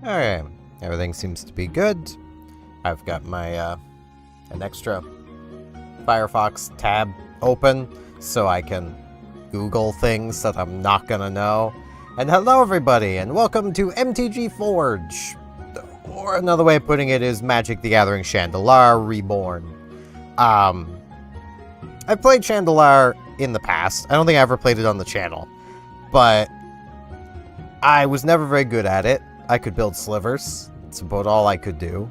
Okay, everything seems to be good. I've got my, an extra Firefox tab open so I can Google things that I'm not gonna know. And hello everybody, and welcome to MTG Forge! Or another way of putting it is Magic The Gathering Shandalar Reborn. I've played Shandalar in the past. I don't think I ever played it on the channel. But I was never very good at it. I could build slivers. That's about all I could do.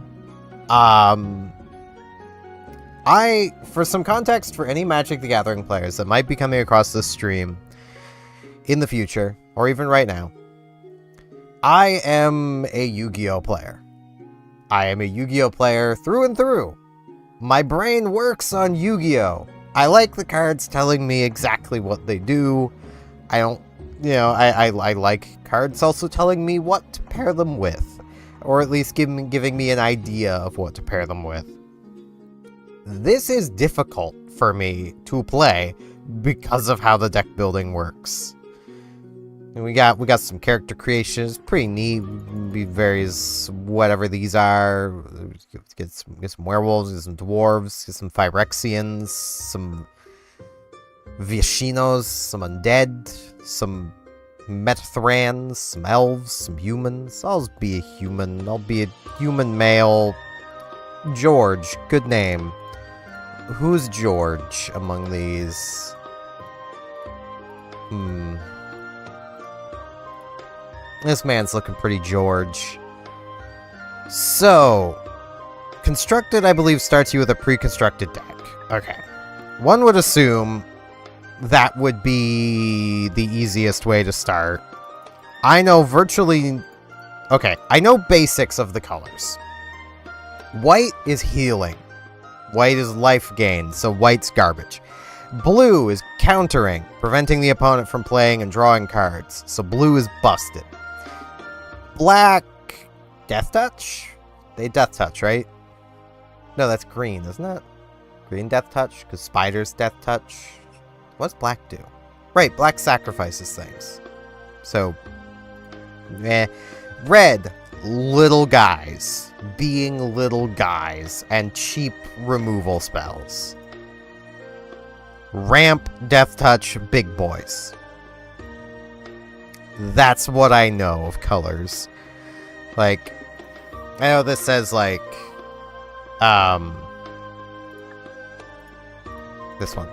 For some context for any Magic the Gathering players that might be coming across this stream in the future, or even right now, I am a Yu-Gi-Oh player. I am a Yu-Gi-Oh player through and through. My brain works on Yu-Gi-Oh! I like the cards telling me exactly what they do. I don't, I like cards also telling me what to pair them with. Or at least giving me an idea of what to pair them with. This is difficult for me to play because of how the deck building works. And we got some character creations, pretty neat. We varies whatever these are. Get some werewolves, get some dwarves, get some Phyrexians, some Viashinos, some undead, some Metathrans, some elves, some humans. I'll be a human. I'll be a human male. George, good name. Who's George among these? This man's looking pretty George. So, constructed, I believe, starts you with a pre-constructed deck. Okay. One would assume that would be the easiest way to start. I know virtually... Okay, I know basics of the colors. White is healing. White is life gain, so white's garbage. Blue is countering, preventing the opponent from playing and drawing cards, so blue is busted. Black... Death Touch? They Death Touch, right? No, that's green, isn't it? Green Death Touch? Because spiders Death Touch. What's black do? Right, black sacrifices things. So, red, little guys. Being little guys. And cheap removal spells. Ramp, Death Touch, big boys. That's what I know of colors. Like, I know this says, like, this one.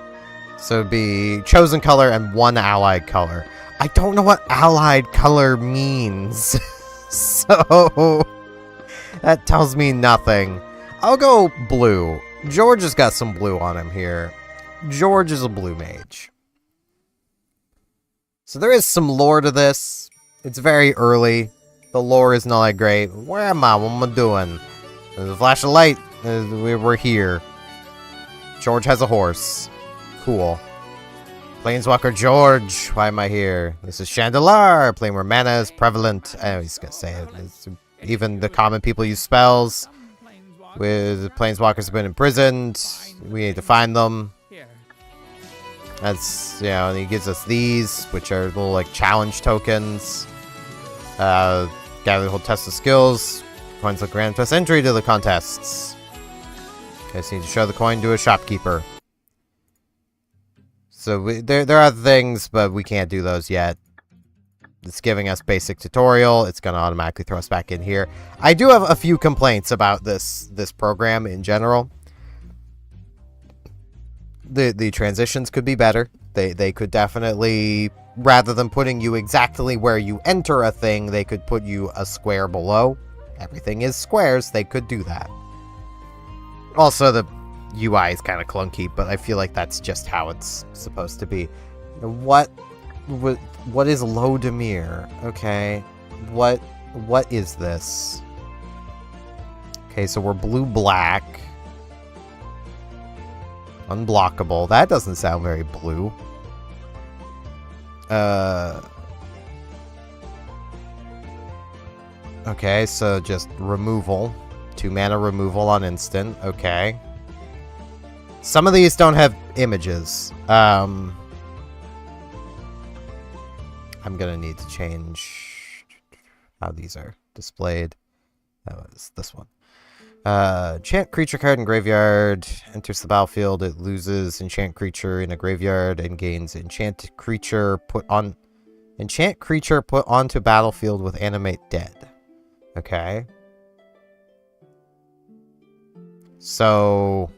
So it'd be chosen color and one allied color. I don't know what allied color means. So that tells me nothing. I'll go blue. George has got some blue on him here. George is a blue mage. So there is some lore to this. It's very early. The lore isn't all that great. Where am I? What am I doing? There's a flash of light. We're here. George has a horse. Cool. Planeswalker George. Why am I here? This is Shandalar. Playing where mana is prevalent. I was gonna say it. Even the common people use spells. With Planeswalkers have been imprisoned. We need to find them. That's, and he gives us these, which are little, like, challenge tokens. Gather the whole test of skills. Coins that grant us entry to the contests. Okay, so you need to show the coin to a shopkeeper. So there are things, but we can't do those yet. It's giving us basic tutorial. It's going to automatically throw us back in here. I do have a few complaints about this program in general. The transitions could be better. They could definitely, rather than putting you exactly where you enter a thing, they could put you a square below. Everything is squares. They could do that. Also, the UI is kind of clunky, but I feel like that's just how it's supposed to be. What is Lodemir? Okay, what is this? Okay, so we're blue-black. Unblockable. That doesn't sound very blue. Okay, so just removal. 2 mana removal on instant. Okay. Some of these don't have images. I'm gonna need to change how these are. displayed. That was this one. Enchant creature card in graveyard. Enters the battlefield. It loses enchant creature in a graveyard and gains enchant creature put onto battlefield with animate dead. Okay. So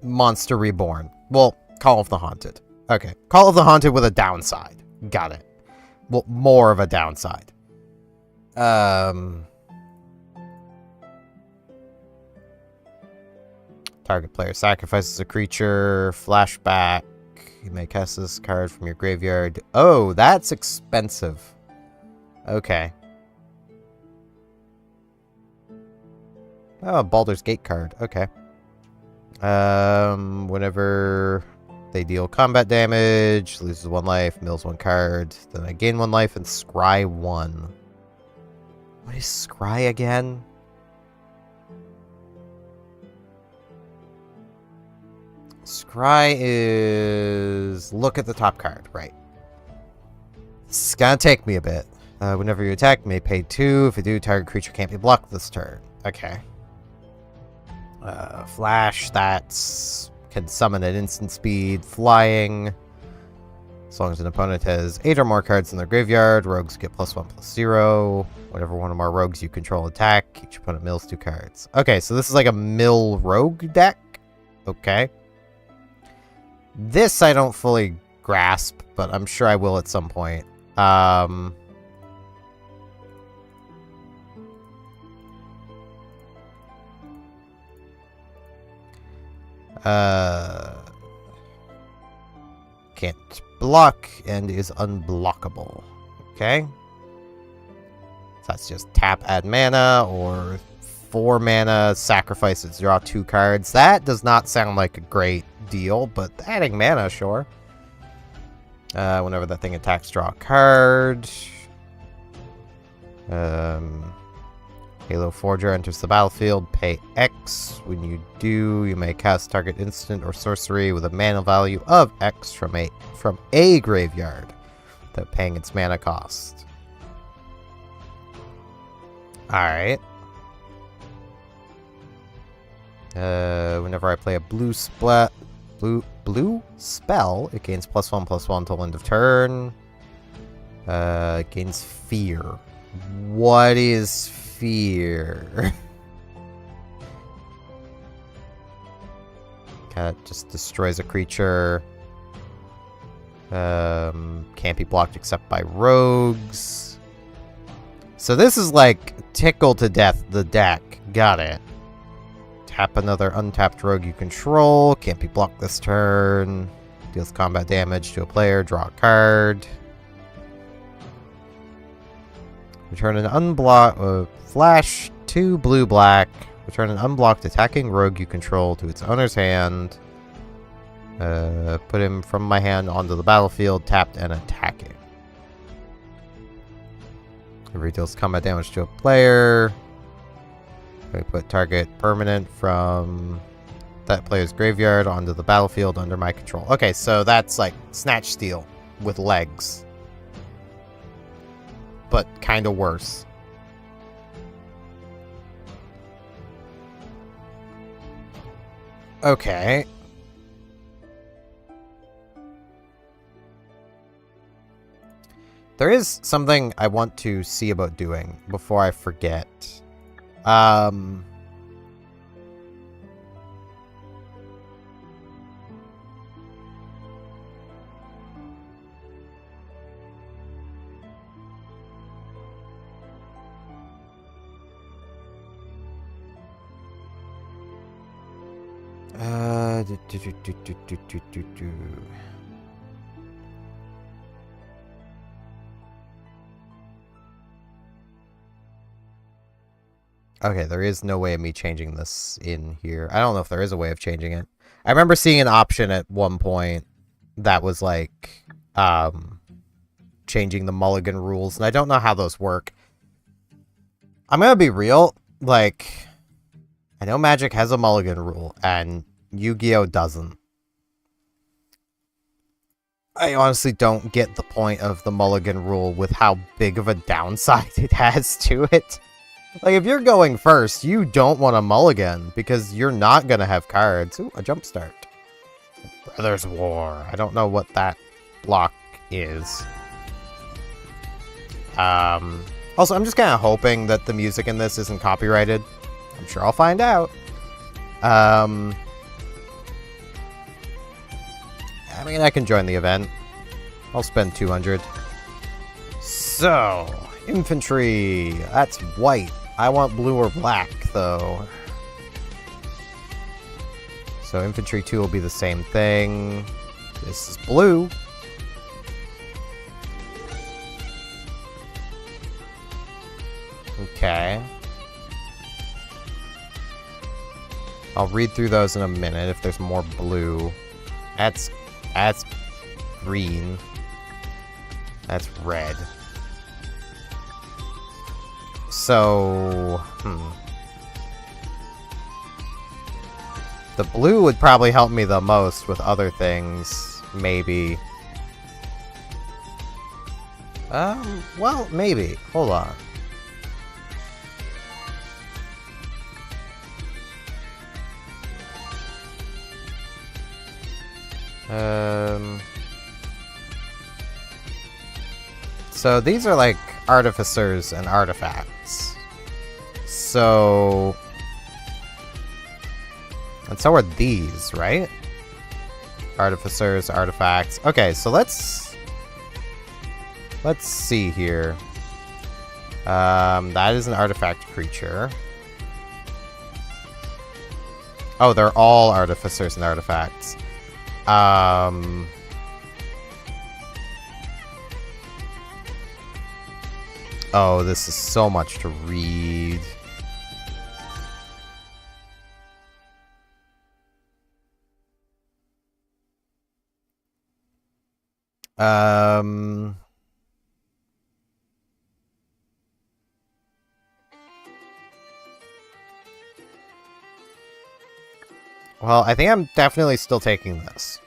Monster Reborn. Well, Call of the Haunted. Okay. Call of the Haunted with a downside. Got it. Well, more of a downside. Target player sacrifices a creature. Flashback. You may cast this card from your graveyard. Oh, that's expensive. Okay. Oh, Baldur's Gate card. Okay. Whenever they deal combat damage, loses 1 life, mills 1 card, then I gain 1 life and scry 1. What is scry again? Scry is look at the top card, right? This is gonna take me a bit. Whenever you attack, you may pay 2. If you do, target creature can't be blocked this turn. Okay. Flash, that's can summon at instant speed, flying. As long as an opponent has 8 or more cards in their graveyard, rogues get +1/+0. Whenever one or more rogues you control attack, each opponent mills 2 cards. Okay, so this is like a mill rogue deck. Okay. This I don't fully grasp, but I'm sure I will at some point. Can't block and is unblockable. Okay. So that's just tap, add mana, or 4 mana, sacrifice it, draw 2 cards. That does not sound like a great deal, but adding mana, sure. Whenever that thing attacks, draw a card. Halo Forger enters the battlefield, pay X. When you do, you may cast target instant or sorcery with a mana value of X from a graveyard without paying its mana cost. Alright. Whenever I play a blue spell, it gains +1/+1 until end of turn. It gains fear. What is fear? Just destroys a creature. Can't be blocked except by rogues. So this is like tickle to death the deck. Got it. Tap another untapped rogue you control. Can't be blocked this turn. Deals combat damage to a player. Draw a card. Return an unblocked flash 2 blue-black. Return an unblocked attacking rogue you control to its owner's hand. Put him from my hand onto the battlefield, tapped and attacking. It deals combat damage to a player. We put target permanent from that player's graveyard onto the battlefield under my control. Okay, so that's like Snatch Steal with legs. But kind of worse. Okay. There is something I want to see about doing before I forget. Okay, there is no way of me changing this in here. I don't know if there is a way of changing it. I remember seeing an option at one point that was like, changing the mulligan rules, and I don't know how those work. I'm gonna be real, like, I know Magic has a mulligan rule, and Yu-Gi-Oh! Doesn't. I honestly don't get the point of the mulligan rule with how big of a downside it has to it. Like, if you're going first, you don't want a mulligan, because you're not gonna have cards. Ooh, a jumpstart. Brothers War. I don't know what that block is. Also, I'm just kind of hoping that the music in this isn't copyrighted. I'm sure I'll find out. I mean, I can join the event. I'll spend 200. So, infantry. That's white. I want blue or black, though. So, infantry 2 will be the same thing. This is blue. Okay. I'll read through those in a minute if there's more blue. That's green. That's red. So, the blue would probably help me the most with other things, maybe. Well, maybe. Hold on. So these are like artificers and artifacts. So... And so are these, right? Artificers, artifacts. Okay, so let's see here. That is an artifact creature. Oh, they're all artificers and artifacts. Oh, this is so much to read. Well, I think I'm definitely still taking this.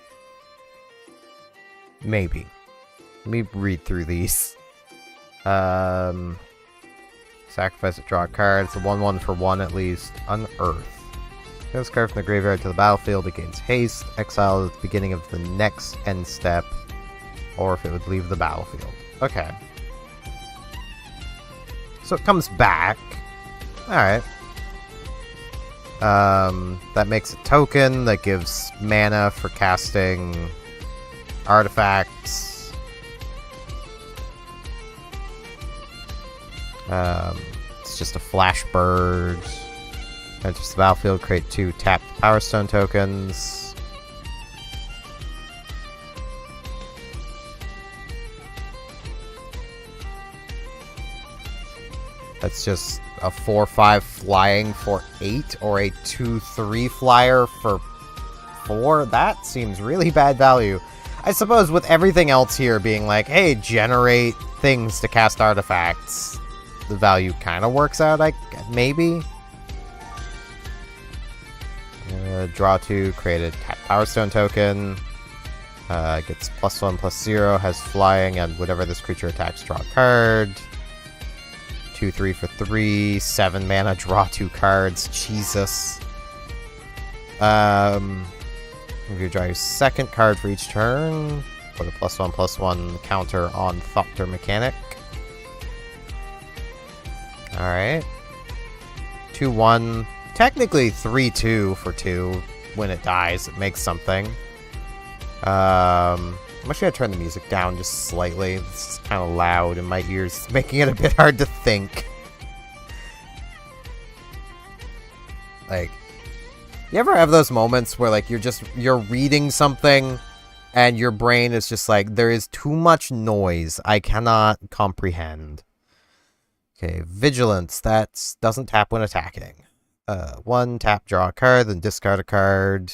Maybe. Let me read through these. Sacrifice it, draw a card. It's a 1/1 for 1 at least. Unearth. This card from the graveyard to the battlefield. It gains haste. Exile at the beginning of the next end step. Or if it would leave the battlefield. Okay. So it comes back. Alright. That makes a token that gives mana for casting artifacts. It's just a flash bird. Enters the battlefield, create 2 tapped Power Stone tokens. That's just a 4/5 flying for 8 or a 2/3 flyer for 4. That seems really bad value. I suppose with everything else here being like, hey, generate things to cast artifacts, the value kind of works out, maybe. Draw 2, create a Power Stone token. Gets +1/+0, has flying, and whenever this creature attacks, draw a card. 2/3 for 3, 7 mana, draw 2 cards. Jesus. If you draw your second card for each turn, put a +1/+1 counter on Thopter Mechanic. Alright. 2/1. Technically 3/2 for 2. When it dies, it makes something. I'm actually gonna turn the music down just slightly. It's kind of loud in my ears. It's making it a bit hard to think. Like, you ever have those moments where, like, you're reading something and your brain is just like, there is too much noise. I cannot comprehend. Okay, Vigilance. That doesn't tap when attacking. 1, tap, draw a card, then discard a card.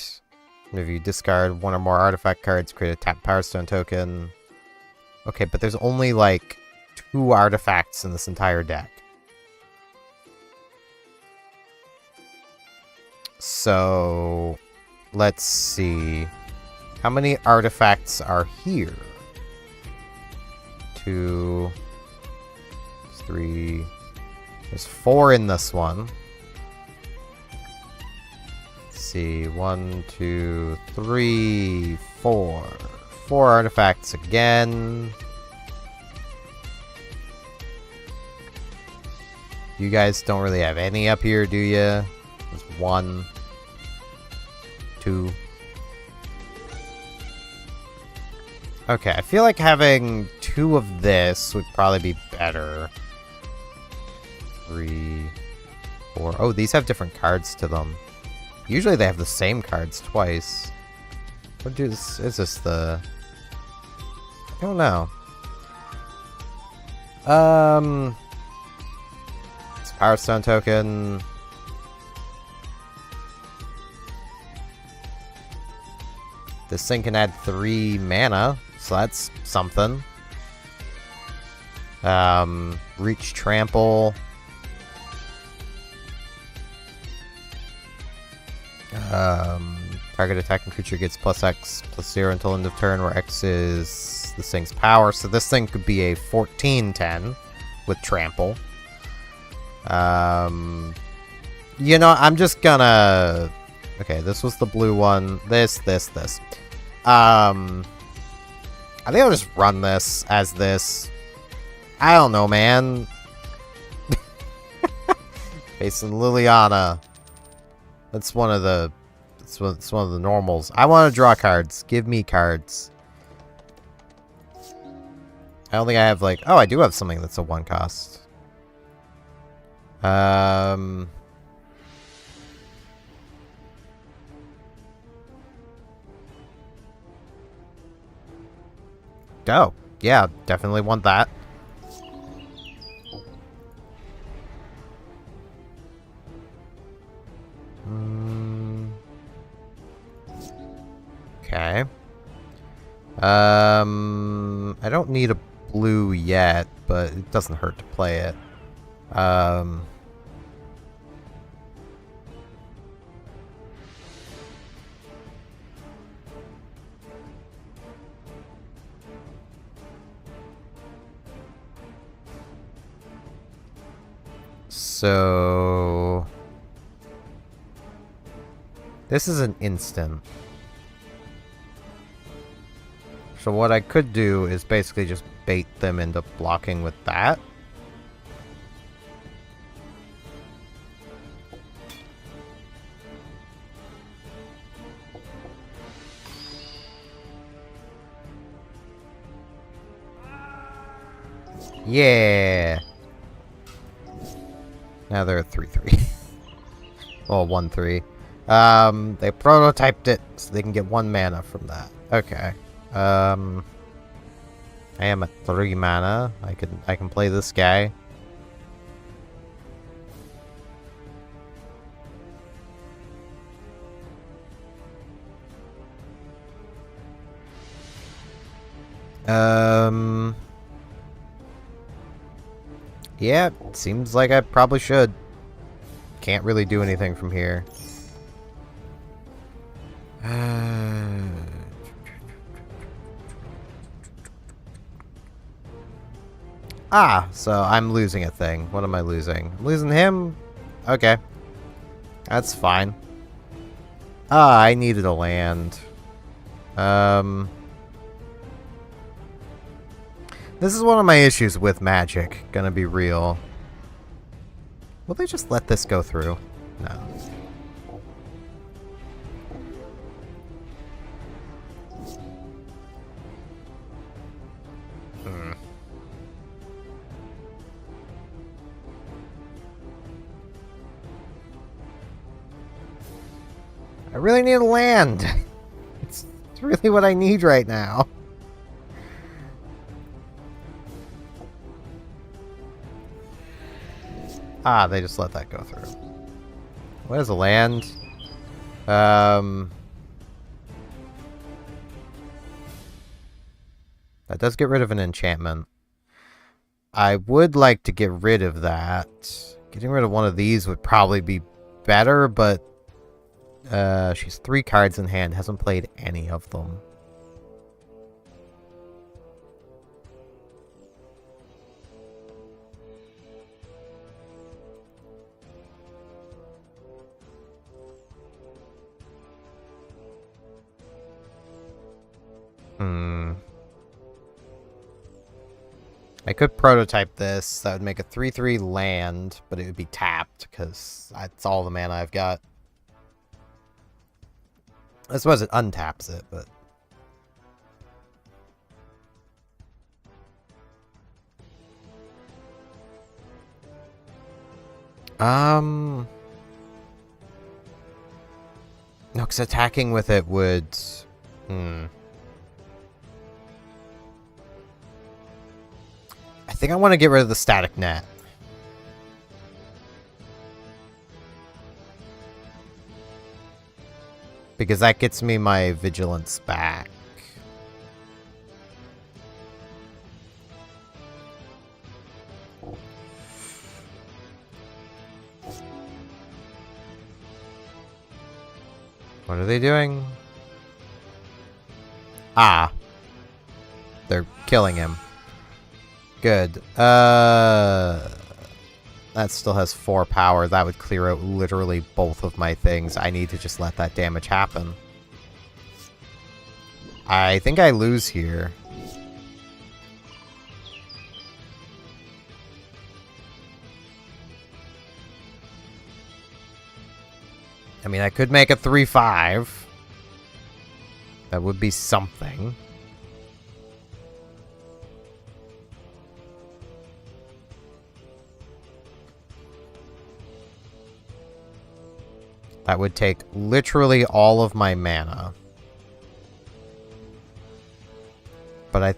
And if you discard 1 or more artifact cards, create a tap Power Stone token. Okay, but there's only, like, 2 artifacts in this entire deck. So, let's see. How many artifacts are here? 2. There's 3. There's 4 in this one. Let's see. 1, 2, 3, 4. 4 artifacts again. You guys don't really have any up here, do you? There's 1, 2. Okay, I feel like having 2 of this would probably be better. 3, 4. Oh, these have different cards to them. Usually they have the same cards twice. What is this the... I don't know. It's a Power Stone token. This thing can add 3 mana, so that's something. Reach Trample. Target attacking creature gets +X +0 until end of turn, where X is this thing's power. So this thing could be a 14/10 with Trample. You know, I'm just gonna... Okay, this was the blue one. This. I think I'll just run this as this. I don't know, man. Facing Liliana. That's one of the... It's one of the normals. I want to draw cards. Give me cards. I don't think I have, like... Oh, I do have something that's a 1 cost. Oh, yeah, definitely want that. Okay. I don't need a blue yet, but it doesn't hurt to play it. So... This is an instant. So what I could do is basically just bait them into blocking with that. Yeah! Now they're 3/3. Well, 1/3. They prototyped it so they can get 1 mana from that. Okay. I am at 3 mana. I can play this guy. Yeah, seems like I probably should. Can't really do anything from here. So I'm losing a thing. What am I losing? I'm losing him? Okay. That's fine. I needed a land. This is one of my issues with Magic, gonna be real. Will they just let this go through? No. I really need a land. It's really what I need right now. They just let that go through. What is a land? That does get rid of an enchantment. I would like to get rid of that. Getting rid of one of these would probably be better, but she's 3 cards in hand, hasn't played any of them. I could prototype this. That would make a 3/3 land, but it would be tapped because that's all the mana I've got. I suppose it untaps it, but... No, because attacking with it would... I think I want to get rid of the static net. Because that gets me my vigilance back. What are they doing? Ah. They're killing him. Good. That still has 4 power. That would clear out literally both of my things. I need to just let that damage happen. I think I lose here. I mean, I could make a 3/5. That would be something. That would take literally all of my mana. But I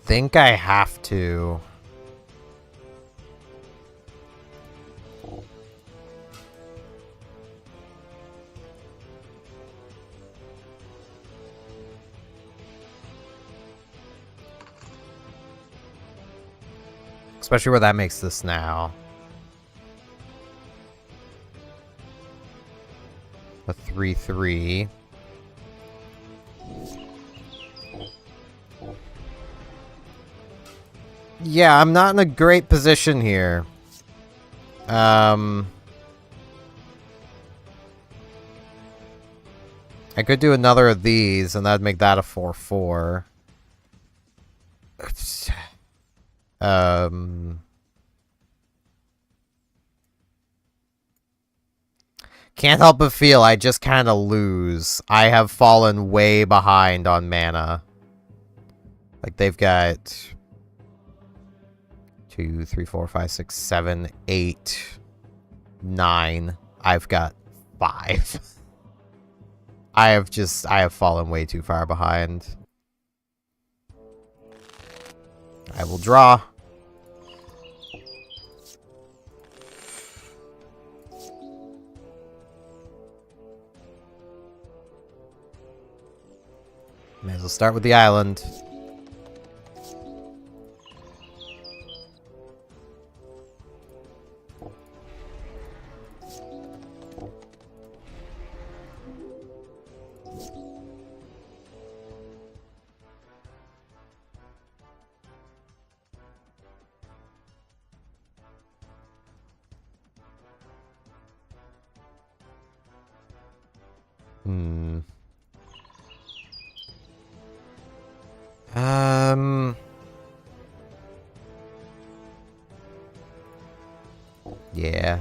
think I have to... Especially where that makes this now. A 3/3. Yeah, I'm not in a great position here. I could do another of these, and that'd make that a 4/4. Can't help but feel I just kind of lose. I have fallen way behind on mana. Like, they've got 2, 3, 4, 5, 6, 7, 8, 9. I've got 5. I have fallen way too far behind. I will draw. May as well start with the island. Yeah.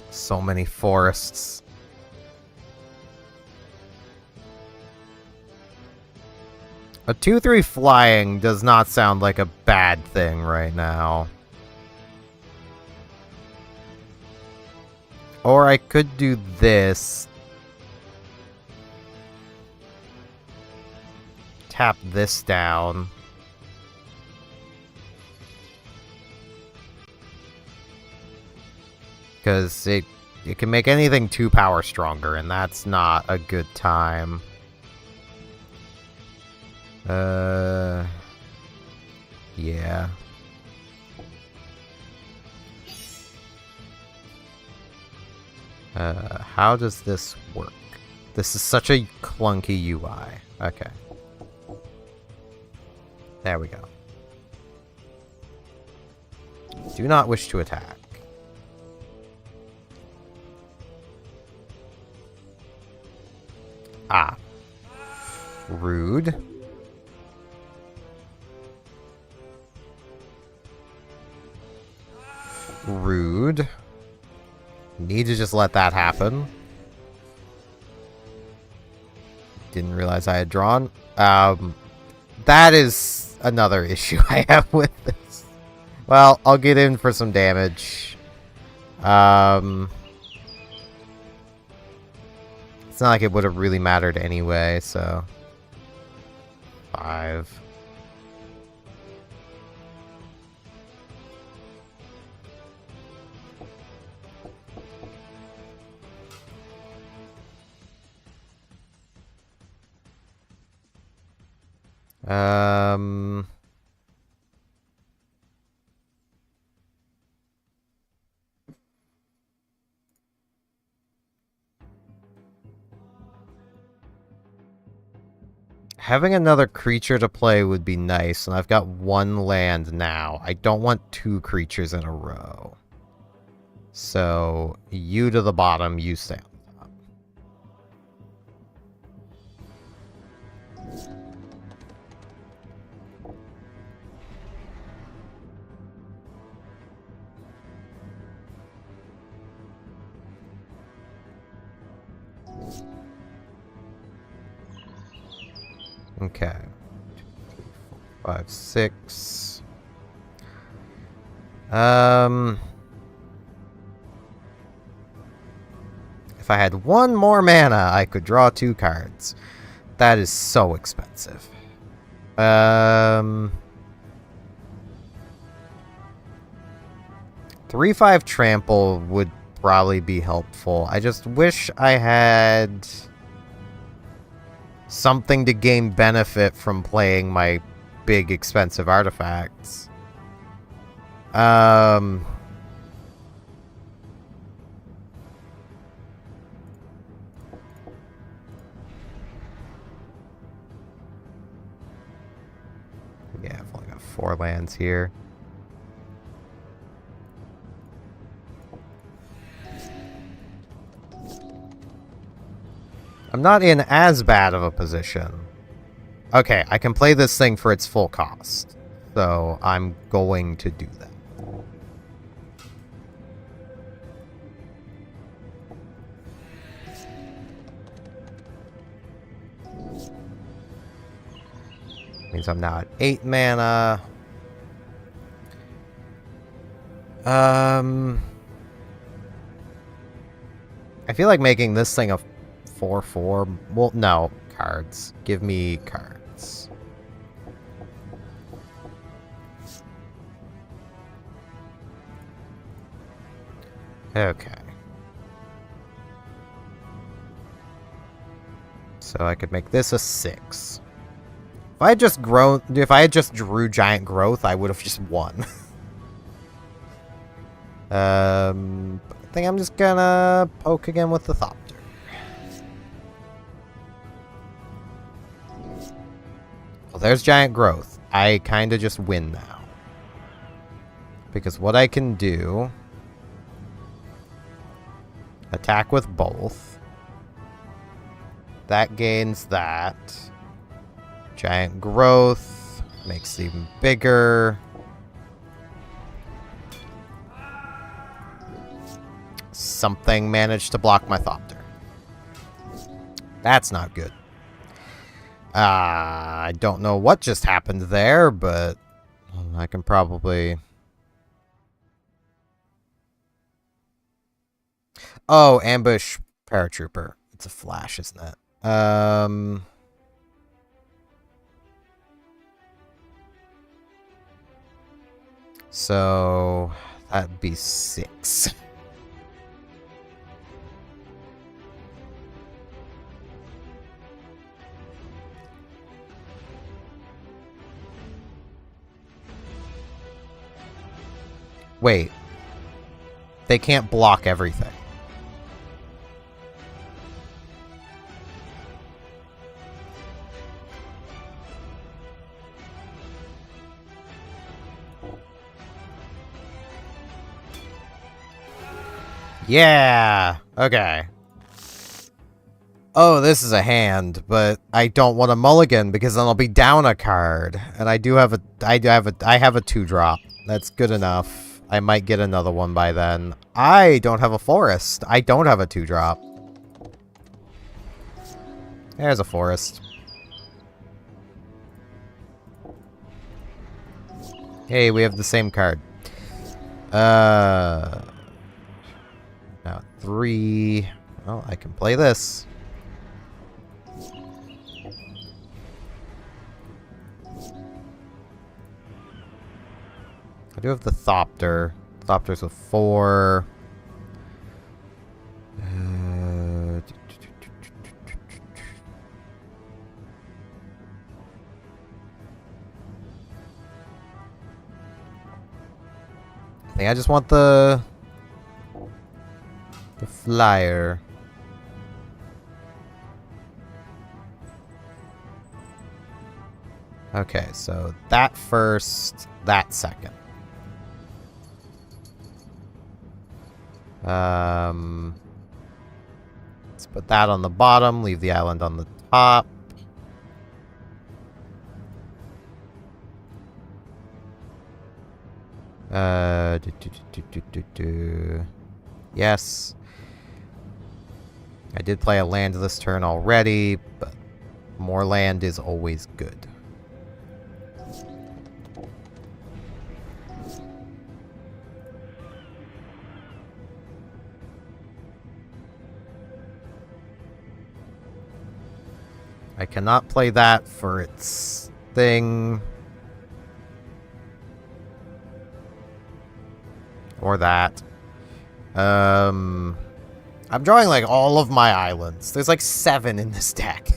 So many forests. A 2/3 flying does not sound like a bad thing right now. Or I could do this. Tap this down. Because it can make anything 2 power stronger, and that's not a good time. Yeah. How does this work? This is such a clunky UI. Okay. There we go. Do not wish to attack. Ah. Rude. Rude. Need to just let that happen. Didn't realize I had drawn. That is another issue I have with this. Well, I'll get in for some damage. It's not like it would have really mattered anyway, so... 5. Having another creature to play would be nice, and I've got 1 land now. I don't want 2 creatures in a row. So, you to the bottom, you stay on top. Okay. 2, 3, 4, 5, 6. If I had 1 more mana, I could draw 2 cards. That is so expensive. 3/5 trample would probably be helpful. I just wish I had something to gain benefit from playing my big expensive artifacts. Yeah, I've only got 4 lands here. I'm not in as bad of a position. Okay, I can play this thing for its full cost. So I'm going to do that. Means I'm now at 8 mana. I feel like making this thing a 4/4. Well, no. Cards. Give me cards. Okay. So I could make this a 6. If I had just drew Giant Growth, I would have just won. I think I'm just gonna poke again with the Thopter. Well, there's Giant Growth. I kind of just win now. Because what I can do... attack with both. That gains that. Giant Growth makes it even bigger. Something managed to block my Thopter. That's not good. I don't know what just happened there, but I can probably... Oh, ambush paratrooper. It's a flash, isn't it? So that'd be 6. Wait. They can't block everything. Yeah! Okay. Oh, this is a hand, but I don't want a mulligan because then I'll be down a card. And I have a 2-drop. That's good enough. I might get another one by then. I don't have a forest. I don't have a 2-drop. There's a forest. Hey, we have the same card. Now 3. Well, I can play this. I do have the Thopter. Thopter's a 4. I think I just want the flyer. Okay, so that first, that second. Let's put that on the bottom, leave the island on the top. Yes. I did play a land this turn already, but more land is always good. I cannot play that for its thing. Or that. I'm drawing like all of my islands. There's like 7 in this deck.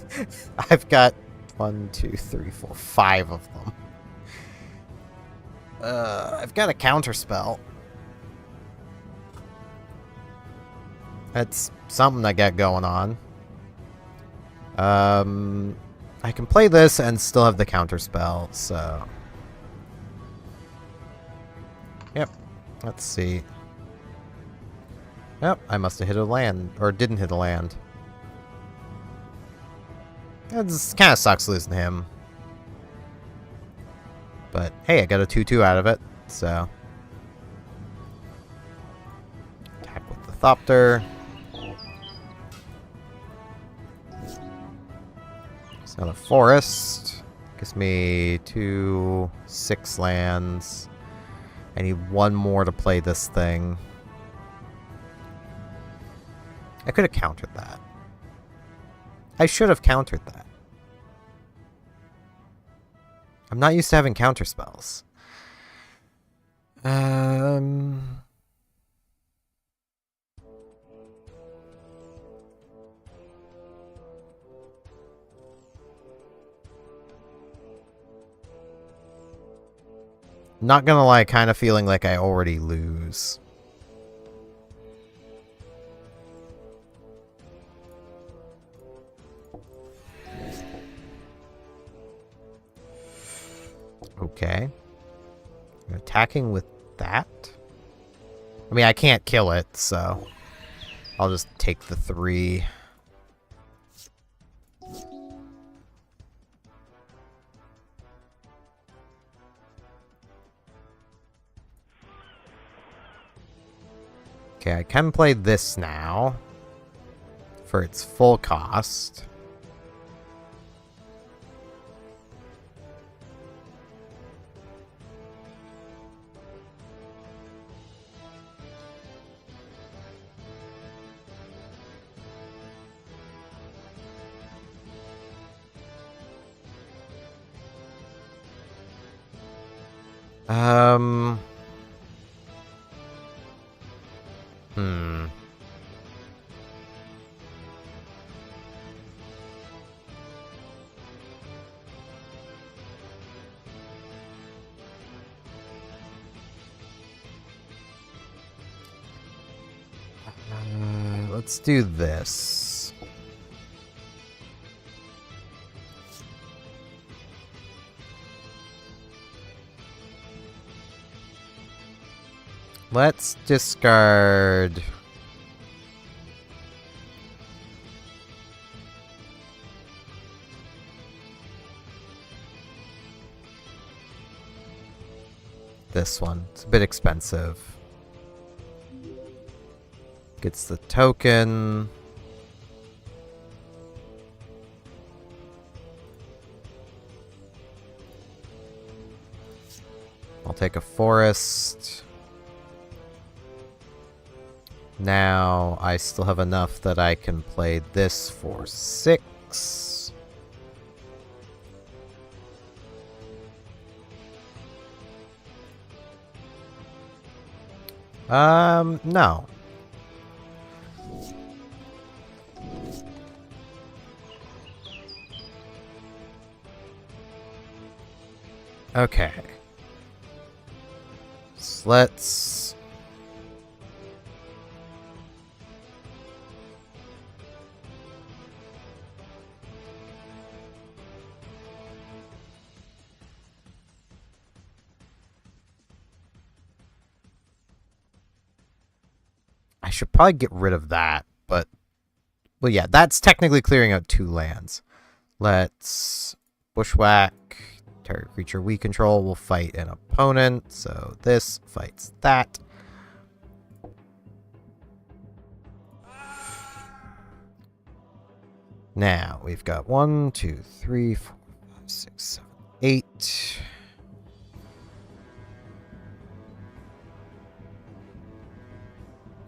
I've got 1, 2, 3, 4, 5 of them. I've got a counterspell. That's something I got going on. I can play this and still have the counterspell, so... Yep. Let's see. Yep, I must have hit a land, or didn't hit a land. It kind of sucks losing him. But, hey, I got a 2-2 out of it, so... Attack with the Thopter. It's not a forest. Gives me 2, 6 lands. I need 1 more to play this thing. I could have countered that. I should have countered that. I'm not used to having counter spells. Not gonna lie, kind of feeling like I already lose. Okay. I'm attacking with that? I mean, I can't kill it, so... I'll just take the 3. Okay, I can play this now. For its full cost. Let's do this. Let's discard this one. It's a bit expensive. Gets the token. I'll take a forest. Now I still have enough that I can play this for 6. No. Okay. So let's... I should probably get rid of that, but... Well, yeah, that's technically clearing out 2 lands. Let's... Bushwhack. Target creature we control will fight an opponent, so this fights that. Now, we've got 1, 2, 3, 4, 5, 6, 7, 8...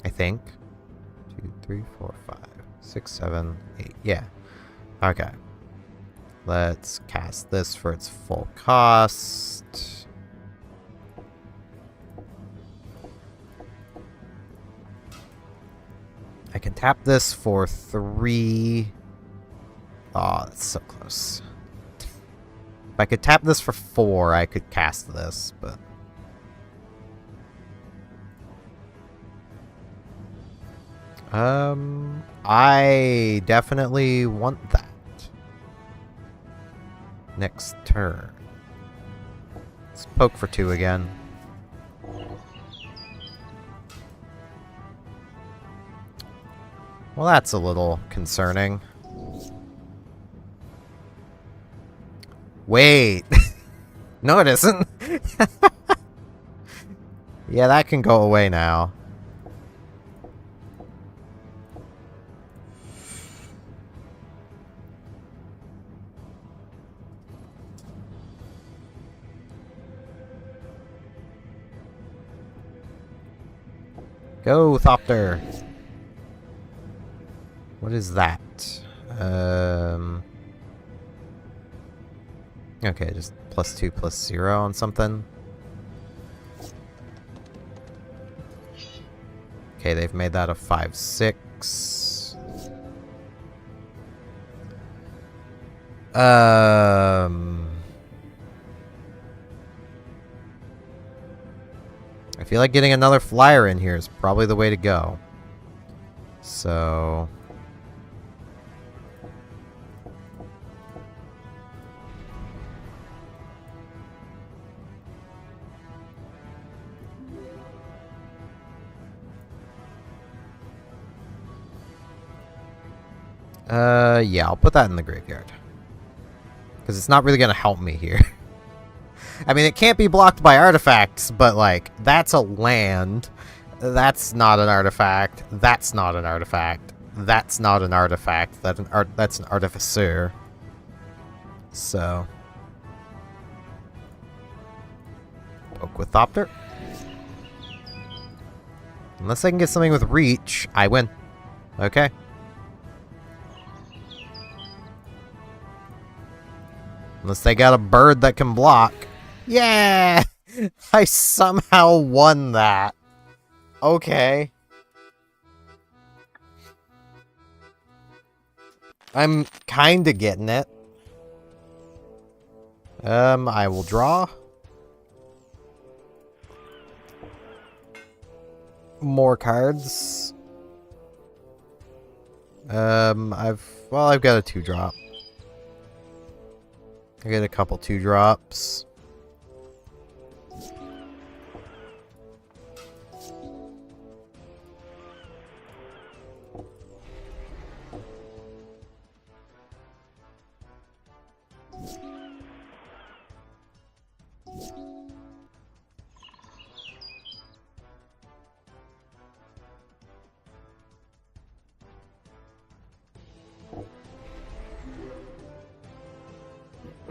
I think. 2, 3, 4, 5, 6, 7, 8. Yeah. Okay. Let's cast this for its full cost. I can tap this for 3. Oh, that's so close. If I could tap this for 4, I could cast this, but... I definitely want that. Next turn. Let's poke for 2 again. Well, that's a little concerning. Wait. No, it isn't. Yeah, that can go away now. Go, Thopter! What is that? Okay, just +2, +0 on something. Okay, they've made that a 5/6. I feel like getting another flyer in here is probably the way to go. So... yeah, I'll put that in the graveyard. Because it's not really going to help me here. I mean, it can't be blocked by artifacts, but, like, that's a land. That's not an artifact. That's not an artifact. That's not an artifact. That's an artificer. So... Poke with Thopter. Unless I can get something with reach, I win. Okay. Unless they got a bird that can block. Yeah! I somehow won that. Okay. I'm kinda getting it. I will draw. More cards. I've got a 2-drop. I get a couple 2-drops.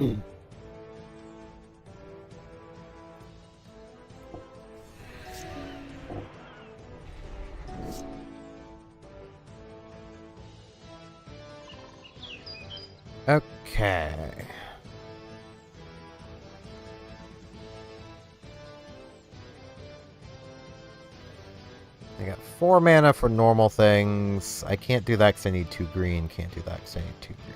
Okay. I got 4 mana for normal things. I can't do that because I need 2 green. Can't do that because I need 2 green.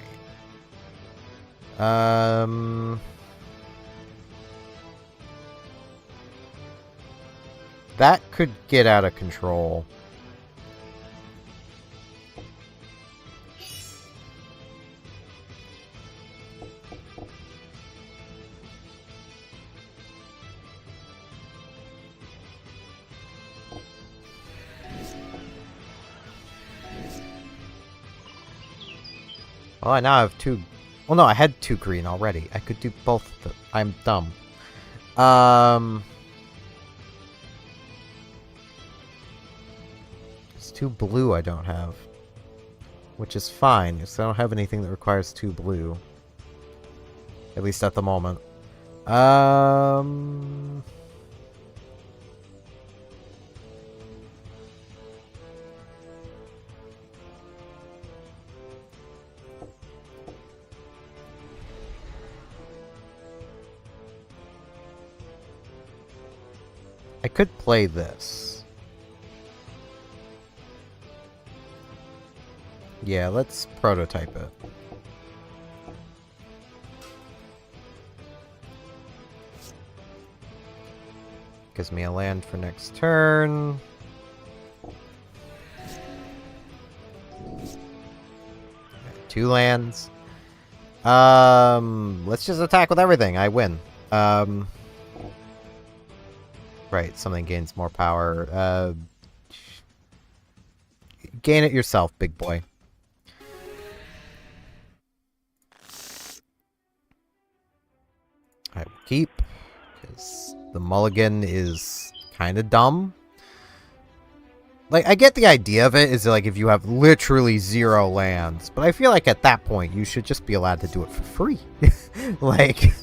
That could get out of control. Well, I now have 2... Well, no, I had 2 green already. I could do both of them. I'm dumb. It's 2 blue I don't have. Which is fine, because I don't have anything that requires 2 blue. At least at the moment. I could play this. Yeah, let's prototype it. Gives me a land for next turn. Two lands. Let's just attack with everything. I win. Right, something gains more power. Gain it yourself, big boy. I will keep, because the mulligan is kind of dumb. Like, I get the idea of it, is like if you have literally 0 lands, but I feel like at that point you should just be allowed to do it for free. Like,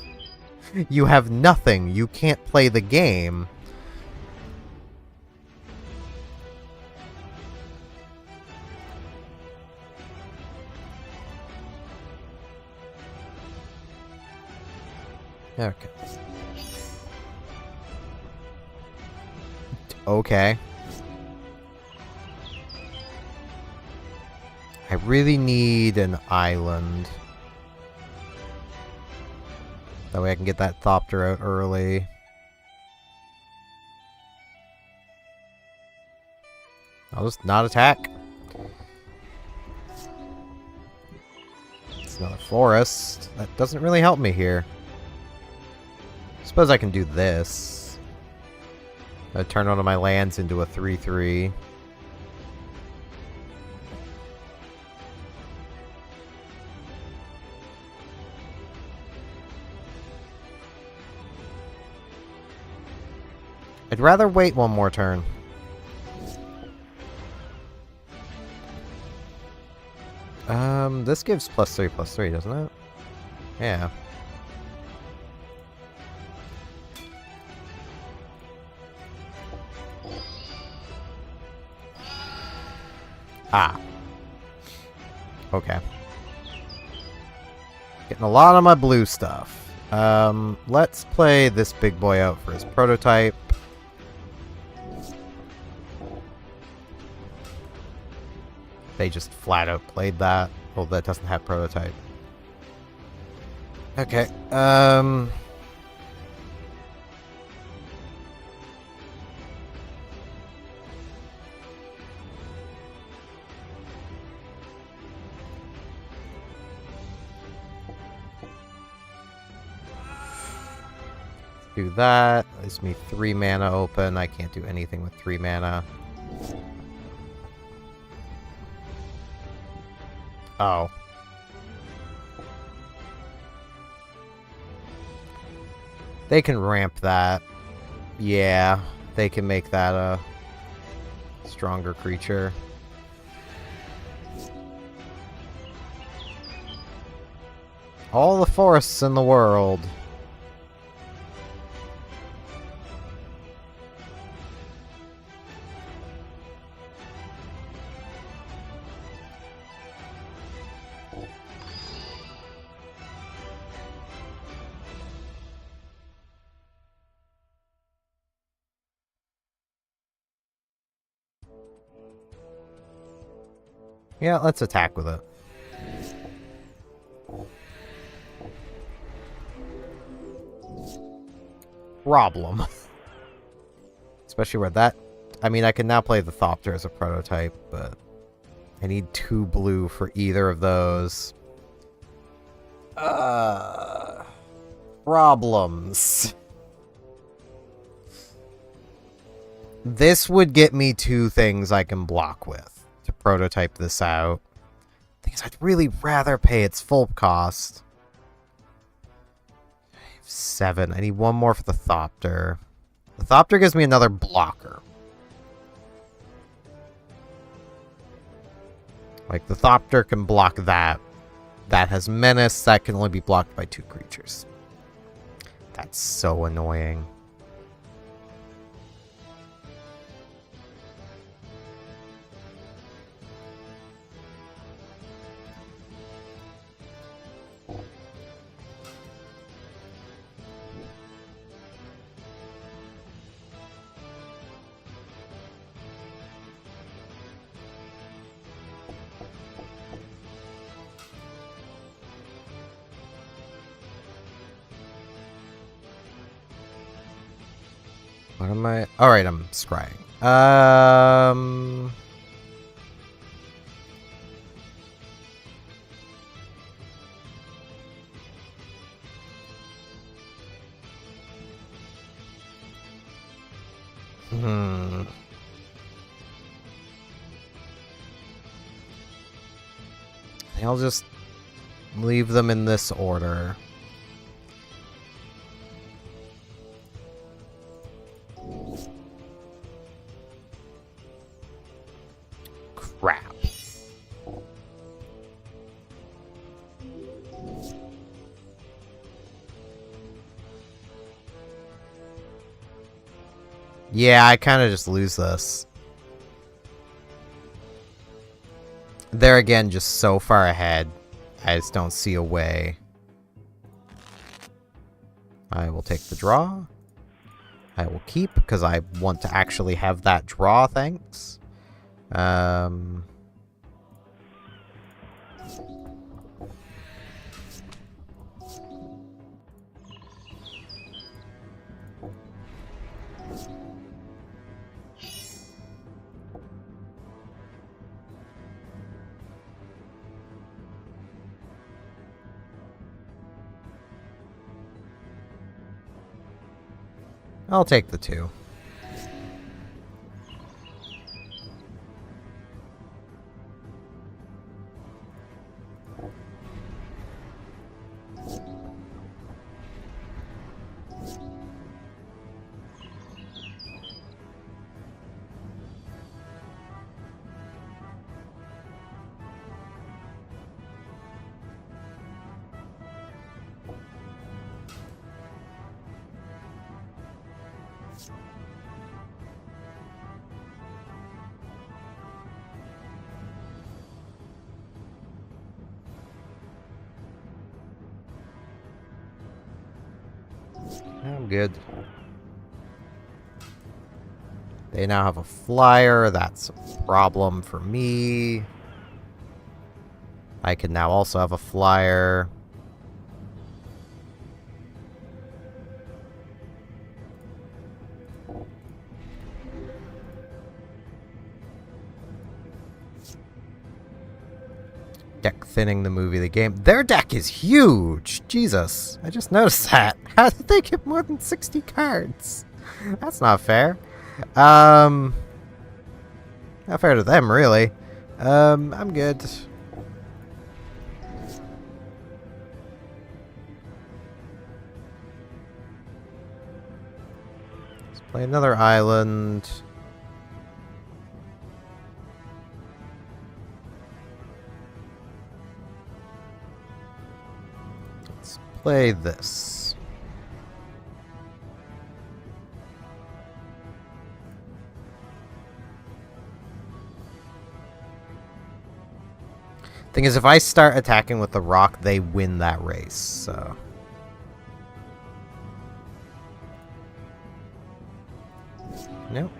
you have nothing, you can't play the game. Okay. Okay. I really need an island. That way I can get that Thopter out early. I'll just not attack. It's not a forest. That doesn't really help me here. Suppose I can do this. I turn one of my lands into a 3/3. I'd rather wait one more turn. This gives +3/+3, doesn't it? Yeah. Ah. Okay. Getting a lot of my blue stuff. Let's play this big boy out for his prototype. They just flat out played that. Well, that doesn't have prototype. Okay, do that. Leaves me 3 mana open. I can't do anything with 3 mana. Oh. They can ramp that. Yeah, they can make that a stronger creature. All the forests in the world. Yeah, let's attack with it. Problem. Especially where that... I mean, I can now play the Thopter as a prototype, but... I need 2 blue for either of those. Problems. This would get me 2 things I can block with to prototype this out. Thing is, I'd really rather pay its full cost. I have 7. I need 1 more for the Thopter. The Thopter gives me another blocker. Like, the Thopter can block that. That has Menace. That can only be blocked by 2 creatures. That's so annoying. What am I? Alright, I'm scrying. I'll just leave them in this order. Crap. Yeah, I kind of just lose this. They're again just so far ahead. I just don't see a way. I will take the draw. I will keep because I want to actually have that draw, thanks. I'll take the 2. I'm good. They now have a flyer. That's a problem for me. I can now also have a flyer. Deck thinning the movie, the game. Their deck is huge! Jesus. I just noticed that. How did they get more than 60 cards? That's not fair. Not fair to them, really. I'm good. Let's play another island. play this. Thing is, if I start attacking with the rock, they win that race, so... Nope.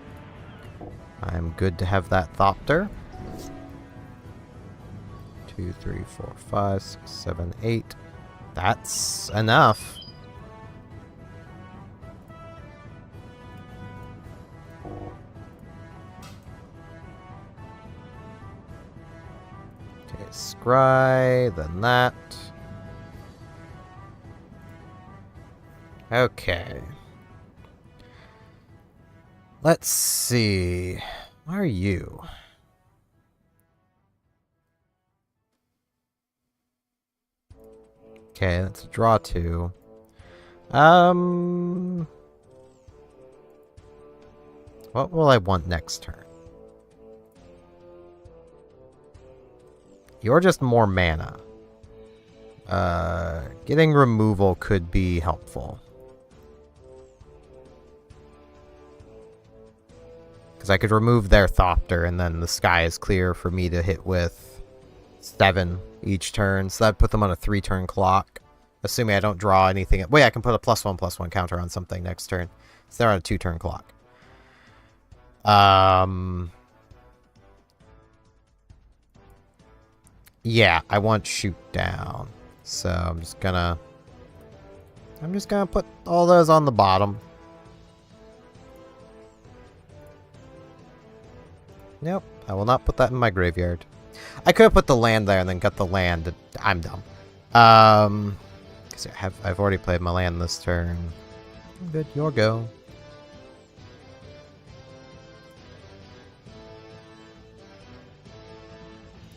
I'm good to have that Thopter. 2, 3, 4, 5, 6, 7, 8. That's enough. Okay, scry, then that. Okay. Let's see. Where are you? Okay, that's a draw 2. What will I want next turn? You're just more mana. Getting removal could be helpful. Because I could remove their Thopter, and then the sky is clear for me to hit with 7 each turn. So that'd put them on a 3-turn clock. Assuming I don't draw anything. Wait, I can put a +1/+1 counter on something next turn. So they're on a 2-turn clock. Yeah, I want shoot down. So I'm just gonna put all those on the bottom. Nope, I will not put that in my graveyard. I could have put the land there and then got the land. I'm dumb. Because I've already played my land this turn. Good, your go.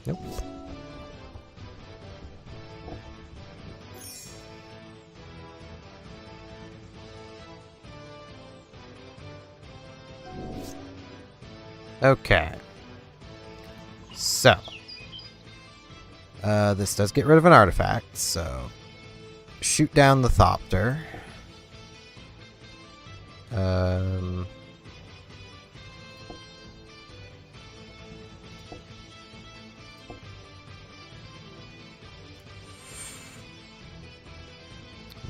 Nope. Okay. So. This does get rid of an artifact, so... Shoot down the Thopter.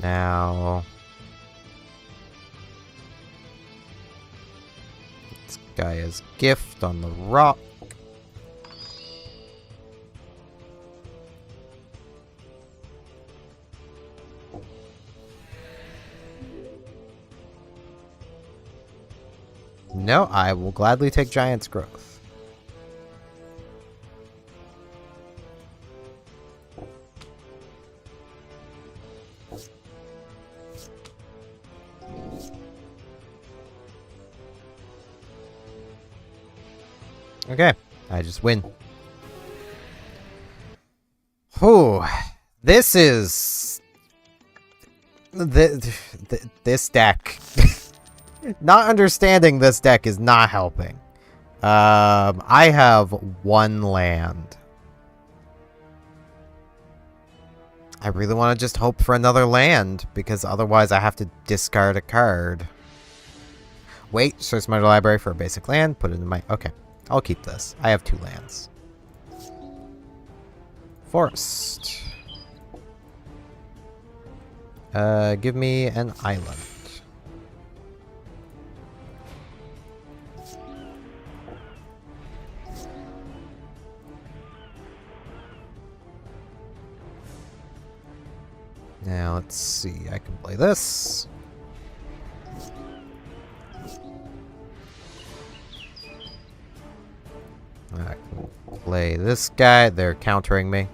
Now... This guy is gift on the rock. No, I will gladly take Giant's Growth. Okay, I just win. Whew. This is... This deck... Not understanding this deck is not helping. I have 1 land. I really want to just hope for another land, because otherwise I have to discard a card. Wait, search my library for a basic land, put it in my... Okay, I'll keep this. I have 2 lands. Forest. Give me an island. Now, let's see. I can play this. I can play this guy. They're countering me.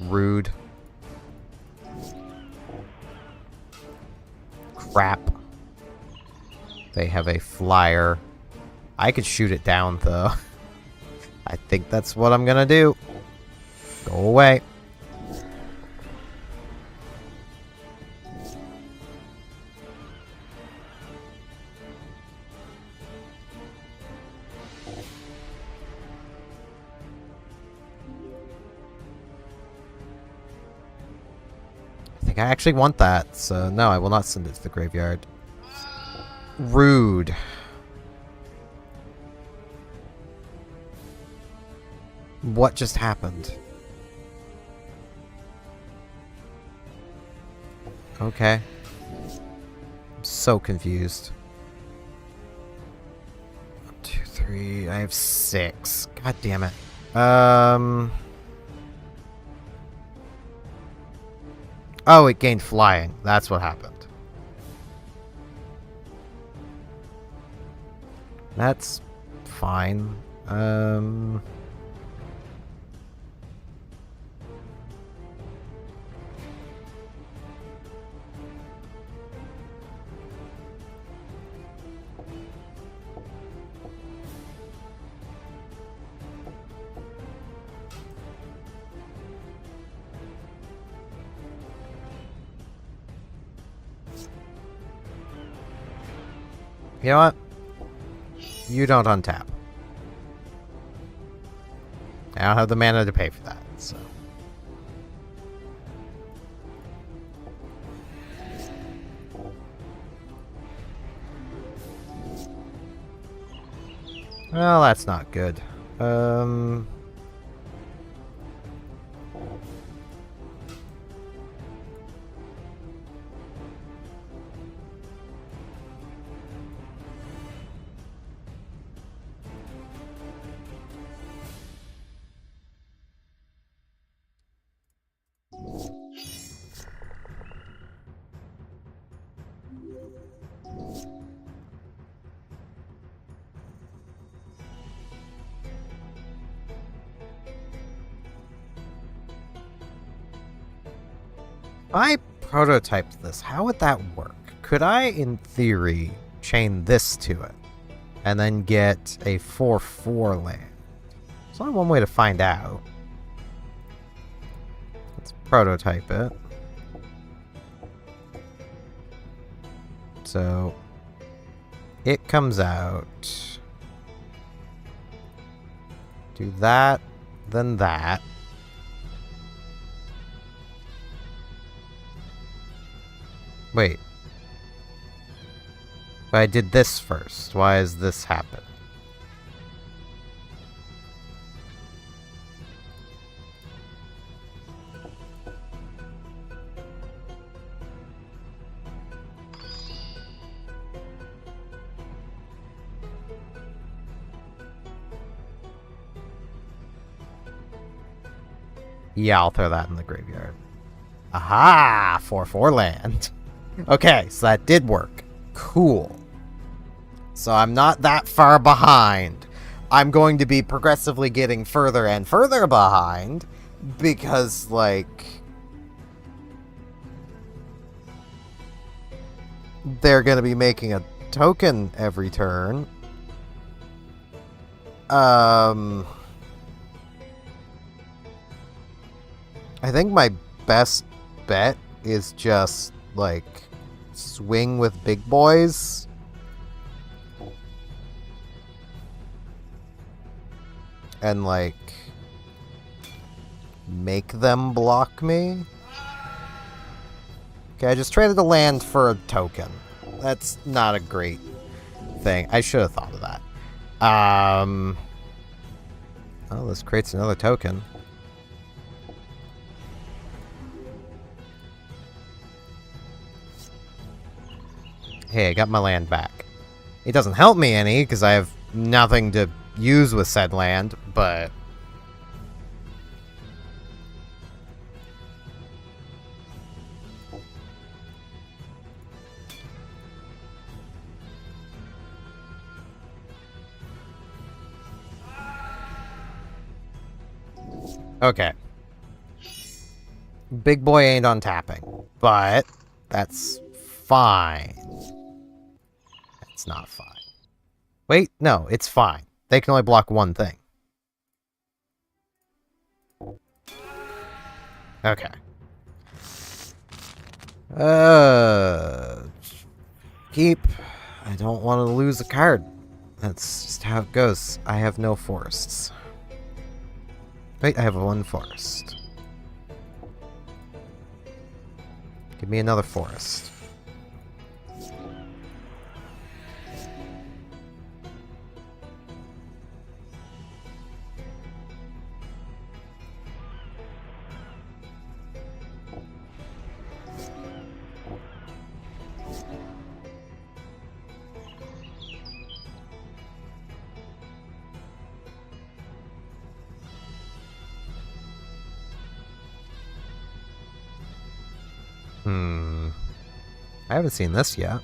Rude. Crap. They have a flyer. I could shoot it down, though. I think that's what I'm gonna do. Go away. I I actually want that, so no, I will not send it to the graveyard. Rude. What just happened? Okay. I'm so confused. 1, 2, 3. I have 6. God damn it. Oh, it gained flying. That's what happened. That's fine. You know what? You don't untap. I don't have the mana to pay for that, so. Well, that's not good. I prototyped this. How would that work? Could I, in theory, chain this to it and then get a 4/4 land? There's only one way to find out. Let's prototype it. So it comes out. Do that, then that. Wait. But I did this first. Why has this happened? Yeah, I'll throw that in the graveyard. Aha! 4/4 land. Okay, so that did work. Cool. So I'm not that far behind. I'm going to be progressively getting further and further behind because, like, they're going to be making a token every turn. I think my best bet is just, like, swing with big boys. And, like, make them block me. Okay, I just traded the land for a token. That's not a great thing. I should have thought of that. Oh, this creates another token. Hey, I got my land back. It doesn't help me any, because I have nothing to use with said land, but... Okay. Big boy ain't on tapping, but that's fine. It's not fine. Wait, no, it's fine. They can only block one thing. Okay. Keep. I don't want to lose a card. That's just how it goes. I have no forests. Wait, I have one forest. me another forest. I haven't seen this yet.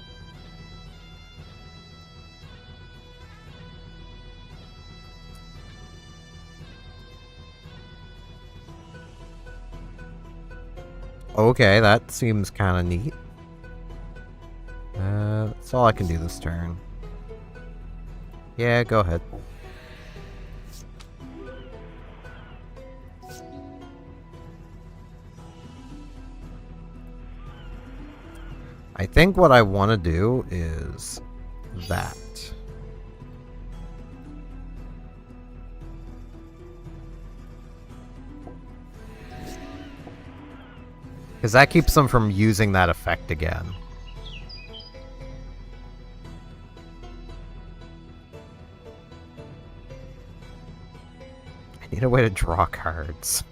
Okay, that seems kind of neat. That's all I can do this turn. Yeah, go ahead. I think what I want to do is that. Because that keeps them from using that effect again. I need a way to draw cards.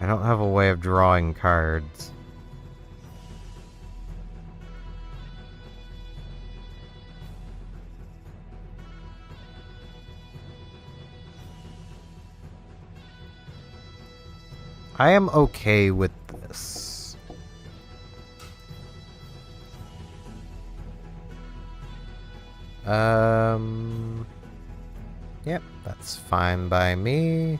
I don't have a way of drawing cards. I am okay with this. Yep, that's fine by me.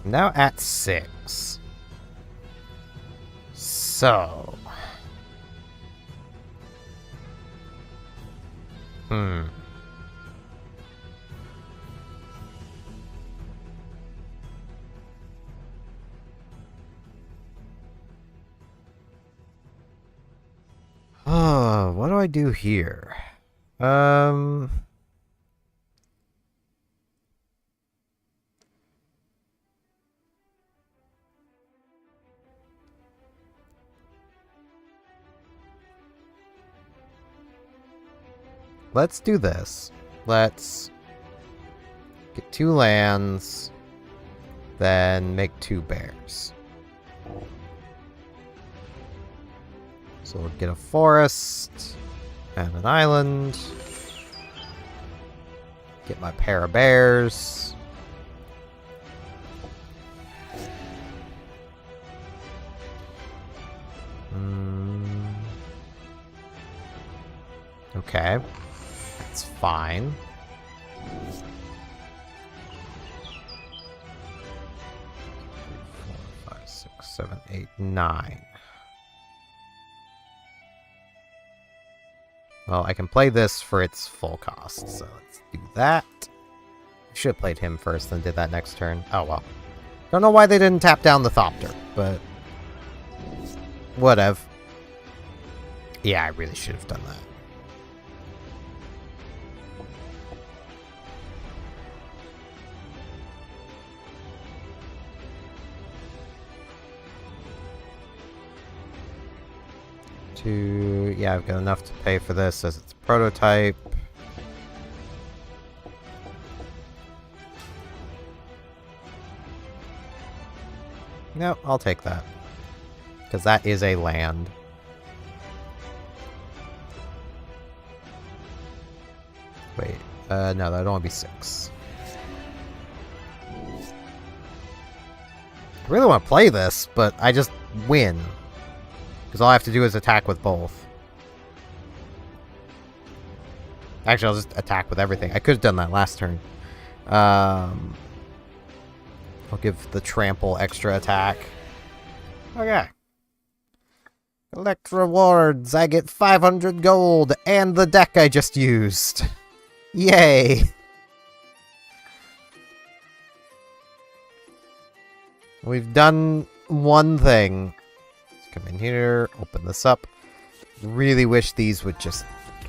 Now at 6. So. Oh, what do I do here? Let's do this. Let's get 2 lands, then make 2 bears. So we'll get a forest and an island. Get my pair of bears. Okay. That's fine. Four, 5, 6, 7, 8, 9. Well, I can play this for its full cost, so let's do that. Should have played him first, then did that next turn. Oh well. Don't know why they didn't tap down the Thopter, but whatever. Yeah, I really should have done that. Yeah, I've got enough to pay for this as it's a prototype. No, I'll take that. Because that is a land. Wait, no, that'd only be 6. I really want to play this, but I just win. Because all I have to do is attack with both. Actually, I'll just attack with everything. I could have done that last turn. I'll give the trample extra attack. Okay. Collect rewards. I get 500 gold and the deck I just used. Yay. We've done one thing. Come in here, open this up. really wish these would just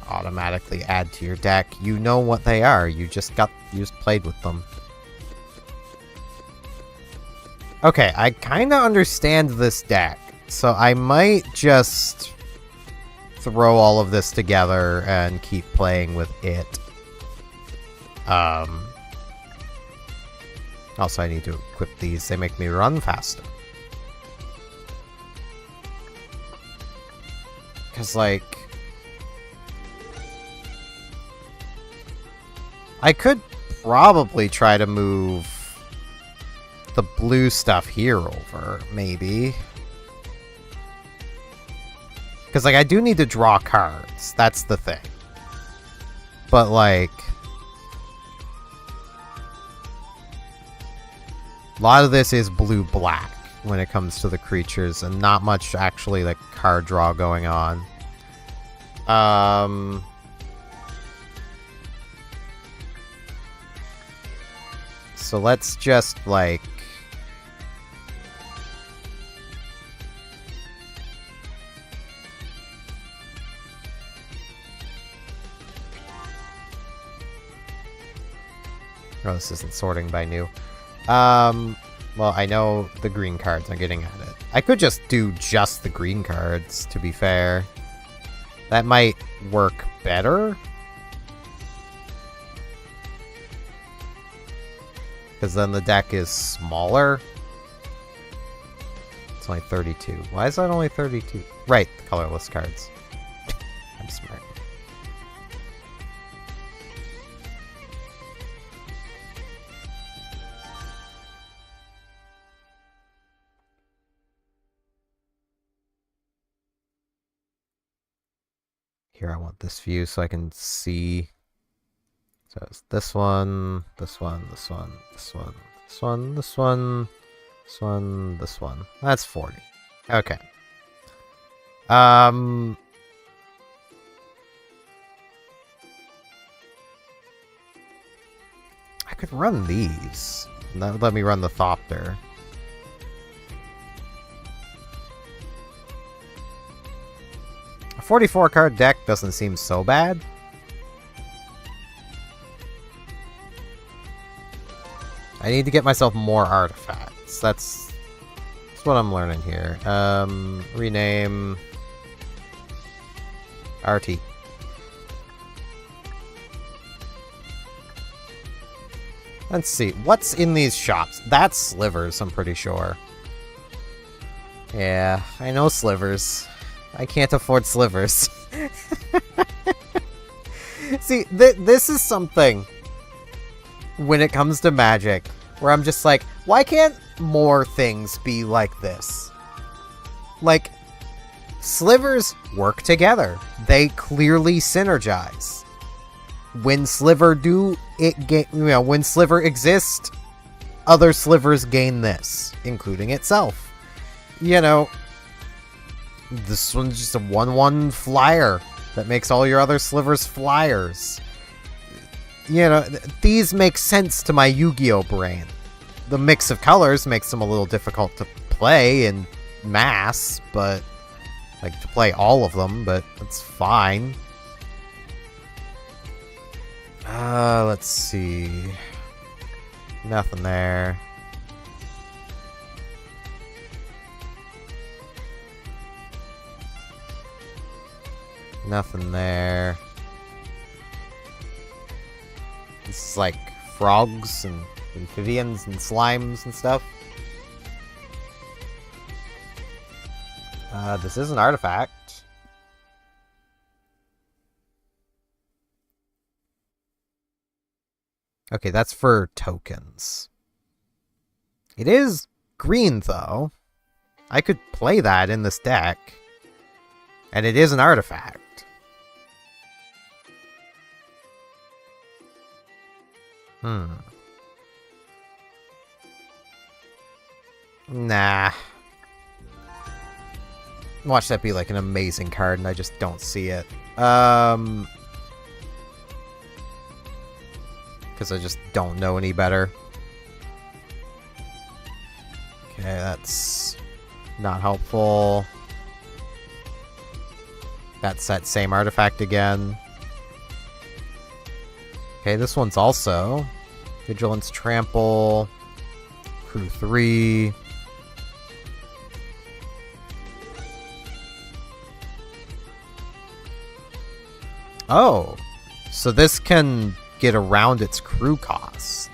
automatically add to your deck. You know what they are. You just played with them. Okay, I kind of understand this deck, so I might just throw all of this together and keep playing with it. Also, I need to equip these. They make me run faster. Because, like, I could probably try to move the blue stuff here over, maybe. Because, like, I do need to draw cards. That's the thing. But, like, a lot of this is blue-black when it comes to the creatures, and not much, actually, like, card draw going on. So let's just, like... Oh, this isn't sorting by new. Well, I know the green cards are getting at it. I could just do just the green cards, to be fair. That might work better. Because then the deck is smaller. It's only 32. Why is that only 32? Right, the colorless cards. I'm smart. Here, I want this view so I can see. So it's this one, this one, this one, this one, this one, this one, this one, this one. That's 40. Okay. I could run these. And that would let me run the Thopter. A 44 card deck doesn't seem so bad. I need to get myself more artifacts. That's what I'm learning here. Rename RT. Let's see. What's in these shops? That's slivers, I'm pretty sure. Yeah, I know slivers. I can't afford slivers. See, this is something when it comes to Magic where I'm just like, why can't more things be like this? Like, slivers work together. They clearly synergize. When sliver when sliver exists, other slivers gain this, including itself. You know, this one's just a 1/1 flyer that makes all your other slivers flyers. You know, these make sense to my Yu-Gi-Oh brain. The mix of colors makes them a little difficult to play in mass, but like to play all of them, but that's fine. Let's see. Nothing there. Nothing there. This is like frogs and amphibians and slimes and stuff. This is an artifact. Okay, that's for tokens. It is green, though. I could play that in this deck. And it is an artifact. Nah. Watch that be like an amazing card and I just don't see it. Because I just don't know any better. Okay, that's not helpful. That set, same artifact again. Okay, this one's also Vigilance Trample, Crew 3. Oh, so this can get around its crew cost.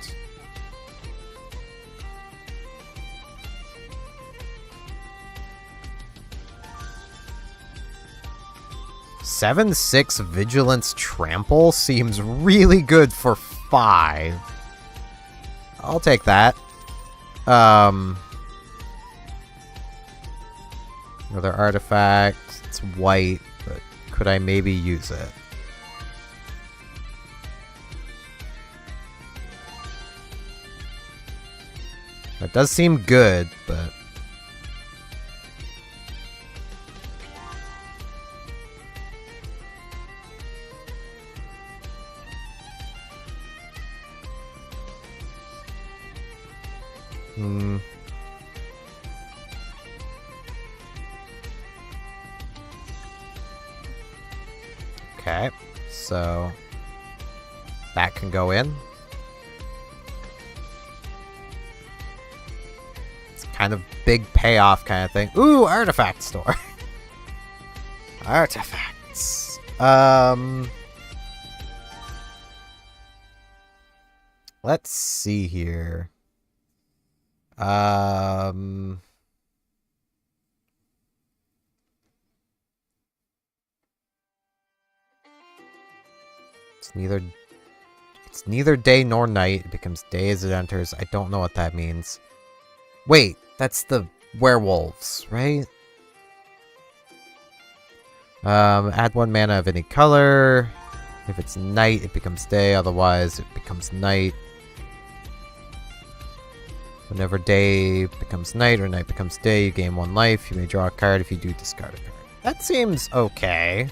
Seven, 6 Vigilance Trample seems really good for 5. I'll take that. Another artifact. It's white, but could I maybe use it? That does seem good, but... Okay, so that can go in. It's kind of big payoff kind of thing. Ooh, artifact store. Artifacts. Let's see here. It's neither day nor night. It becomes day as it enters. I don't know what that means. Wait, that's the werewolves, right? Add 1 mana of any color. If it's night, it becomes day. Otherwise, it becomes night. Whenever day becomes night or night becomes day, you gain 1 life. You may draw a card. If you do, discard a card. That seems okay.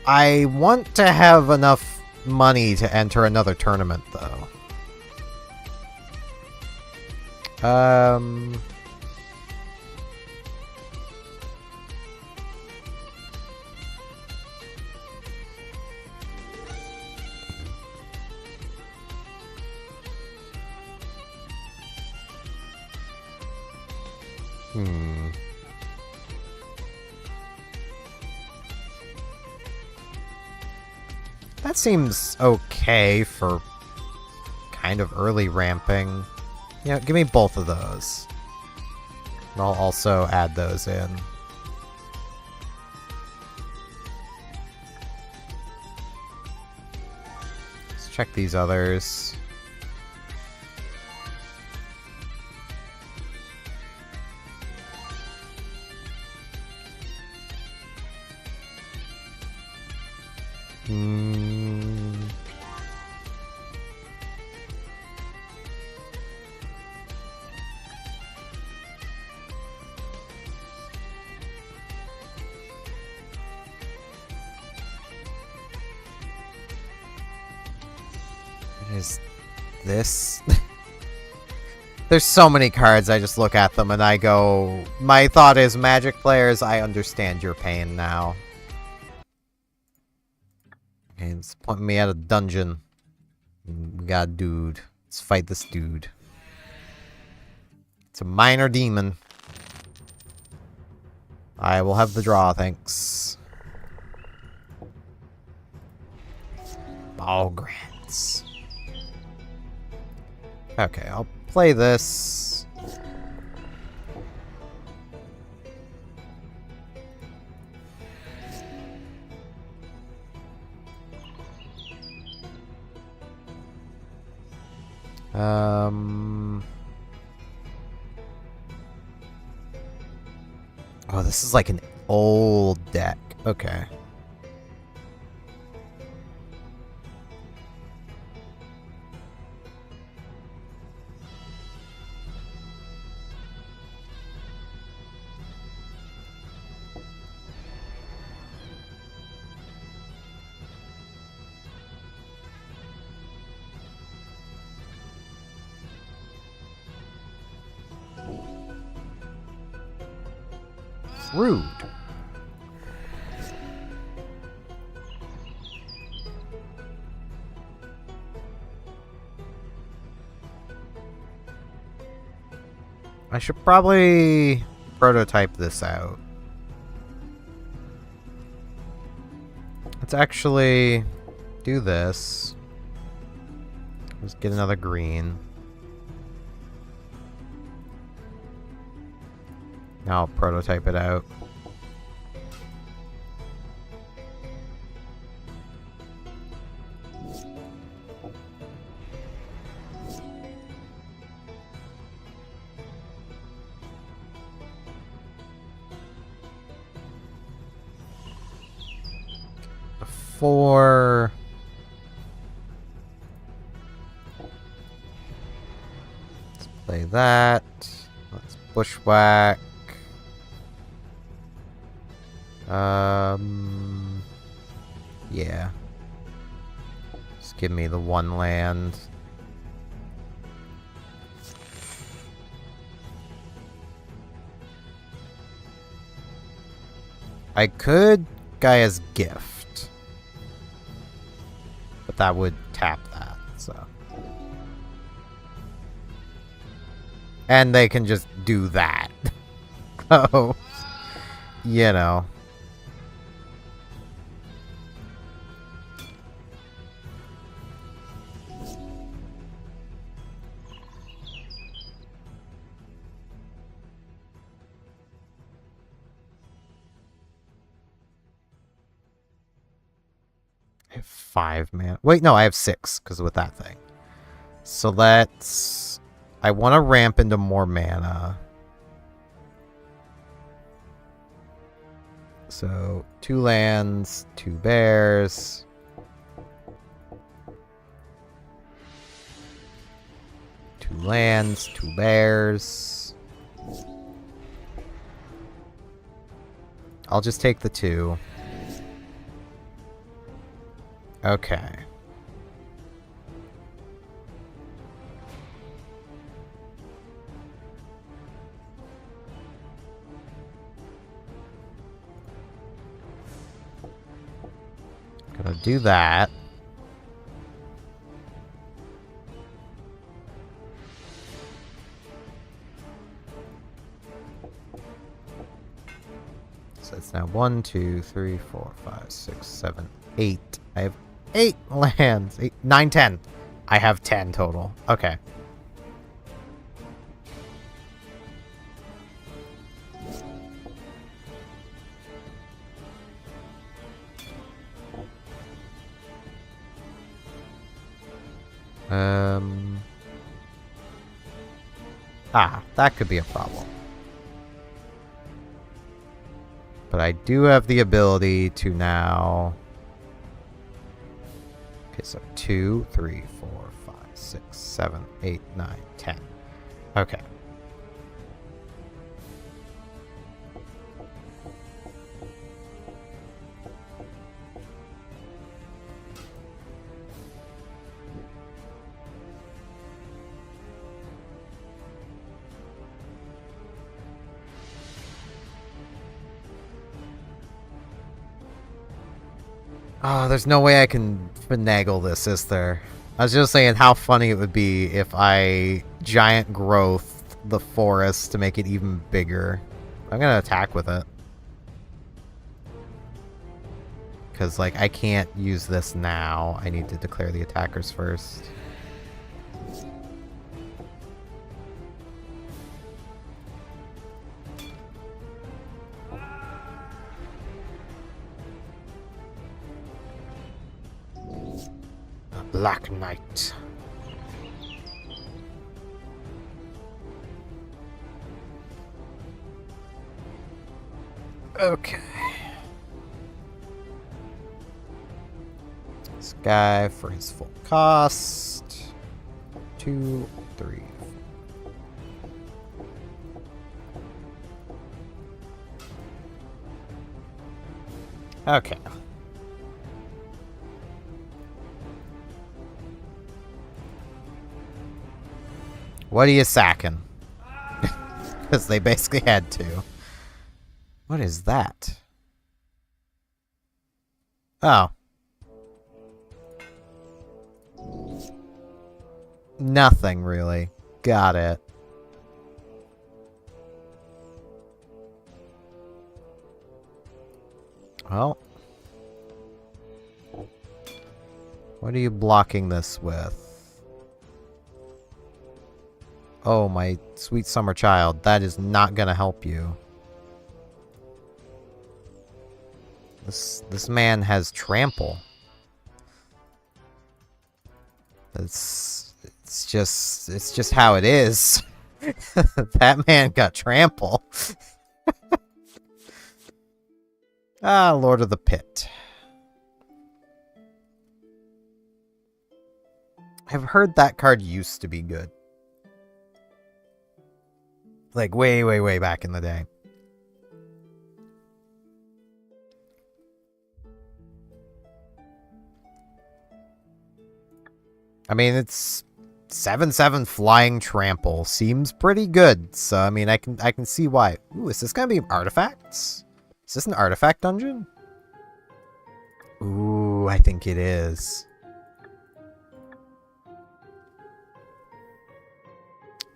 I want to have enough money to enter another tournament, though. That seems okay for kind of early ramping. Yeah, give me both of those. And I'll also add those in. Let's check these others. Is this? There's so many cards, I just look at them and I go... My thought is, Magic players, I understand your pain now. Okay, it's pointing me at a dungeon. We got a dude. Let's fight this dude. It's a minor demon. I will have the draw, thanks. Ball grants. Okay, I'll play this. Oh, this is like an old deck. Okay. Rude. I should probably prototype this out. Let's actually do this. Let's get another green. Now I'll prototype it out. Before... Let's play that. Let's bushwhack. Yeah. Just give me the one land. I could Gaia's Gift. But that would tap that, so. And they can just do that. Oh. You know. I have 5 mana. Wait, no, I have 6, because with that thing. So let's... I want to ramp into more mana. So, 2 lands, 2 bears. Two lands, 2 bears. I'll just take the 2. Okay. Gonna do that. So it's now 1, 2, 3, 4, 5, 6, 7, 8. I have 8 lands. 8, 9, 10. I have 10 total. Okay. That could be a problem. But I do have the ability to now... Okay, so 2, 3, 4, 5, 6, 7, 8, 9, 10. Okay. Oh, there's no way I can finagle this, is there? I was just saying how funny it would be if I giant growth the forest to make it even bigger. I'm gonna attack with it. Because, like, I can't use this now. I need to declare the attackers first. Black Knight. Okay. This guy for his full cost. 2, 3. Okay. What are you sacking? Because they basically had to. What is that? Oh. Nothing, really. Got it. Well, what are you blocking this with? Oh, my sweet summer child. That is not gonna help you. This man has trample. It's just how it is. That man got trample. Ah, Lord of the Pit. I've heard that card used to be good. Like way, way, way back in the day. I mean, it's 7/7 flying trample. Seems pretty good. So I mean, I can see why. Ooh, is this gonna be artifacts? Is this an artifact dungeon? Ooh, I think it is.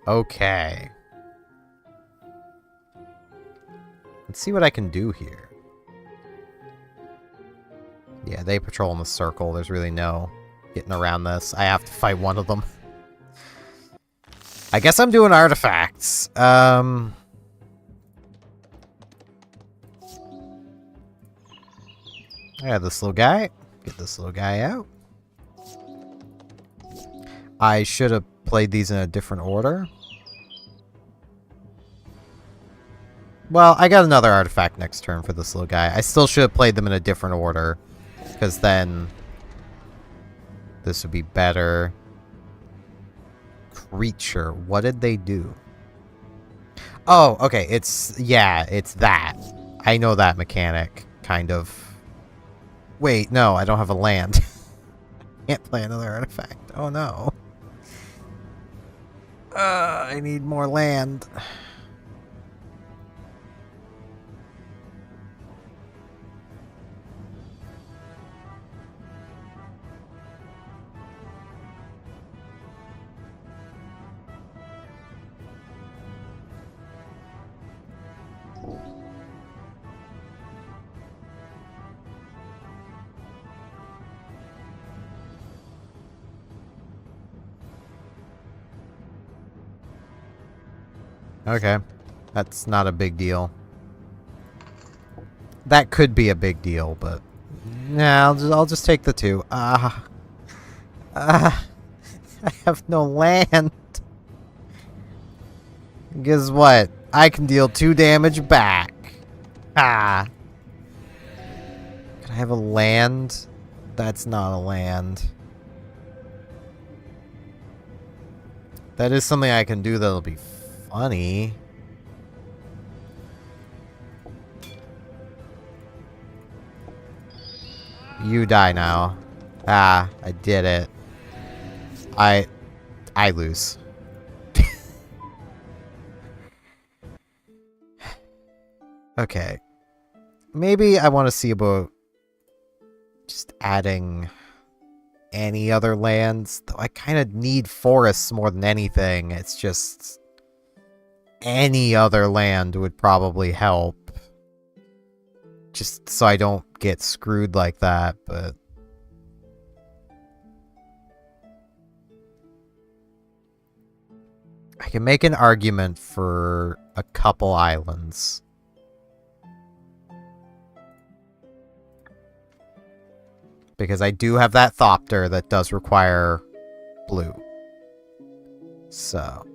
Okay. Let's see what I can do here. Yeah, they patrol in the circle. There's really no getting around this. I have to fight one of them. I guess I'm doing artifacts. Yeah, this little guy. Get this little guy out. I should have played these in a different order. Well, I got another artifact next turn for this little guy. I still should have played them in a different order, because then this would be better. Creature. What did they do? Oh, okay. It's that. I know that mechanic, kind of. Wait, no, I don't have a land. Can't play another artifact. Oh, no. I need more land. Okay. That's not a big deal. That could be a big deal, but nah, I'll just take the 2. I have no land. Guess what? I can deal 2 damage back. Can I have a land? That's not a land. That is something I can do that'll be funny. You die now. I did it. I lose. Okay. Maybe I want to see about just adding any other lands. Though I kind of need forests more than anything. It's just any other land would probably help. Just so I don't get screwed like that, but I can make an argument for a couple islands. Because I do have that Thopter that does require blue. So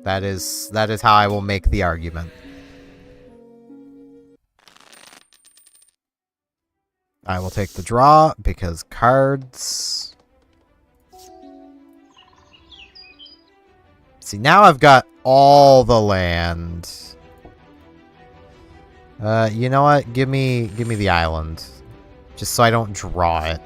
that is how I will make the argument. I will take the draw because cards. See, now I've got all the land. You know what? Give me the island. Just so I don't draw it.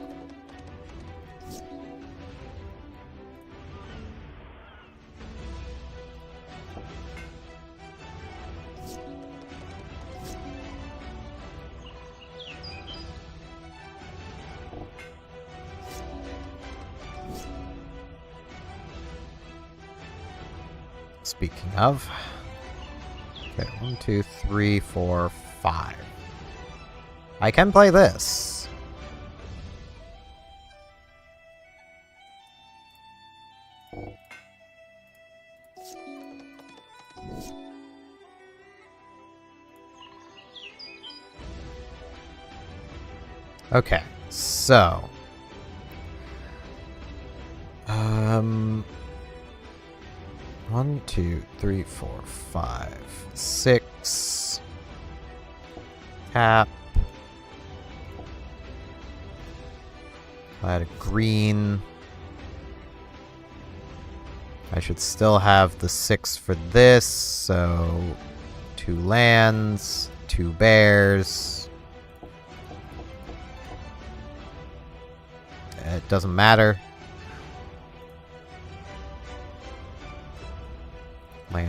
Speaking of. Okay, 1, 2, 3, 4, 5. I can play this. Okay, so 1, 2, 3, 4, 5, 6. Tap. I had a green. I should still have the 6 for this, so 2 lands, 2 bears. It doesn't matter.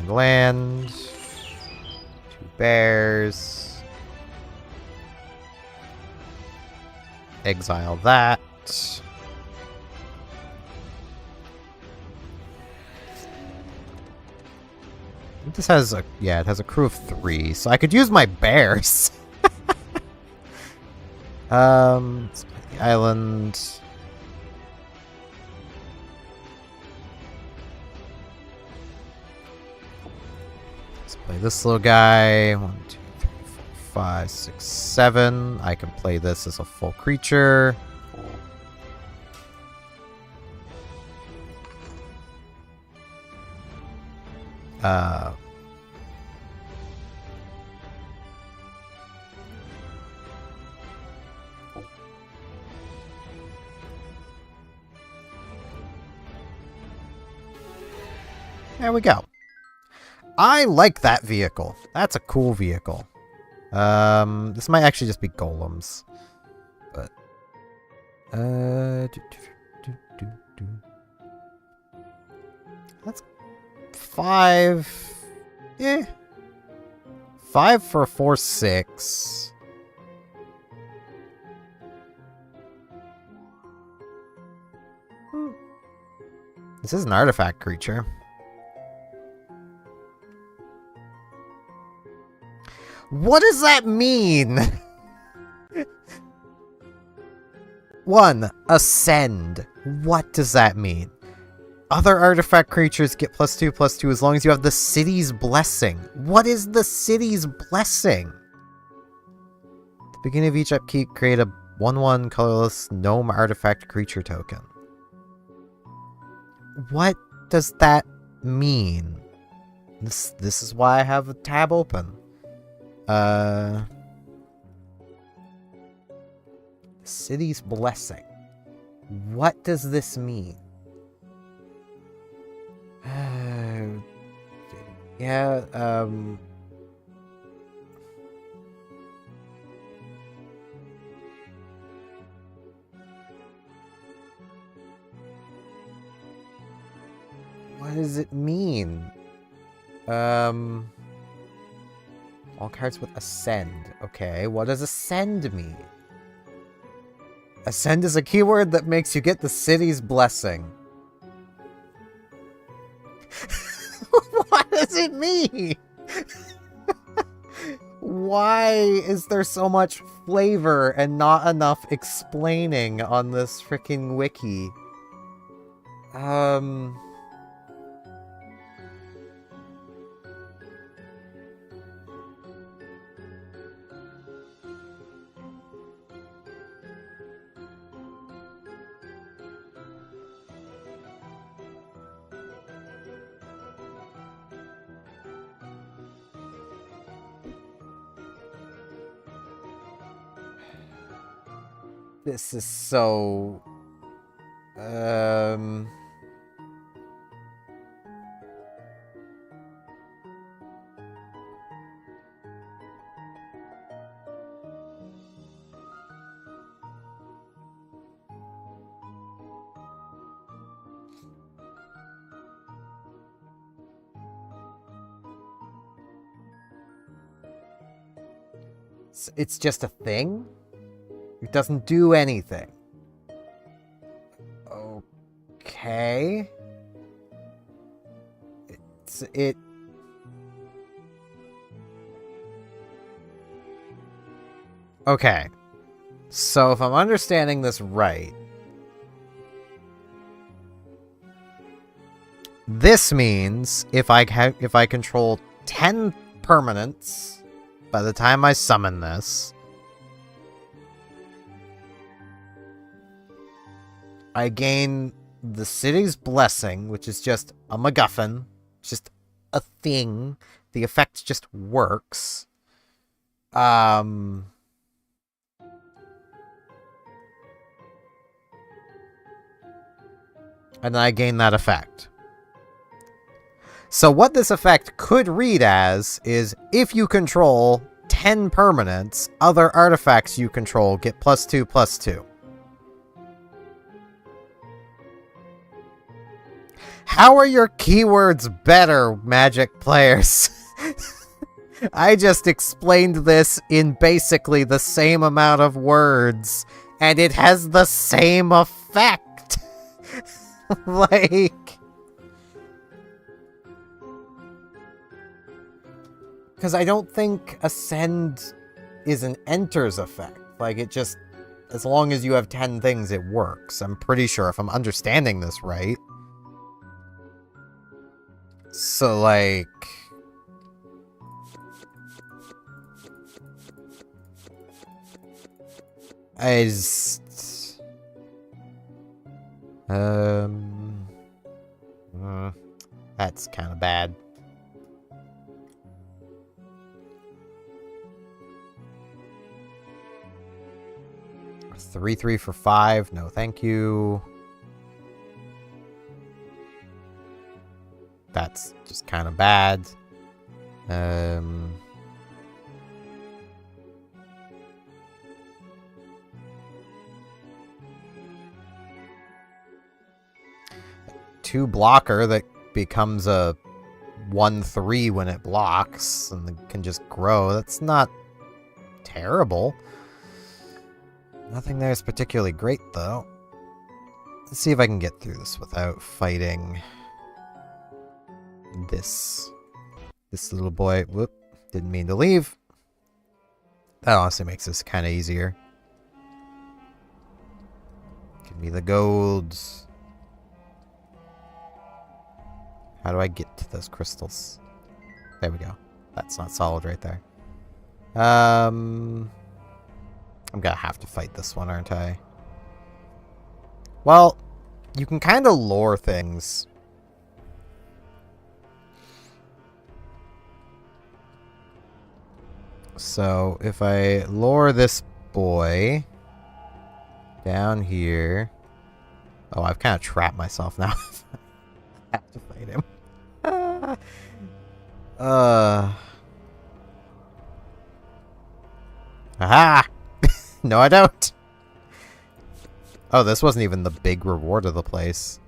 Land. 2 bears. Exile that. This has a, yeah, it has a crew of 3, so I could use my bears. Let's play the island. Let's play this little guy. 1, 2, 3, 4, 5, 6, 7. I can play this as a full creature. There we go. I like that vehicle. That's a cool vehicle. This might actually just be golems. But that's 5. Eh. 5 for a 4/6. This is an artifact creature. What does that mean? 1. Ascend. What does that mean? Other artifact creatures get +2/+2 as long as you have the city's blessing. What is the city's blessing? At the beginning of each upkeep, create a 1/1 colorless gnome artifact creature token. What does that mean? This is why I have a tab open. City's blessing. What does this mean? Yeah, what does it mean? All cards with Ascend. Okay, what does Ascend mean? Ascend is a keyword that makes you get the city's blessing. What does it mean? Why is there so much flavor and not enough explaining on this freaking wiki? This is so... It's just a thing? It doesn't do anything. Okay. It's it... Okay. So if I'm understanding this right, this means if I control 10 permanents by the time I summon this, I gain the city's blessing, which is just a MacGuffin, just a thing. The effect just works. And then I gain that effect. So what this effect could read as is, if you control 10 permanents, other artifacts you control get +2/+2. How are your keywords better, Magic players? I just explained this in basically the same amount of words, and it has the same effect. Like... Because I don't think Ascend is an enters effect. Like, it just... As long as you have 10 things, it works. I'm pretty sure, if I'm understanding this right. So, like... I just... That's kind of bad. Three for 5. No, thank you. That's just kind of bad. Two blocker that becomes a 1/3 when it blocks and can just grow. That's not terrible. Nothing there is particularly great, though. Let's see if I can get through this without fighting this little boy. Whoop, didn't mean to leave. That honestly makes this kind of easier. Give me the golds. How do I get to those crystals? There we go. That's not solid right there. I'm gonna have to fight this one, aren't I? Well, you can kind of lure things. So, if I lure this boy down here... Oh, I've kind of trapped myself now. I have to fight him. Aha! No, I don't. Oh, this wasn't even the big reward of the place.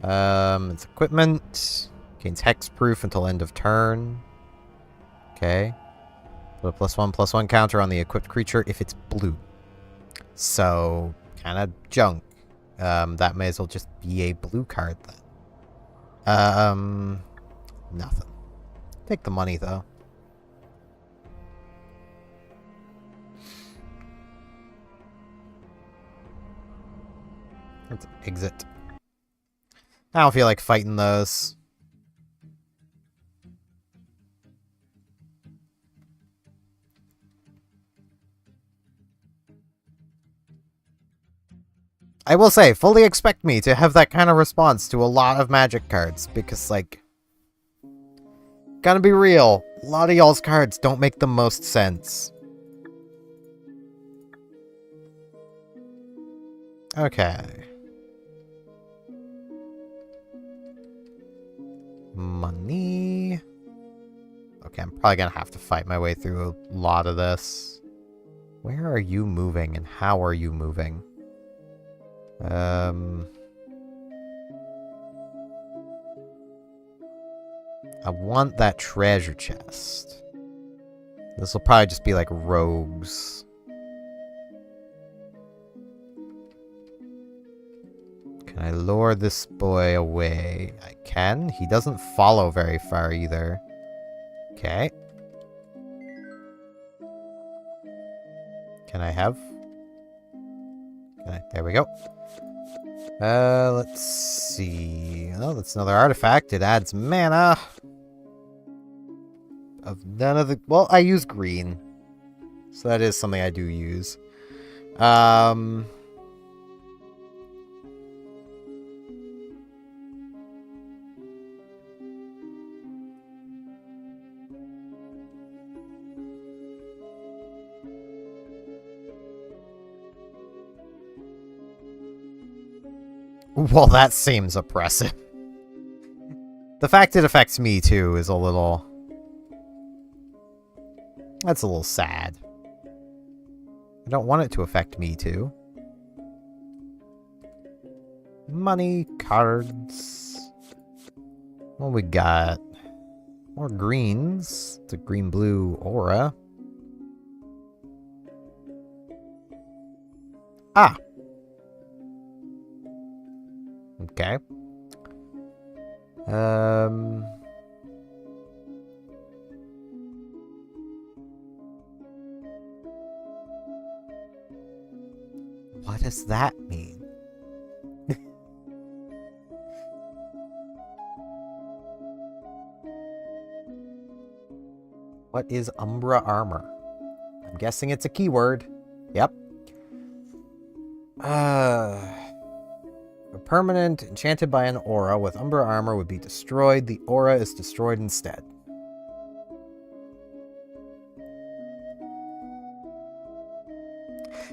It's equipment. Gains hexproof until end of turn. Okay. Put a +1/+1 counter on the equipped creature if it's blue. So, kind of junk. That may as well just be a blue card then. Nothing. Take the money though. Let's exit. I don't feel like fighting those. I will say, fully expect me to have that kind of response to a lot of Magic cards, because, like, gotta be real, a lot of y'all's cards don't make the most sense. Okay. Money. Okay, I'm probably gonna have to fight my way through a lot of this. Where are you moving, and how are you moving? I want that treasure chest. This will probably just be like rogues. Can I lure this boy away? I can. He doesn't follow very far either. Okay. Can I have? There we go. Let's see. Oh, that's another artifact. It adds mana. Of none of the... Well, I use green. So that is something I do use. Well, that seems oppressive. The fact it affects me, too, is a little... That's a little sad. I don't want it to affect me, too. Money, cards... What we got? More greens. It's a green-blue aura. Ah! Okay. What does that mean? What is Umbra Armor? I'm guessing it's a keyword. Yep. A permanent enchanted by an aura with Umbra Armor would be destroyed. The aura is destroyed instead.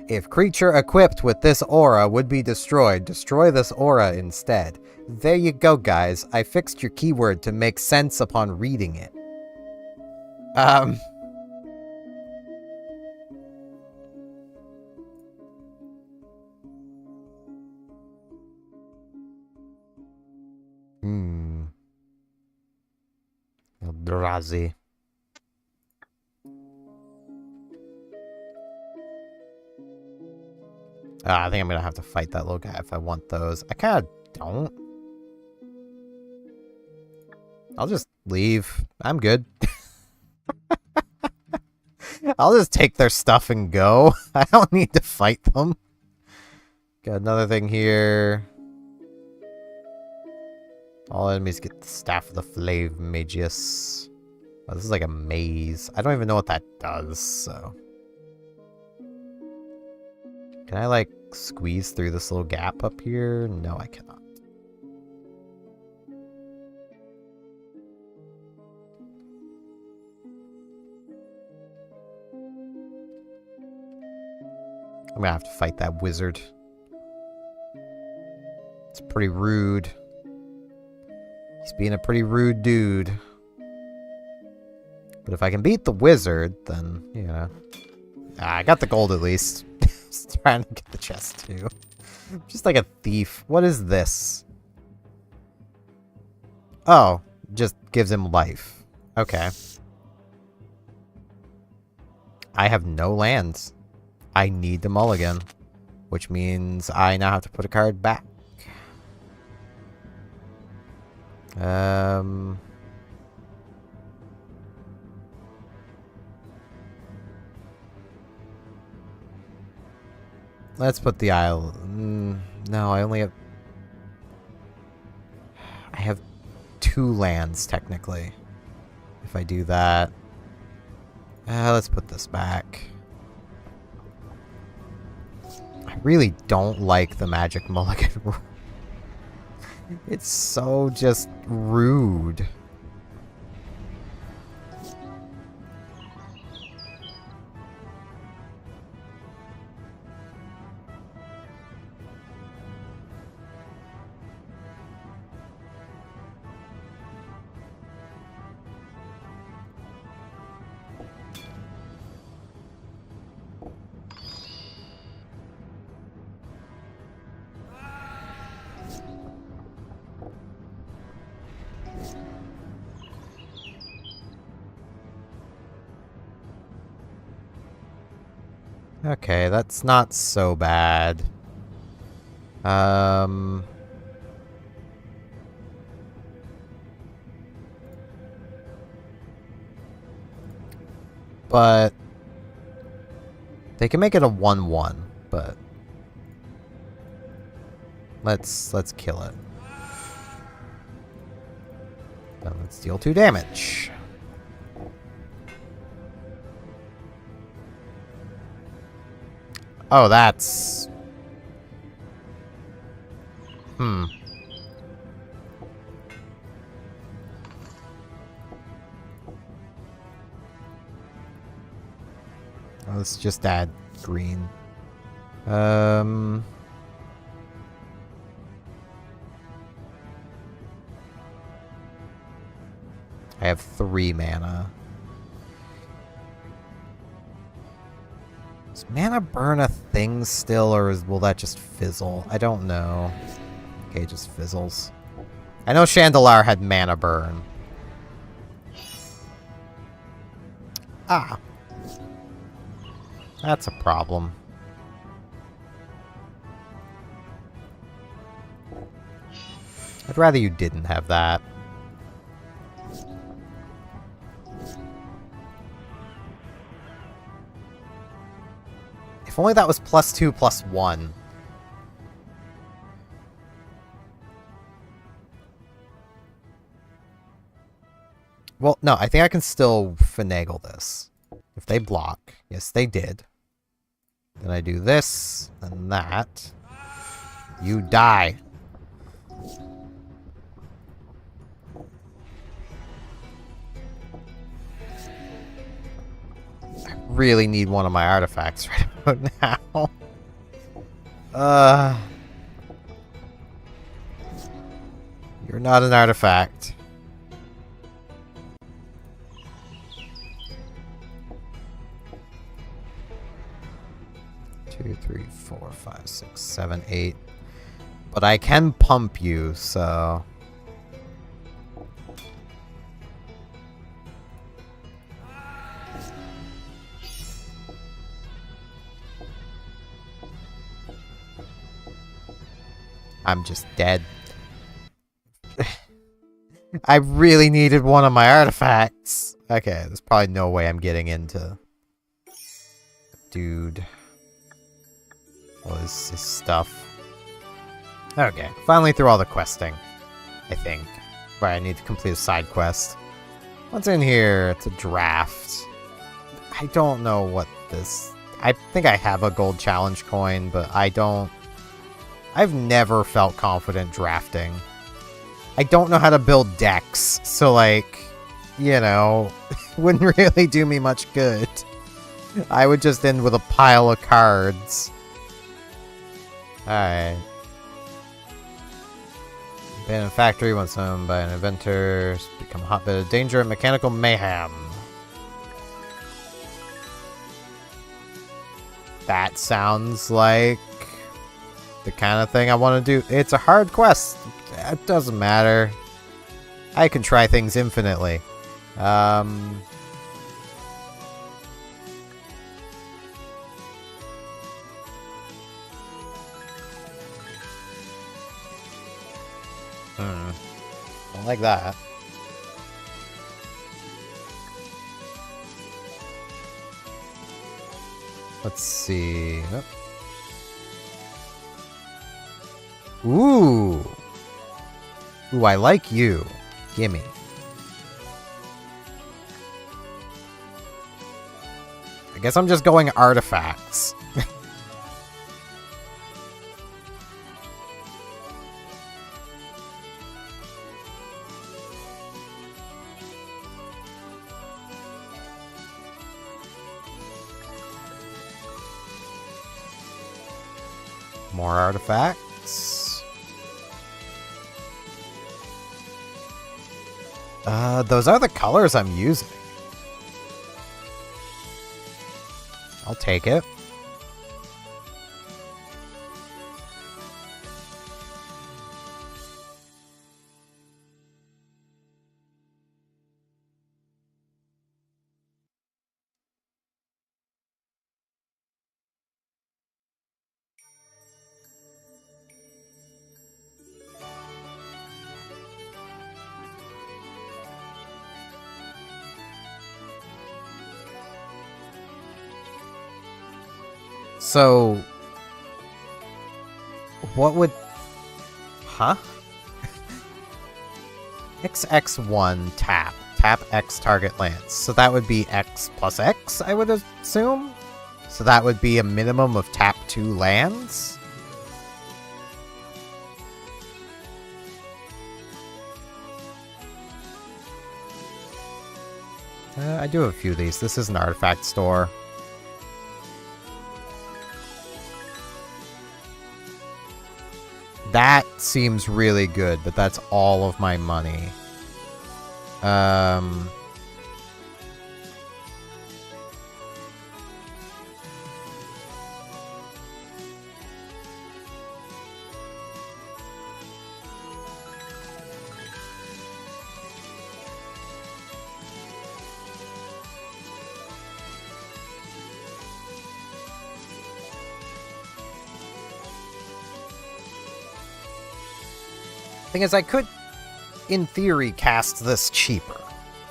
If creature equipped with this aura would be destroyed, destroy this aura instead. There you go, guys. I fixed your keyword to make sense upon reading it. Eldrazi. I think I'm gonna have to fight that little guy if I want those. I kinda don't. I'll just leave. I'm good. I'll just take their stuff and go. I don't need to fight them. Got another thing here. All enemies get the Staff of the Flame Magus. Oh, this is like a maze. I don't even know what that does, so... Can I, like, squeeze through this little gap up here? No, I cannot. I'm gonna have to fight that wizard. It's pretty rude. He's being a pretty rude dude. But if I can beat the wizard, then, you know. I got the gold at least. Just trying to get the chest too. Just like a thief. What is this? Oh, just gives him life. Okay. I have no lands. I need the mulligan. Which means I now have to put a card back. Let's put the Isle... no, I only have... I have 2 lands, technically. If I do that... let's put this back. I really don't like the Magic Mulligan rule. It's so just rude. Okay, that's not so bad. but they can make it a 1/1, but let's kill it. Then let's deal 2 damage. Oh, that's... Let's just add green. I have 3 mana. Is mana burn a thing still, or will that just fizzle? I don't know. Okay, it just fizzles. I know Shandalar had mana burn. Ah. That's a problem. I'd rather you didn't have that. If only that was +2, +1. Well, no, I think I can still finagle this. If they block. Yes, they did. Then I do this, and that. You die. I really need one of my artifacts right about now. You're not an artifact. Two, 3, 4, 5, 6, 7, 8. But I can pump you, so... I'm just dead. I really needed one of my artifacts. Okay, there's probably no way I'm getting into... Dude. All his stuff. Okay, finally through all the questing. I think. Right, I need to complete a side quest. What's in here? It's a draft. I don't know what this... I think I have a gold challenge coin, but I don't... I've never felt confident drafting. I don't know how to build decks, so like, you know, wouldn't really do me much good. I would just end with a pile of cards. Alright. Abandoned factory once owned by an inventor. Become a hotbed of danger and mechanical mayhem. That sounds like the kind of thing I want to do. It's a hard quest. It doesn't matter. I can try things infinitely. Don't like that. Let's see. Ooh. Ooh, I like you. Gimme. I guess I'm just going artifacts. More artifacts. Those are the colors I'm using. I'll take it. So... what would... Huh? XX1 tap. Tap X target lands. So that would be X plus X, I would assume? So that would be a minimum of tap 2 lands? I do have a few of these. This is an artifact store. That seems really good, but that's all of my money. Thing is, I could, in theory, cast this cheaper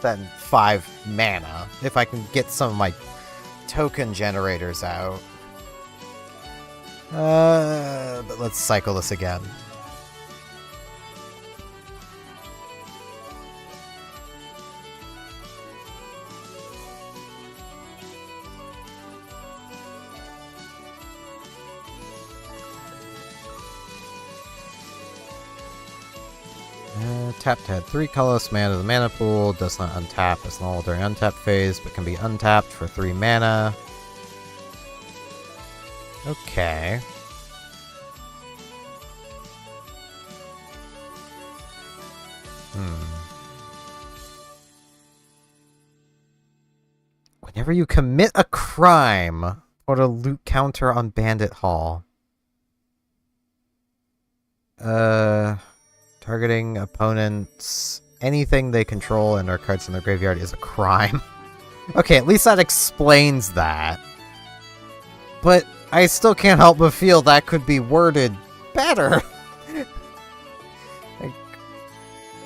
than 5 mana if I can get some of my token generators out. But let's cycle this again. Tapped had 3 colorless mana to the mana pool, does not untap as null during untap phase, but can be untapped for 3 mana. Okay. Whenever you commit a crime, put a loot counter on Bandit Hall. Targeting opponents, anything they control and/or cards in their graveyard is a crime. Okay, at least that explains that. But I still can't help but feel that could be worded better. Like,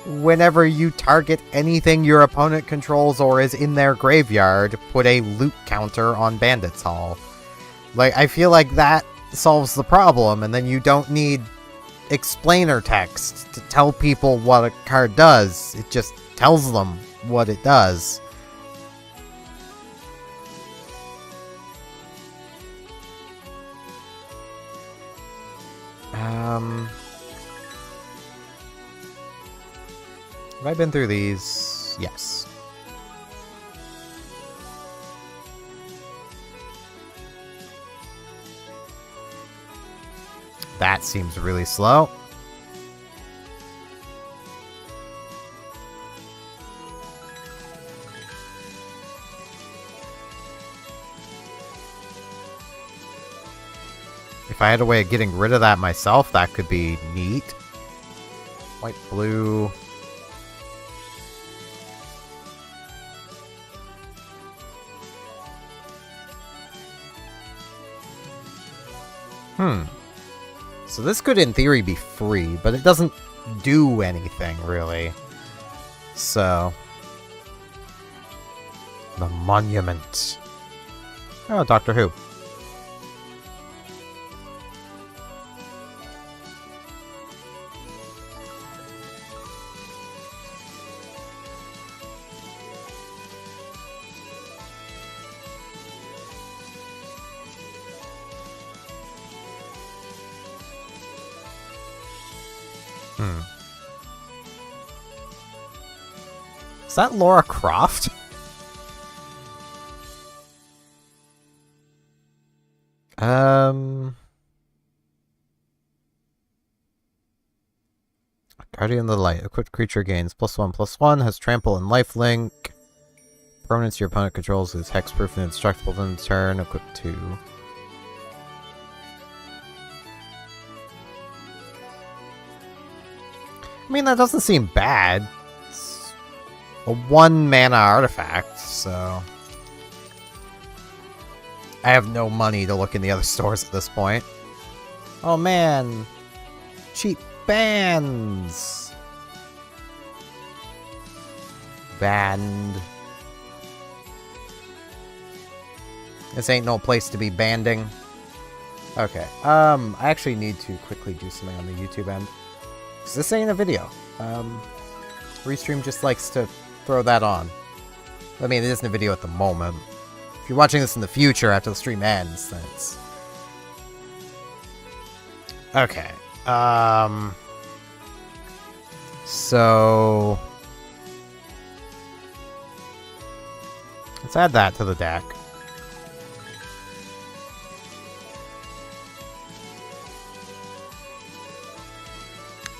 whenever you target anything your opponent controls or is in their graveyard, put a loot counter on Bandit's Hall. Like, I feel like that solves the problem, and then you don't need explainer text to tell people what a card does. It just tells them what it does. Have I been through these? Yes. That seems really slow. If I had a way of getting rid of that myself, that could be neat. White, blue. So this could, in theory, be free, but it doesn't do anything, really. So... the Monument. Oh, Doctor Who. Is that Laura Croft? Guardian of the Light. Equipped creature gains +1/+1, has trample and lifelink. Permanents your opponent controls is hexproof and indestructible in turn. Equipped 2. I mean, that doesn't seem bad. It's a 1-mana artifact, so... I have no money to look in the other stores at this point. Oh man! Cheap bands! Band. This ain't no place to be banding. Okay, I actually need to quickly do something on the YouTube end. 'Cause this ain't a video. Restream just likes to throw that on. I mean, it isn't a video at the moment. If you're watching this in the future after the stream ends, then it's... Okay, so... let's add that to the deck.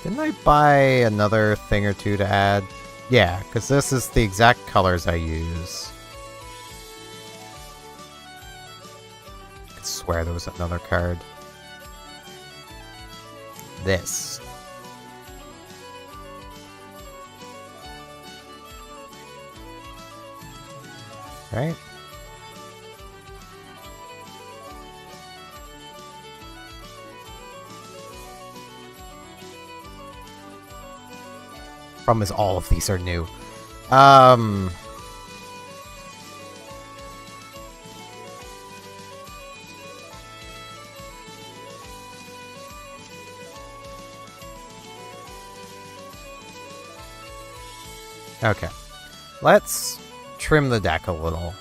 Didn't I buy another thing or two to add? Yeah, because this is the exact colors I use. I swear there was another card. This. Right? Problem is all of these are new. Okay. Let's trim the deck a little.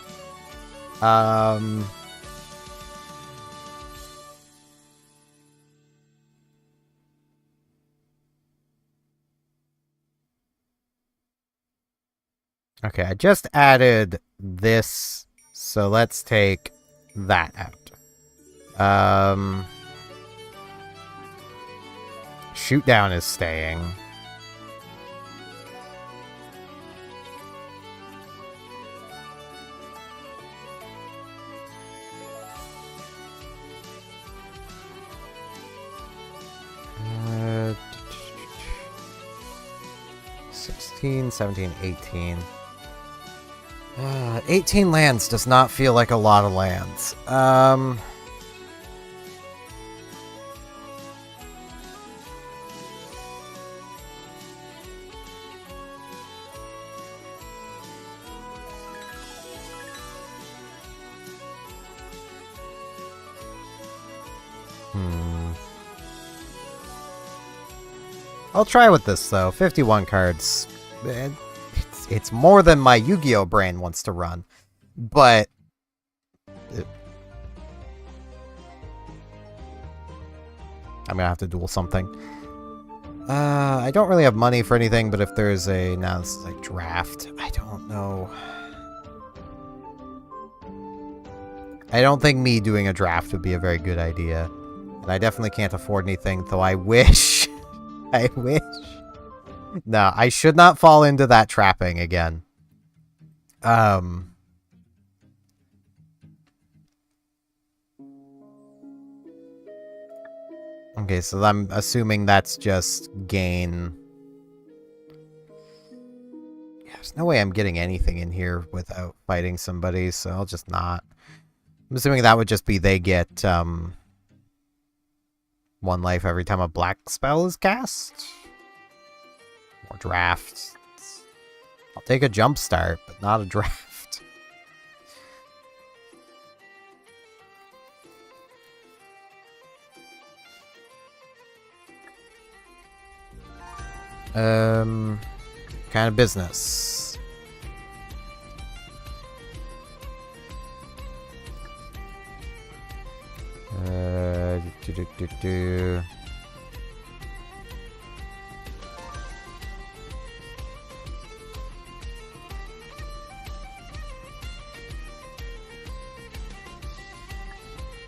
Okay, I just added this, so let's take that out. Shoot down is staying. Uh, 16, 17, 18. 18 lands does not feel like a lot of lands. I'll try with this, though. 51 cards. It's more than my Yu-Gi-Oh! Brain wants to run. But... I'm gonna have to duel something. I don't really have money for anything, but if there's a... Now this is like draft. I don't know. I don't think me doing a draft would be a very good idea. And I definitely can't afford anything, though I wish... I wish. No, I should not fall into that trapping again. Okay, so I'm assuming that's just gain. Yeah, there's no way I'm getting anything in here without fighting somebody, so I'll just not. I'm assuming that would just be they get, 1 life every time a black spell is cast. Or draft. I'll take a jump start, but not a draft. Kind of business.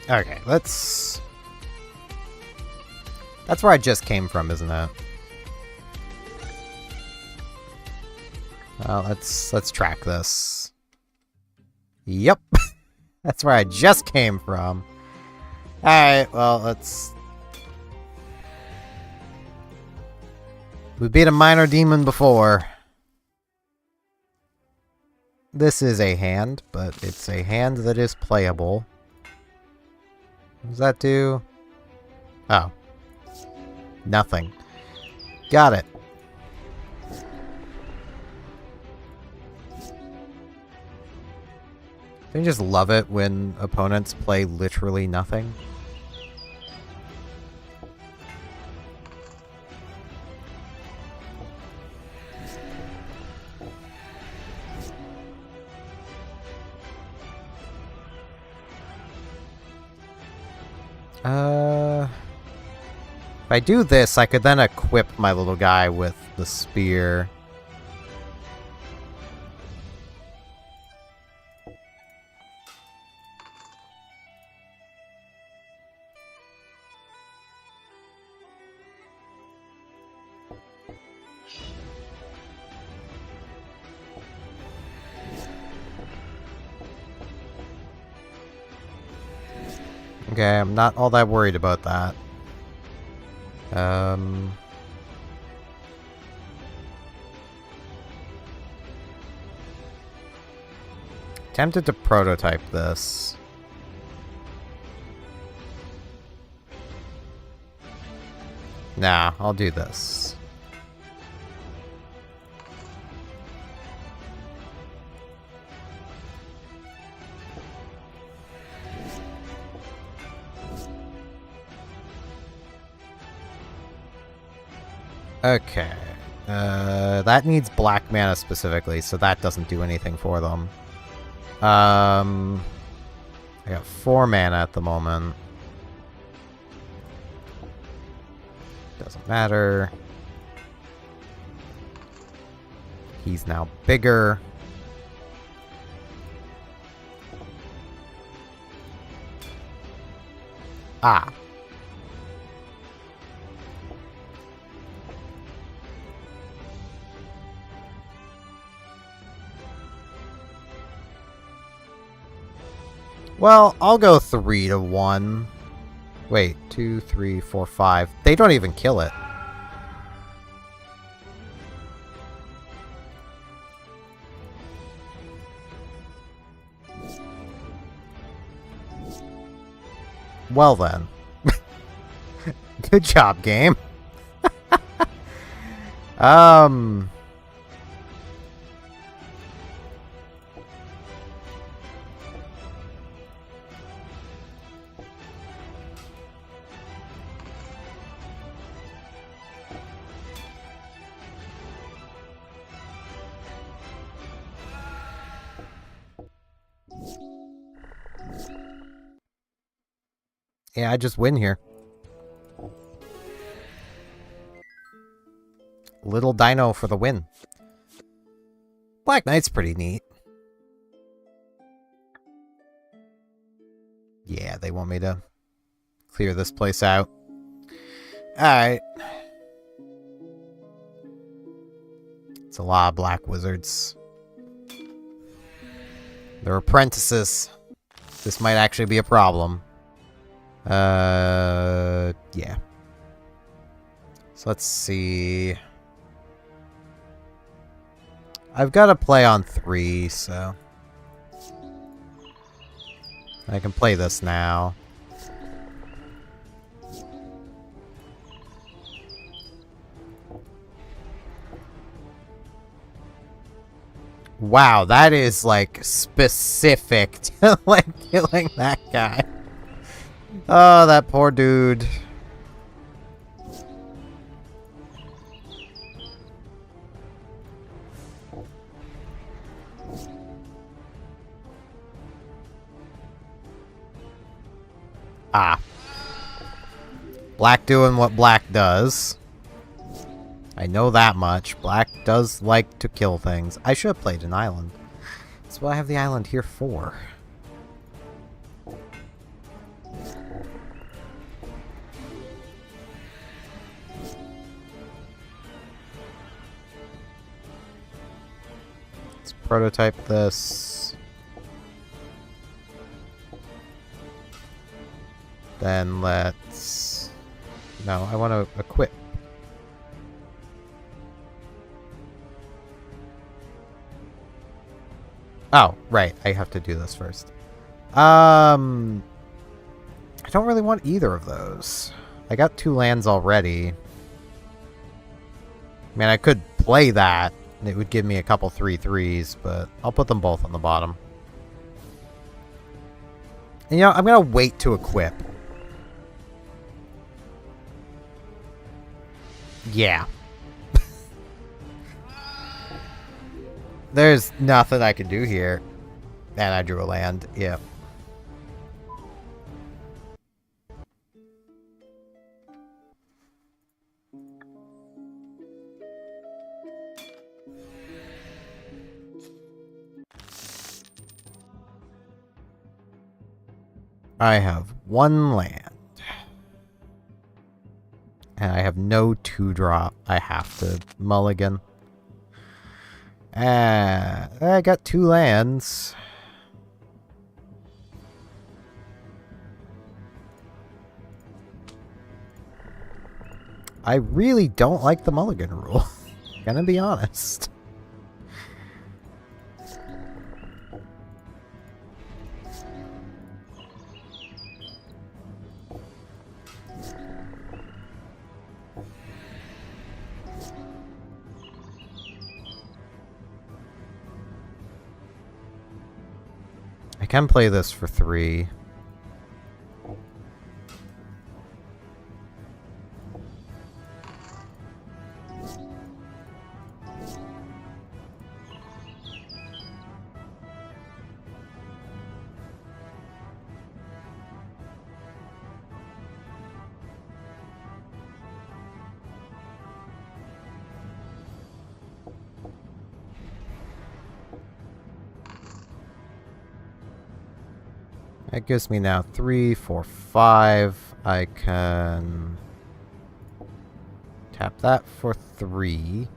Okay, let's... That's where I just came from, isn't it? Well, let's track this. Yep. That's where I just came from. Alright, well, let's... We beat a minor demon before. This is a hand, but it's a hand that is playable. What does that do? Oh. Nothing. Got it. Don't you just love it when opponents play literally nothing? If I do this, I could then equip my little guy with the spear. Okay, I'm not all that worried about that. Tempted to prototype this. Nah, I'll do this. Okay. That needs black mana specifically, so that doesn't do anything for them. I got 4 mana at the moment. Doesn't matter. He's now bigger. Ah. Well, I'll go 3 to 1. Wait, 2, 3, 4, 5. They don't even kill it. Well then. Good job, game. Yeah, I just win here. Little Dino for the win. Black Knight's pretty neat. Yeah, they want me to clear this place out. Alright. It's a lot of black wizards. They're apprentices. This might actually be a problem. Yeah. So let's see. I've got to play on 3, so I can play this now. Wow, that is like specific to like killing that guy. Oh, that poor dude. Ah. Black doing what black does. I know that much. Black does like to kill things. I should have played an island. That's what I have the island here for. Let's prototype this. Then let's... No, I want to equip. Oh, right. I have to do this first. I don't really want either of those. I got 2 lands already. I mean, I could play that, and it would give me a couple 3/3s, but I'll put them both on the bottom. And, you know, I'm going to wait to equip. Yeah. There's nothing I can do here. And I drew a land. Yep. I have 1 land. And I have no 2-drop. I have to mulligan. And I got 2 lands. I really don't like the mulligan rule. Gonna be honest. I can play this for 3. That gives me now 3, 4, 5. I can tap that for 3.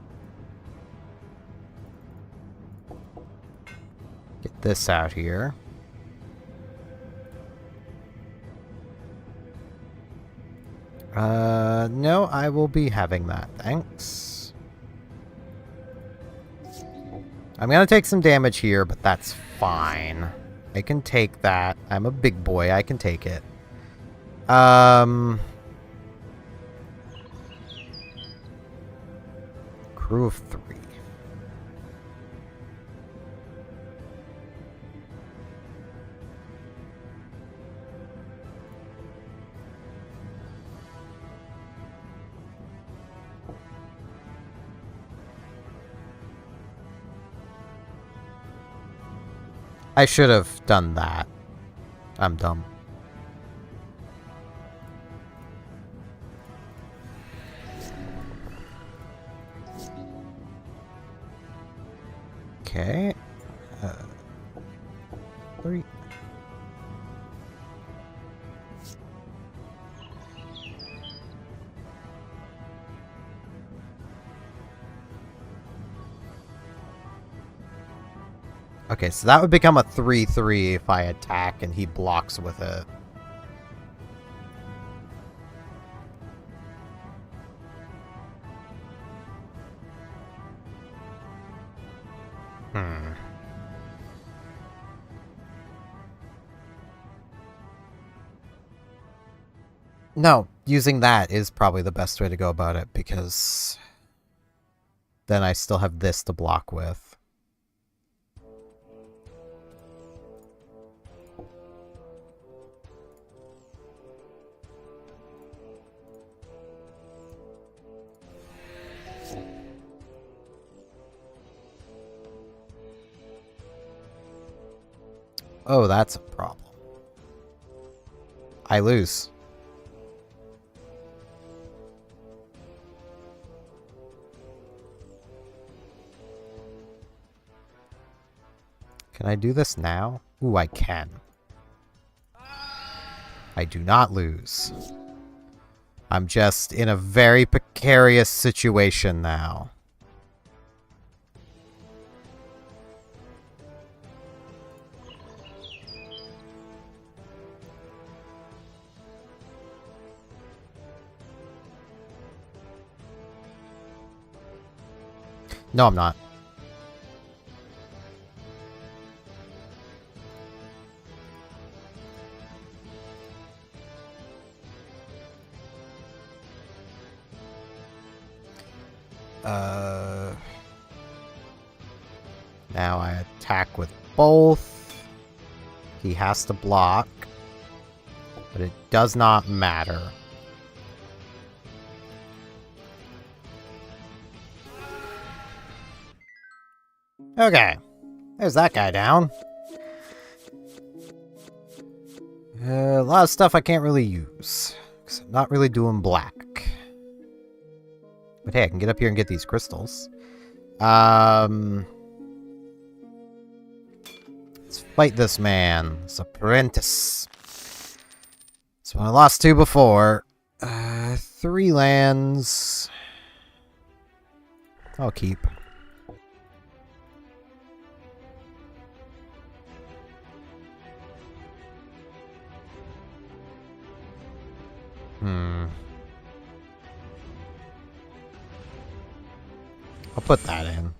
Get this out here. No, I will be having that, thanks. I'm gonna take some damage here, but that's fine. I can take that. I'm a big boy. I can take it. Crew of 3. I should have done that. I'm dumb. Okay. 3. Okay, so that would become a 3/3 if I attack and he blocks with it. No, using that is probably the best way to go about it, because then I still have this to block with. Oh, that's a problem. I lose. Can I do this now? Ooh, I can. I do not lose. I'm just in a very precarious situation now. No, I'm not. Now I attack with both. He has to block, but it does not matter. Okay, there's that guy down. A lot of stuff I can't really use, because I'm not really doing black. But hey, I can get up here and get these crystals. Let's fight this man, this apprentice. So I lost 2 before. 3 lands. I'll keep. I'll put that in.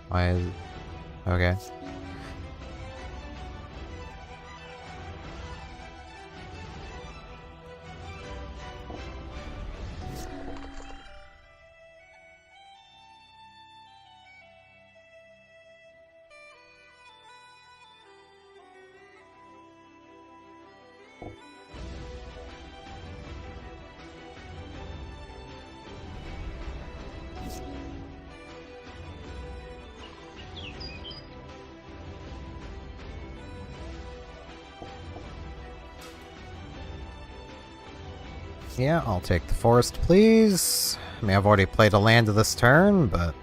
Why is... Okay. Yeah, I'll take the forest, please. I mean, I've already played a land this turn, but...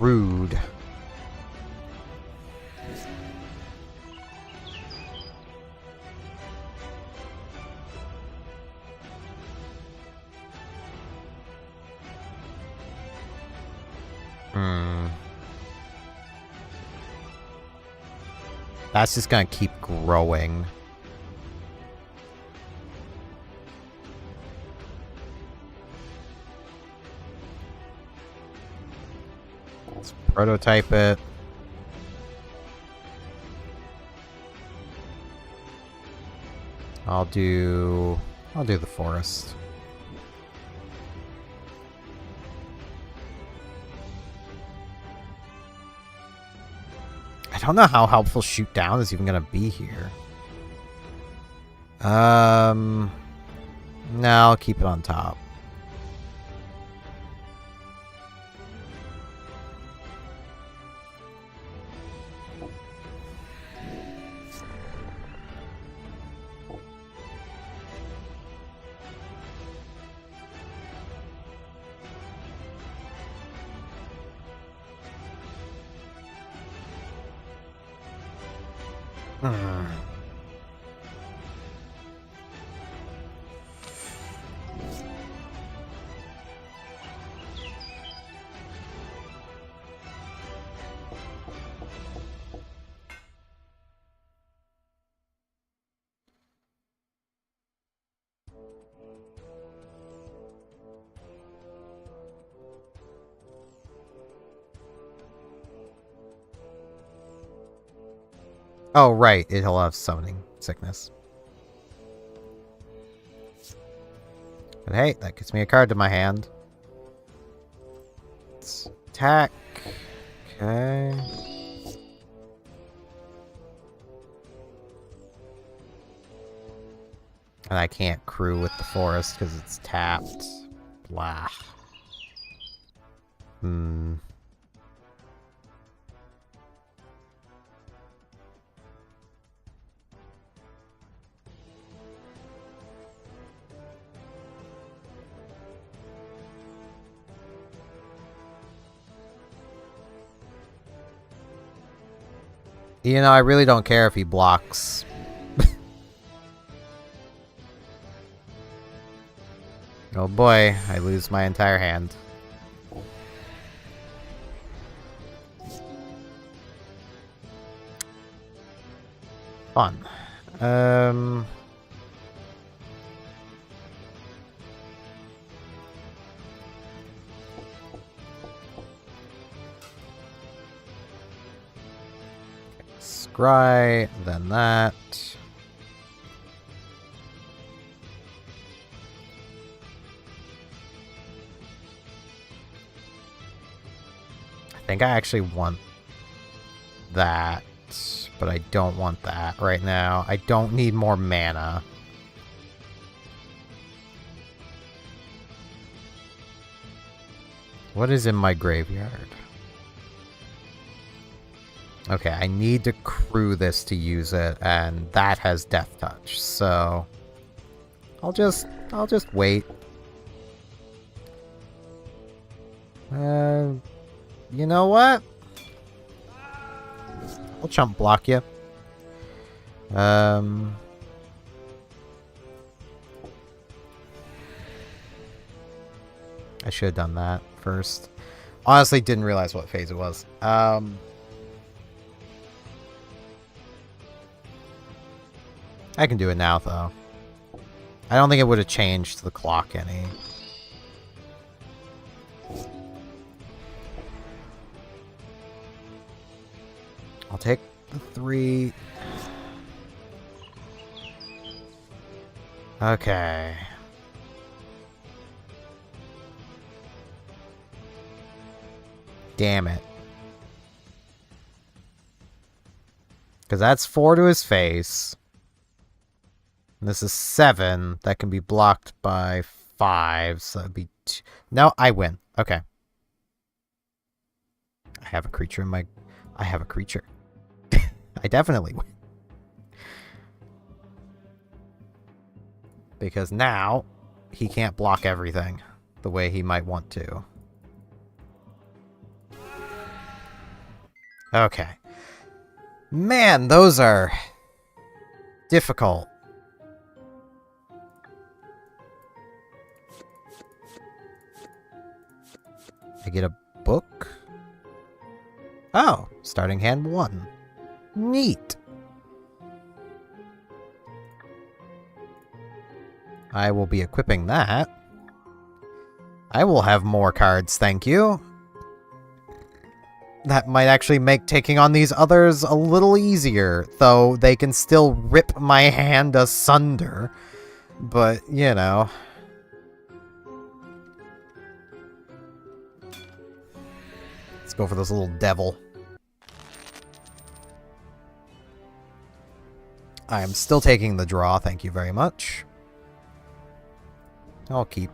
Rude. That's just gonna keep growing. Let's prototype it. I'll do the forest. I don't know how helpful shoot down is even gonna be here. No, I'll keep it on top. Oh, right. It'll have summoning sickness. But hey, that gets me a card to my hand. Let's attack. Okay. And I can't crew with the forest because it's tapped. Blah. You know, I really don't care if he blocks. Oh boy, I lose my entire hand. Fun. Scry, then that. I think I actually want that, but I don't want that right now. I don't need more mana. What is in my graveyard? Okay, I need to crew this to use it, and that has Death Touch, so I'll just wait. You know what? I'll chump block you. I should have done that first. Honestly, didn't realize what phase it was. I can do it now, though. I don't think it would have changed the clock any. I'll take the 3. Okay. Damn it. Because that's 4 to his face. And this is 7. That can be blocked by 5. So that'd be 2. No, I win. Okay. I have a creature in my... I have a creature. I definitely win. Because now, he can't block everything the way he might want to. Okay. Man, those are difficult. I get a book? Oh, starting hand 1. Neat. I will be equipping that. I will have more cards, thank you. That might actually make taking on these others a little easier, though they can still rip my hand asunder. But, you know. Let's go for this little devil. I am still taking the draw, thank you very much. I'll keep.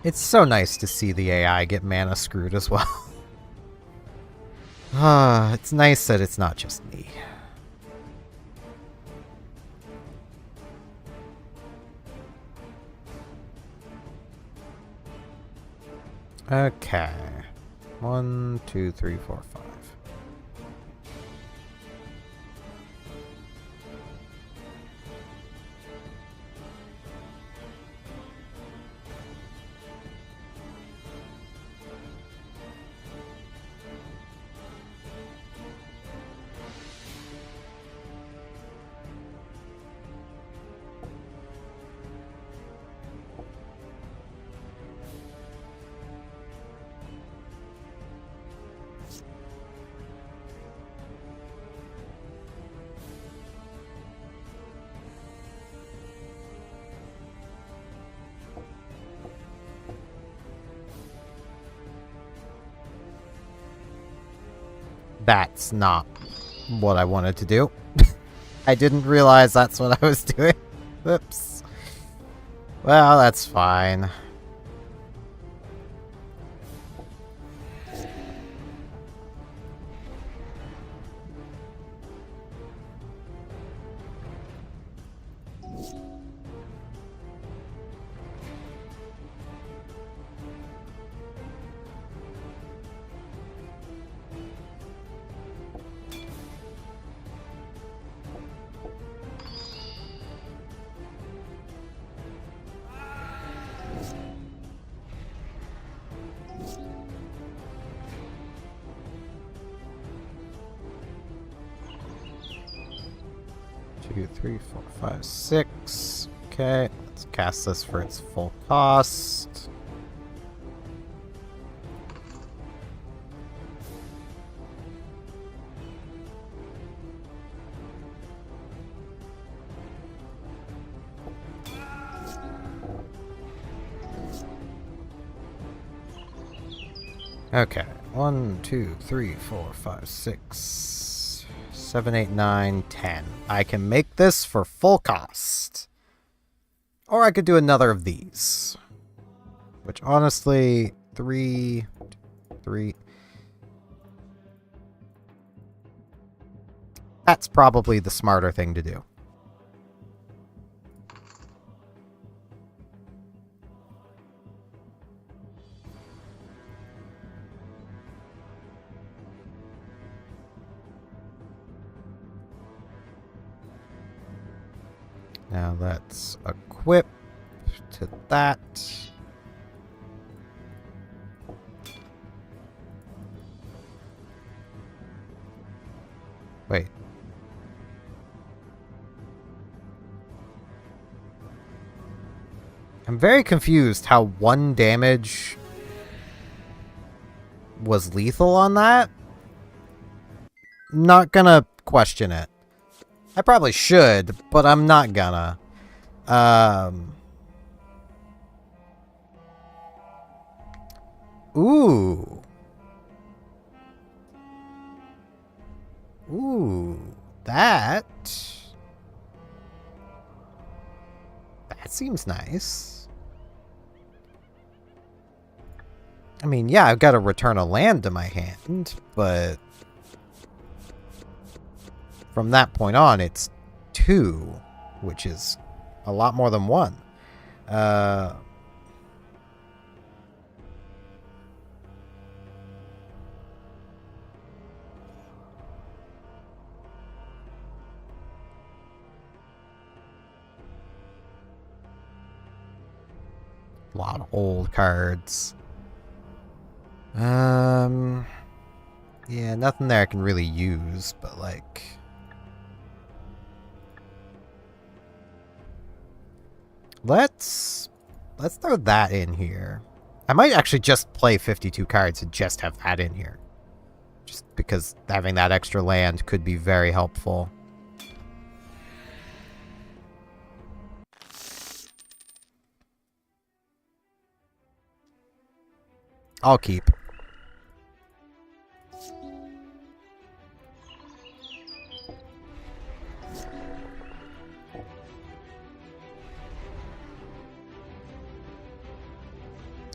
It's so nice to see the AI get mana screwed as well. It's nice that it's not just me. Okay. 1, 2, 3, 4, 5. That's not what I wanted to do. I didn't realize that's what I was doing. Whoops. Well, that's fine. Two, 3, 4, 5, 6. Okay, let's cast this for its full cost. Okay. 1, 2, 3, 4, 5, 6, 7, 8, 9, 10. I can make this for full cost. Or I could do another of these. Which honestly, 3. That's probably the smarter thing to do. Now let's equip to that. Wait. I'm very confused how 1 damage was lethal on that. Not gonna question it. I probably should, but I'm not gonna. Ooh. Ooh. That seems nice. I mean, yeah, I've got to return a land to my hand, but from that point on, it's 2, which is a lot more than 1. A lot of old cards. Yeah, nothing there I can really use, but like... Let's throw that in here. I might actually just play 52 cards and just have that in here. Just because having that extra land could be very helpful. I'll keep.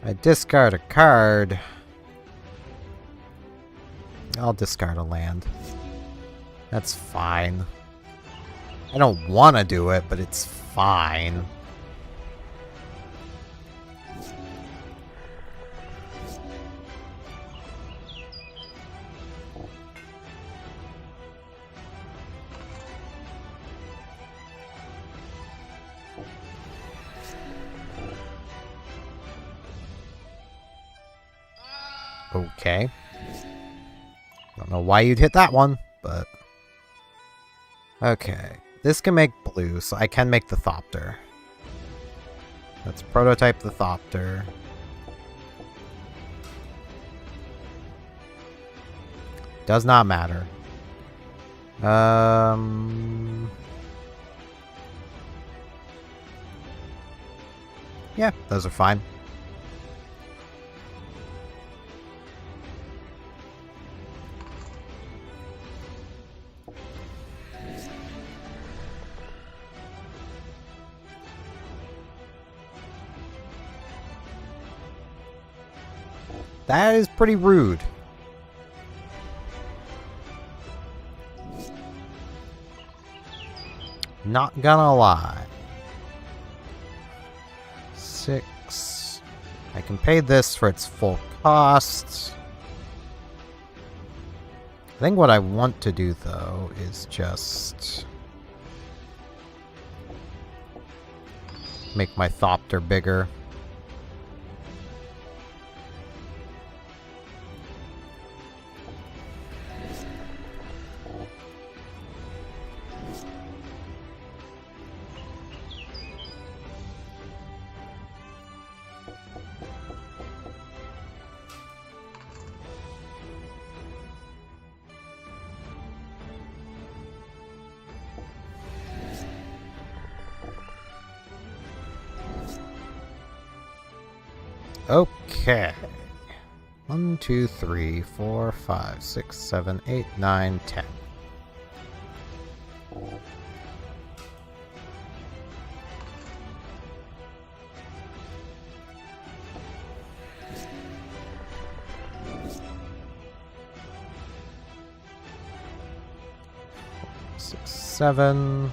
I discard a card. I'll discard a land. That's fine. I don't want to do it, but it's fine. Okay. Don't know why you'd hit that one, but... Okay. This can make blue, so I can make the Thopter. Let's prototype the Thopter. Does not matter. Yeah, those are fine. That is pretty rude. Not gonna lie. 6. I can pay this for its full cost. I think what I want to do, though, is just make my Thopter bigger. Okay. 1, 2, 3, 4, 5, 6, 7, 8, 9, 10. Six, 7.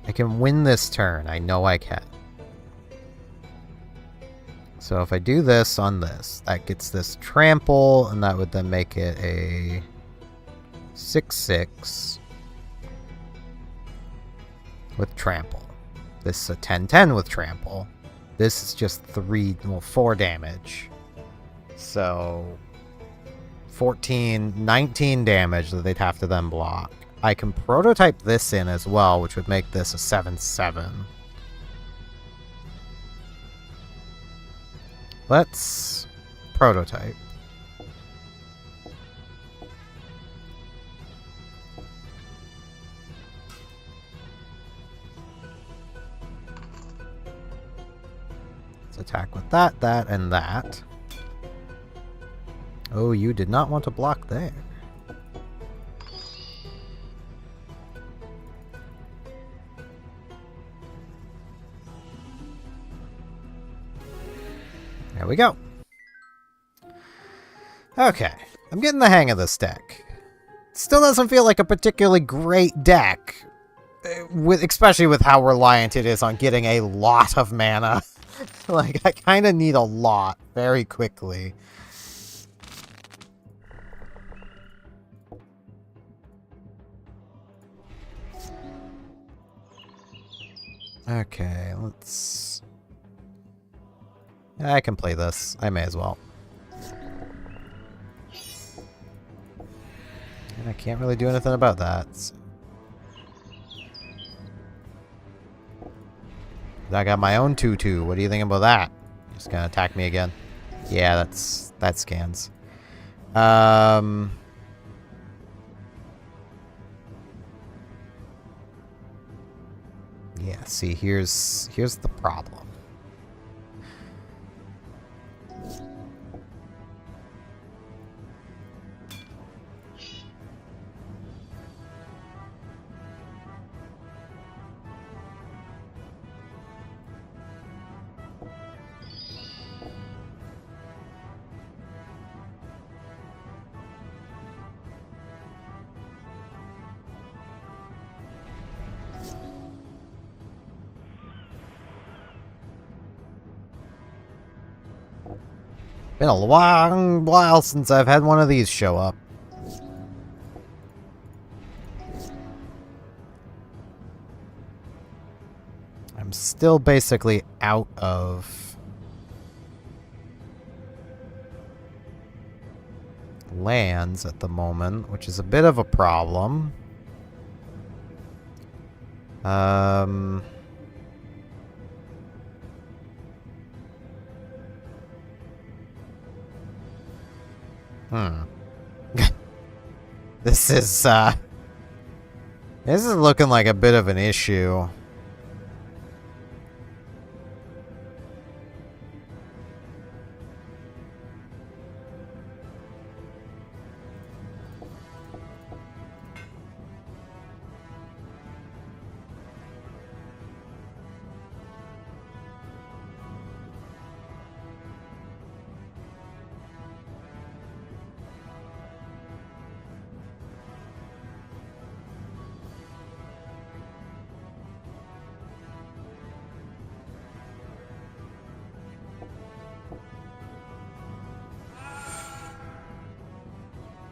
I can win this turn. I know I can. So if I do this on this, that gets this trample, and that would then make it a 6/6 with trample. This is a 10/10 with trample. This is just 4 damage. So 14, 19 damage that they'd have to then block. I can prototype this in as well, which would make this a 7/7. Let's prototype. Let's attack with that, that, and that. Oh, you did not want to block there. There we go. Okay, I'm getting the hang of this deck. Still doesn't feel like a particularly great deck, especially with how reliant it is on getting a lot of mana. Like, I kind of need a lot very quickly. Okay, let's... I can play this. I may as well. And I can't really do anything about that. So. I got my own 2/2. What do you think about that? Just gonna attack me again? Yeah, that scans. Yeah, see, here's the problem. Been a long while since I've had one of these show up. I'm still basically out of lands at the moment, which is a bit of a problem. This is looking like a bit of an issue.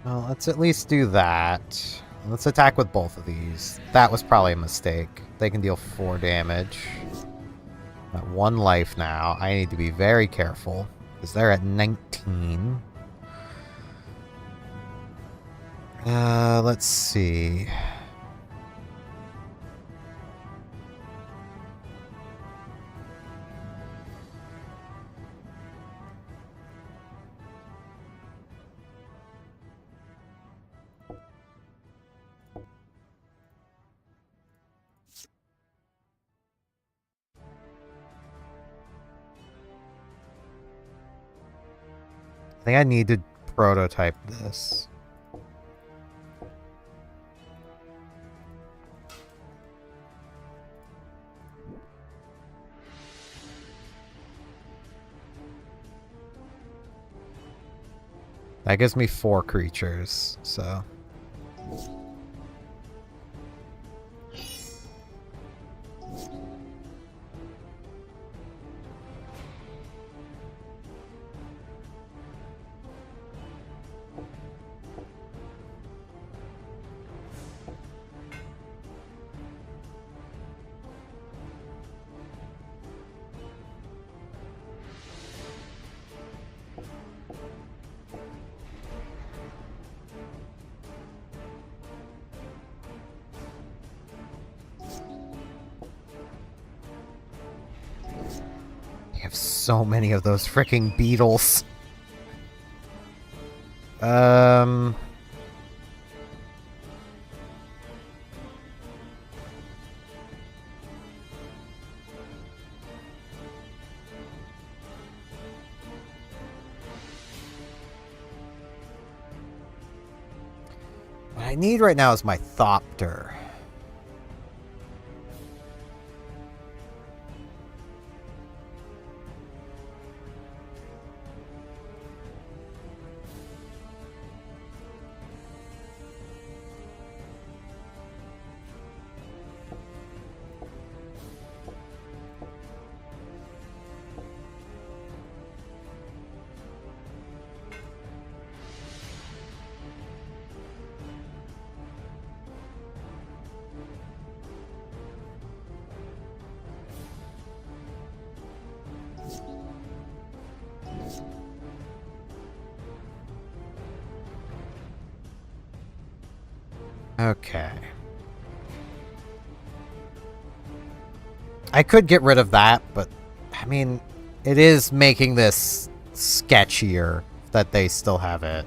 Well, let's at least do that. Let's attack with both of these. That was probably a mistake. They can deal 4 damage. At 1 life now. I need to be very careful, because they're at 19. Let's see. I think I need to prototype this. That gives me 4 creatures, so... I have so many of those freaking beetles. What I need right now is my Thopter. Okay. I could get rid of that, but, I mean, it is making this sketchier that they still have it.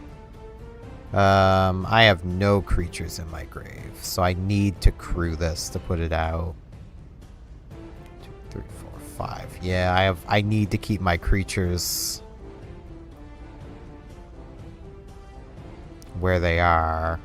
I have no creatures in my grave, so I need to crew this to put it out. 2, 3, 4, 5. Yeah, I need to keep my creatures where they are.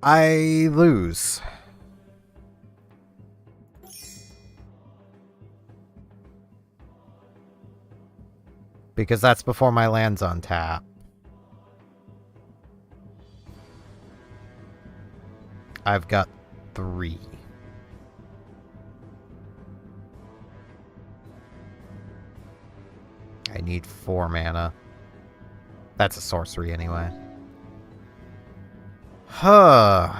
I lose. Because that's before my land's on tap. I've got 3. I need 4 mana. That's a sorcery anyway. Huh.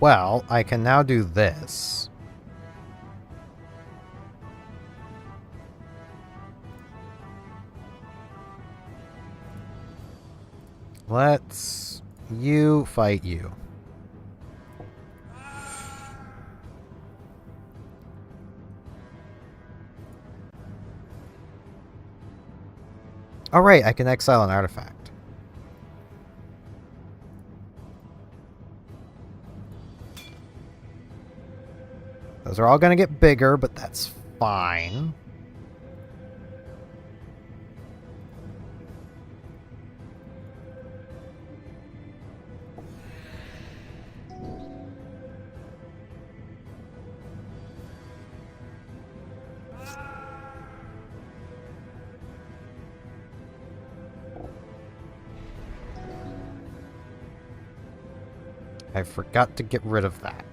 Well, I can now do this. Let's you fight you. Oh, right, I can exile an artifact. Those are all going to get bigger, but that's fine. I forgot to get rid of that.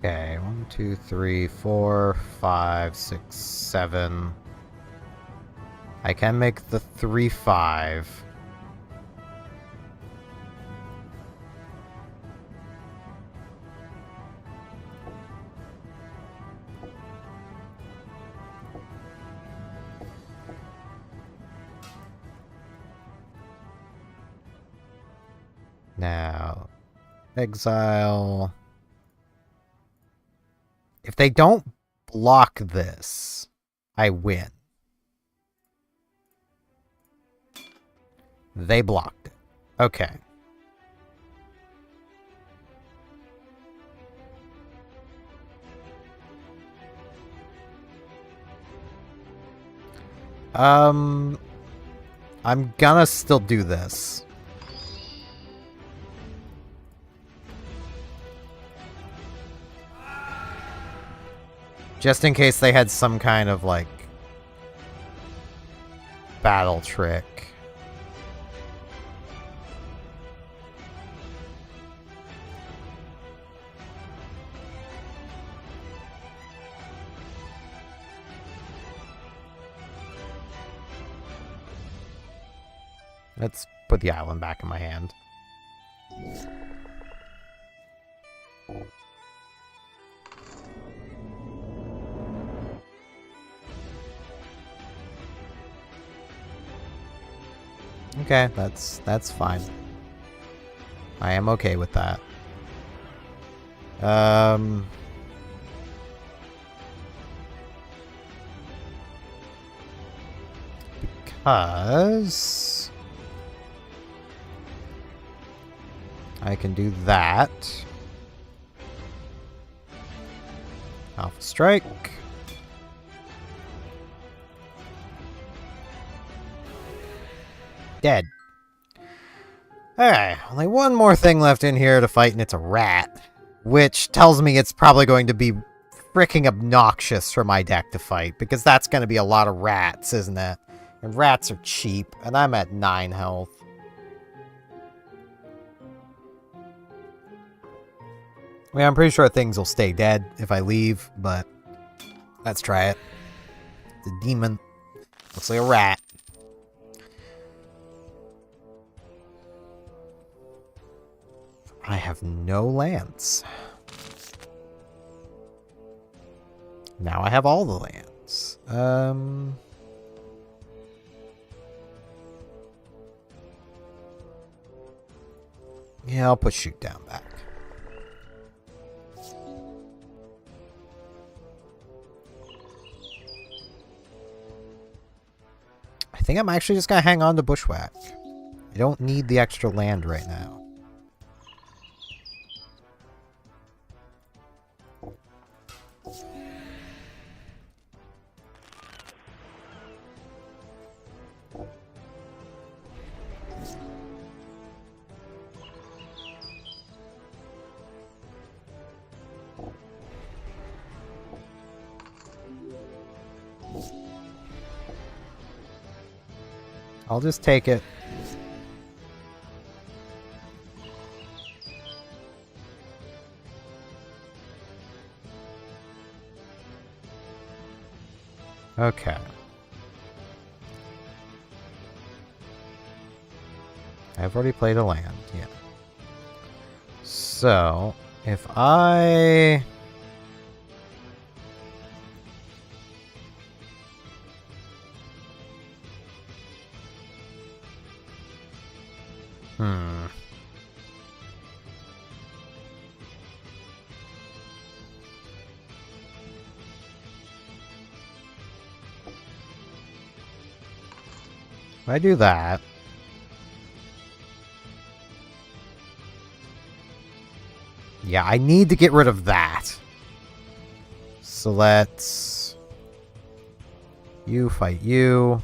Okay, 1, 2, 3, 4, 5, 6, 7. I can make the 3/5. Now, exile. If they don't block this, I win. They blocked it. Okay. I'm gonna still do this. Just in case they had some kind of, like, battle trick. Let's put the island back in my hand. Okay, that's fine. I am okay with that. Because I can do that. Alpha Strike. Dead. Alright, only one more thing left in here to fight, and it's a rat. Which tells me it's probably going to be freaking obnoxious for my deck to fight, because that's going to be a lot of rats, isn't it? And rats are cheap, and I'm at 9 health. I mean, I'm pretty sure things will stay dead if I leave, but let's try it. It's a demon. Looks like a rat. I have no lands. Now I have all the lands. Yeah, I'll put Shoot Down back. I think I'm actually just gonna hang on to Bushwhack. I don't need the extra land right now. I'll just take it. Okay. I've already played a land, yeah. So, if I... I do that. Yeah, I need to get rid of that. So let's... You fight you.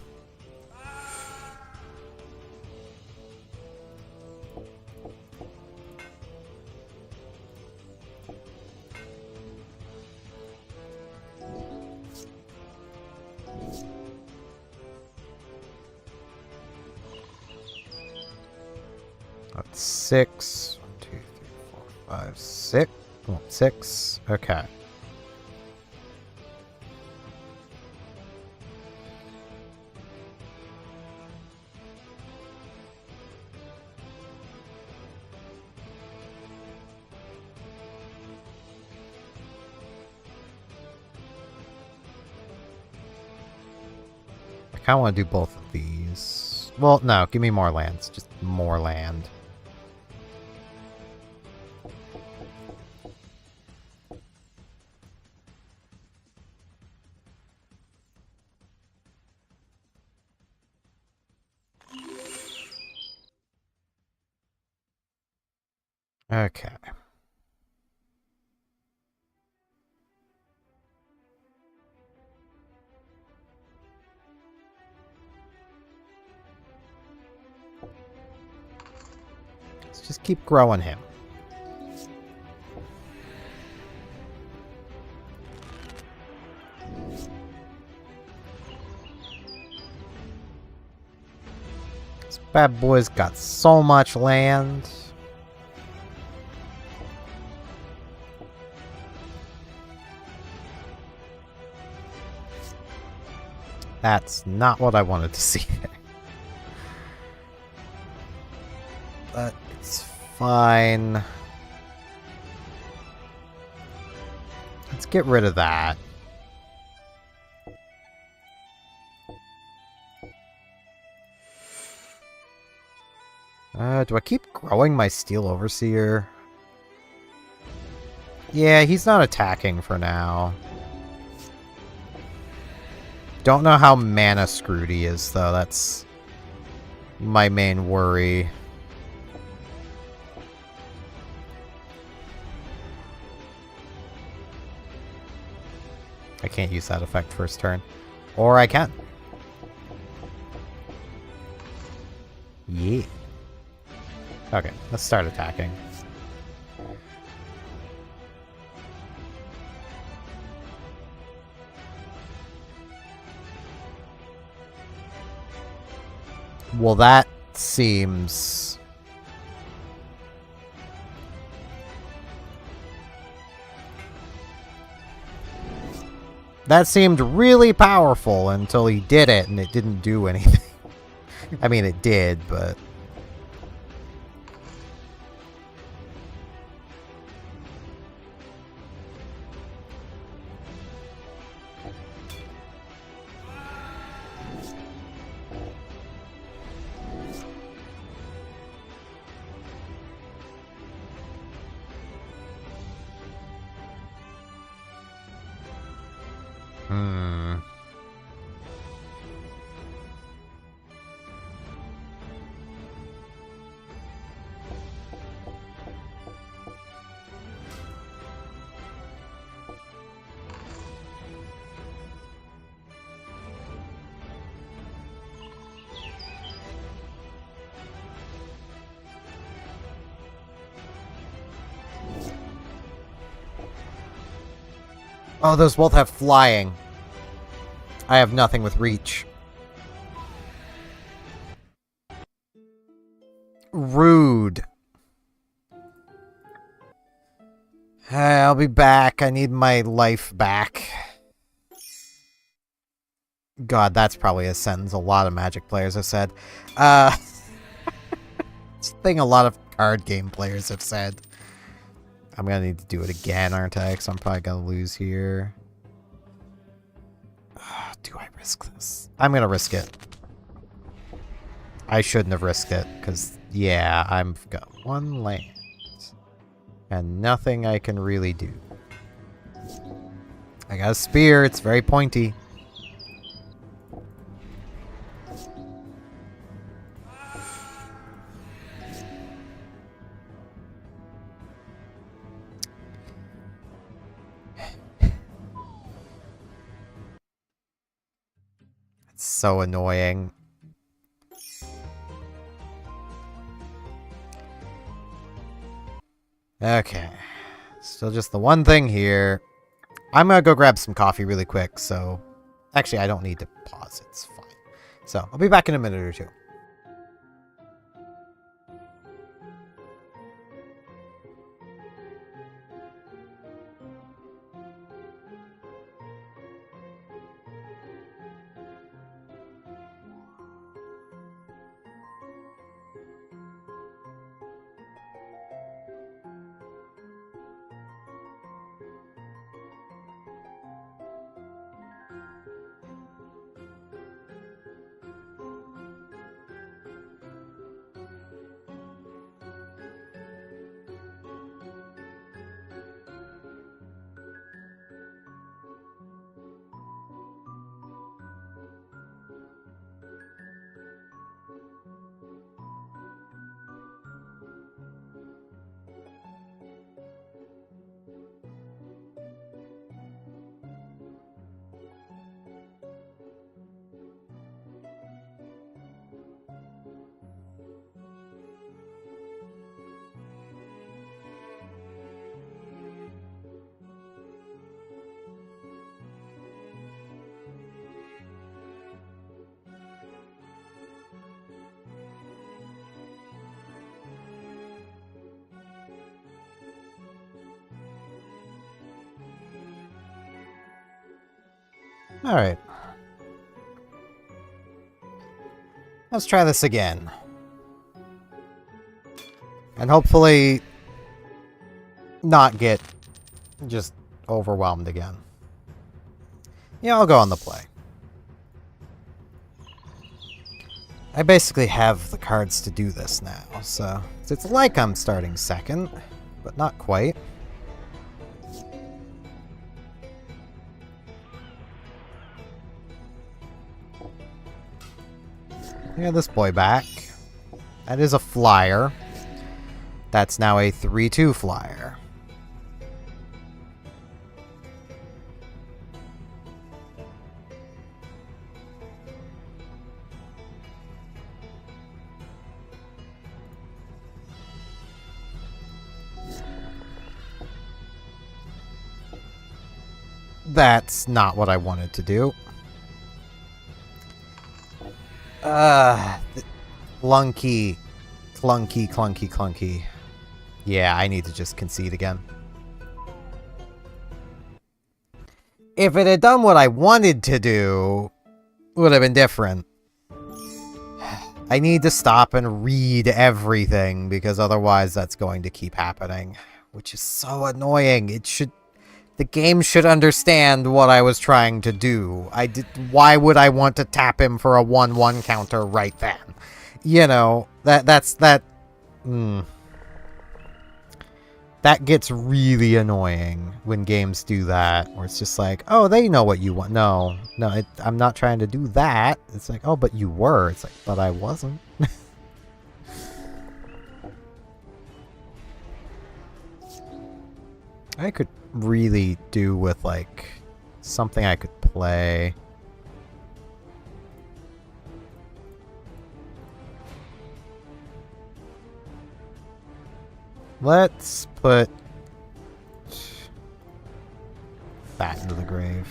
That's 6. 1, 2, 3, 4, 5, 6. Oh, 6. Okay. I kind of want to do both of these. Well, no, give me more lands. Just more land. Okay. Let's just keep growing him. This bad boy's got so much land. That's not what I wanted to see there. But it's fine. Let's get rid of that. Do I keep growing my Steel Overseer? Yeah, he's not attacking for now. Don't know how mana screwed he is, though. That's my main worry. I can't use that effect first turn. Or I can. Yeah. Okay, let's start attacking. Well, that seems... That seemed really powerful until he did it, and it didn't do anything. I mean, it did, but... Oh, those both have flying. I have nothing with reach. Rude. Hey, I'll be back. I need my life back. God, that's probably a sentence a lot of Magic players have said. It's a thing a lot of card game players have said. I'm gonna need to do it again, aren't I? Because I'm probably gonna lose here. Do I risk this? I'm gonna risk it. I shouldn't have risked it, because, yeah, I've got one land. And nothing I can really do. I got a spear, it's very pointy. It's so annoying. Okay. Still just the one thing here. I'm gonna go grab some coffee really quick, so... Actually, I don't need to pause. It's fine. So, I'll be back in a minute or two. Alright. Let's try this again. And hopefully not get just overwhelmed again. Yeah, I'll go on the play. I basically have the cards to do this now, so it's like I'm starting second, but not quite. Yeah, this boy back. That is a flyer. That's now a 3/2 flyer. That's not what I wanted to do. Clunky. Clunky, clunky, clunky. Yeah, I need to just concede again. If it had done what I wanted to do, it would have been different. I need to stop and read everything, because otherwise that's going to keep happening. Which is so annoying. The game should understand what I was trying to do. Why would I want to tap him for a 1/1 counter right then? You know, that gets really annoying when games do that, where it's just like, oh, they know what you want. No, I'm not trying to do that. It's like, oh, but you were. It's like, but I wasn't. I could really do with, like, something I could play. Let's put that into the grave.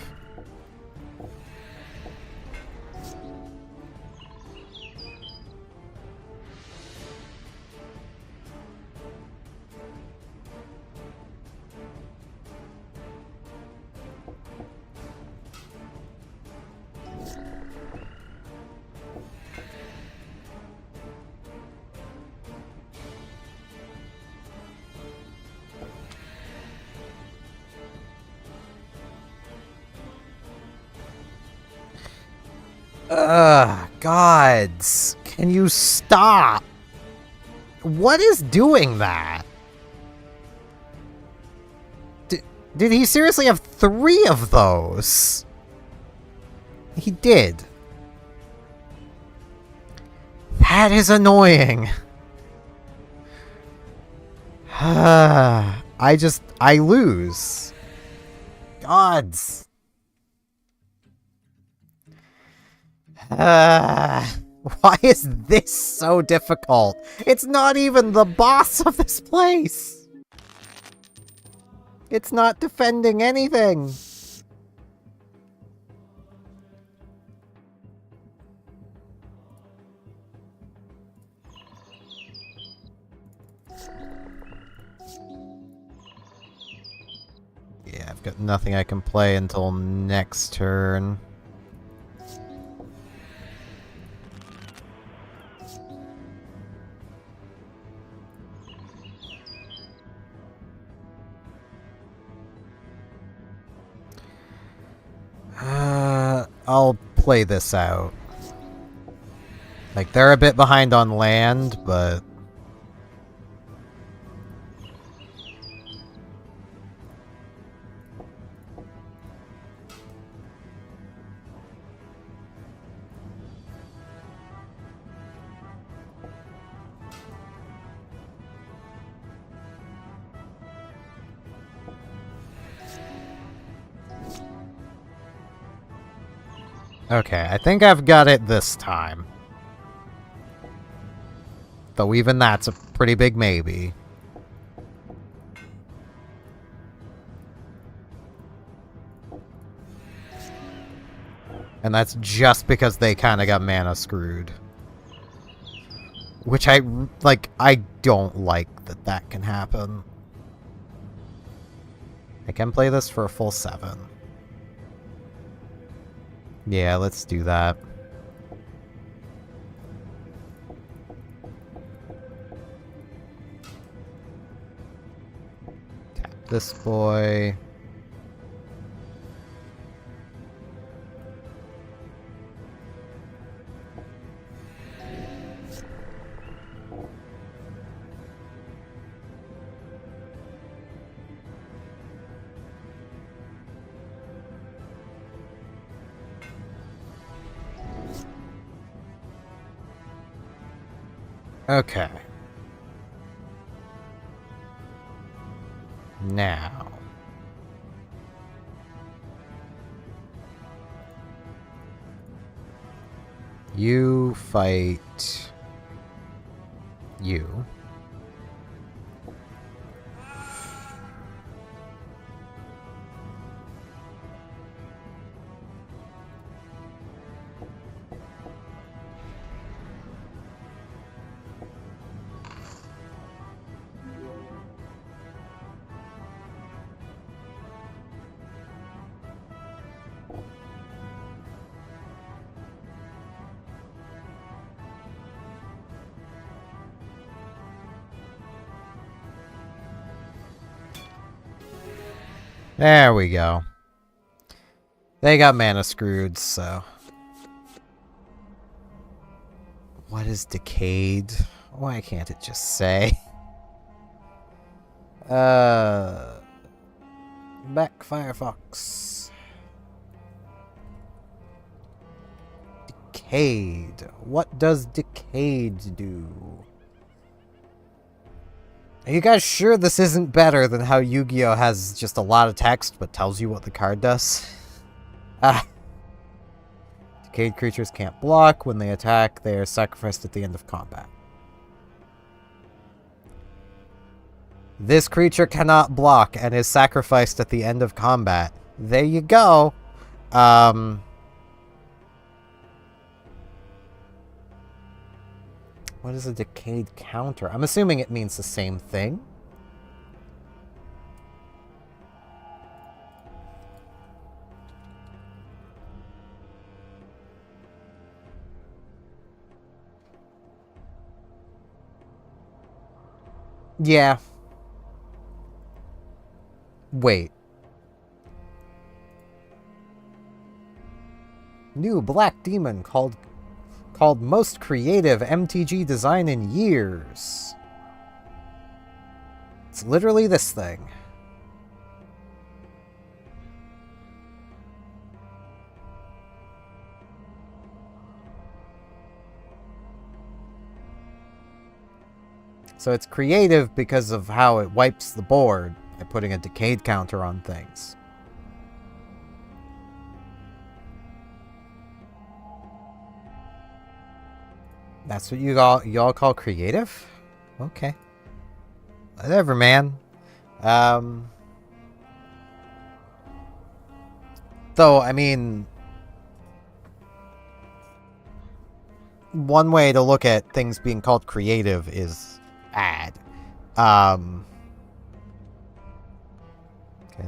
Gods, can you stop? What is doing that? Did he seriously have 3 of those? He did. That is annoying. I lose. Gods. Why is this so difficult? It's not even the boss of this place! It's not defending anything! Yeah, I've got nothing I can play until next turn. I'll play this out. Like, they're a bit behind on land, but... Okay, I think I've got it this time. Though even that's a pretty big maybe. And that's just because they kind of got mana screwed. Which I don't like that that can happen. I can play this for a full 7. Yeah, let's do that. Tap this boy. Okay. Now. You fight you. There we go. They got mana screwed, so... What is Decayed? Why can't it just say? Back Firefox. Decayed. What does Decayed do? Are you guys sure this isn't better than how Yu-Gi-Oh! Has just a lot of text but tells you what the card does? Decayed creatures can't block. When they attack, they are sacrificed at the end of combat. This creature cannot block and is sacrificed at the end of combat. There you go. What is a Decayed counter? I'm assuming it means the same thing. Yeah. Wait. New Black Demon called most creative MTG design in years. It's literally this thing. So it's creative because of how it wipes the board by putting a Decayed counter on things. That's what y'all call creative? Okay. Whatever, man. Though, I mean, one way to look at things being called creative is bad. Okay,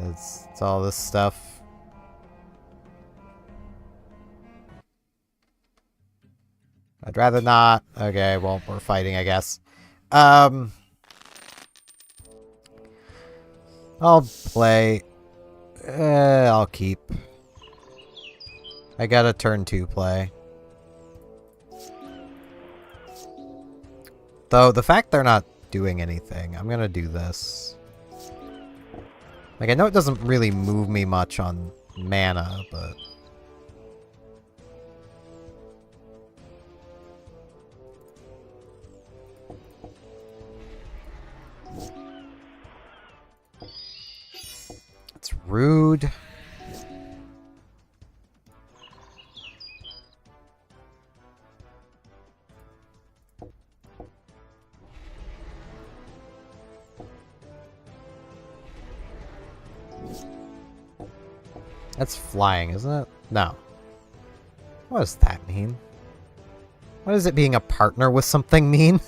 it's all this stuff. I'd rather not. Okay, well, we're fighting, I guess. I'll play. I'll keep. I got a turn 2 play. Though, the fact they're not doing anything, I'm gonna do this. Like, I know it doesn't really move me much on mana, but... It's rude. That's flying, isn't it? No. What does that mean? What does it being a partner with something mean?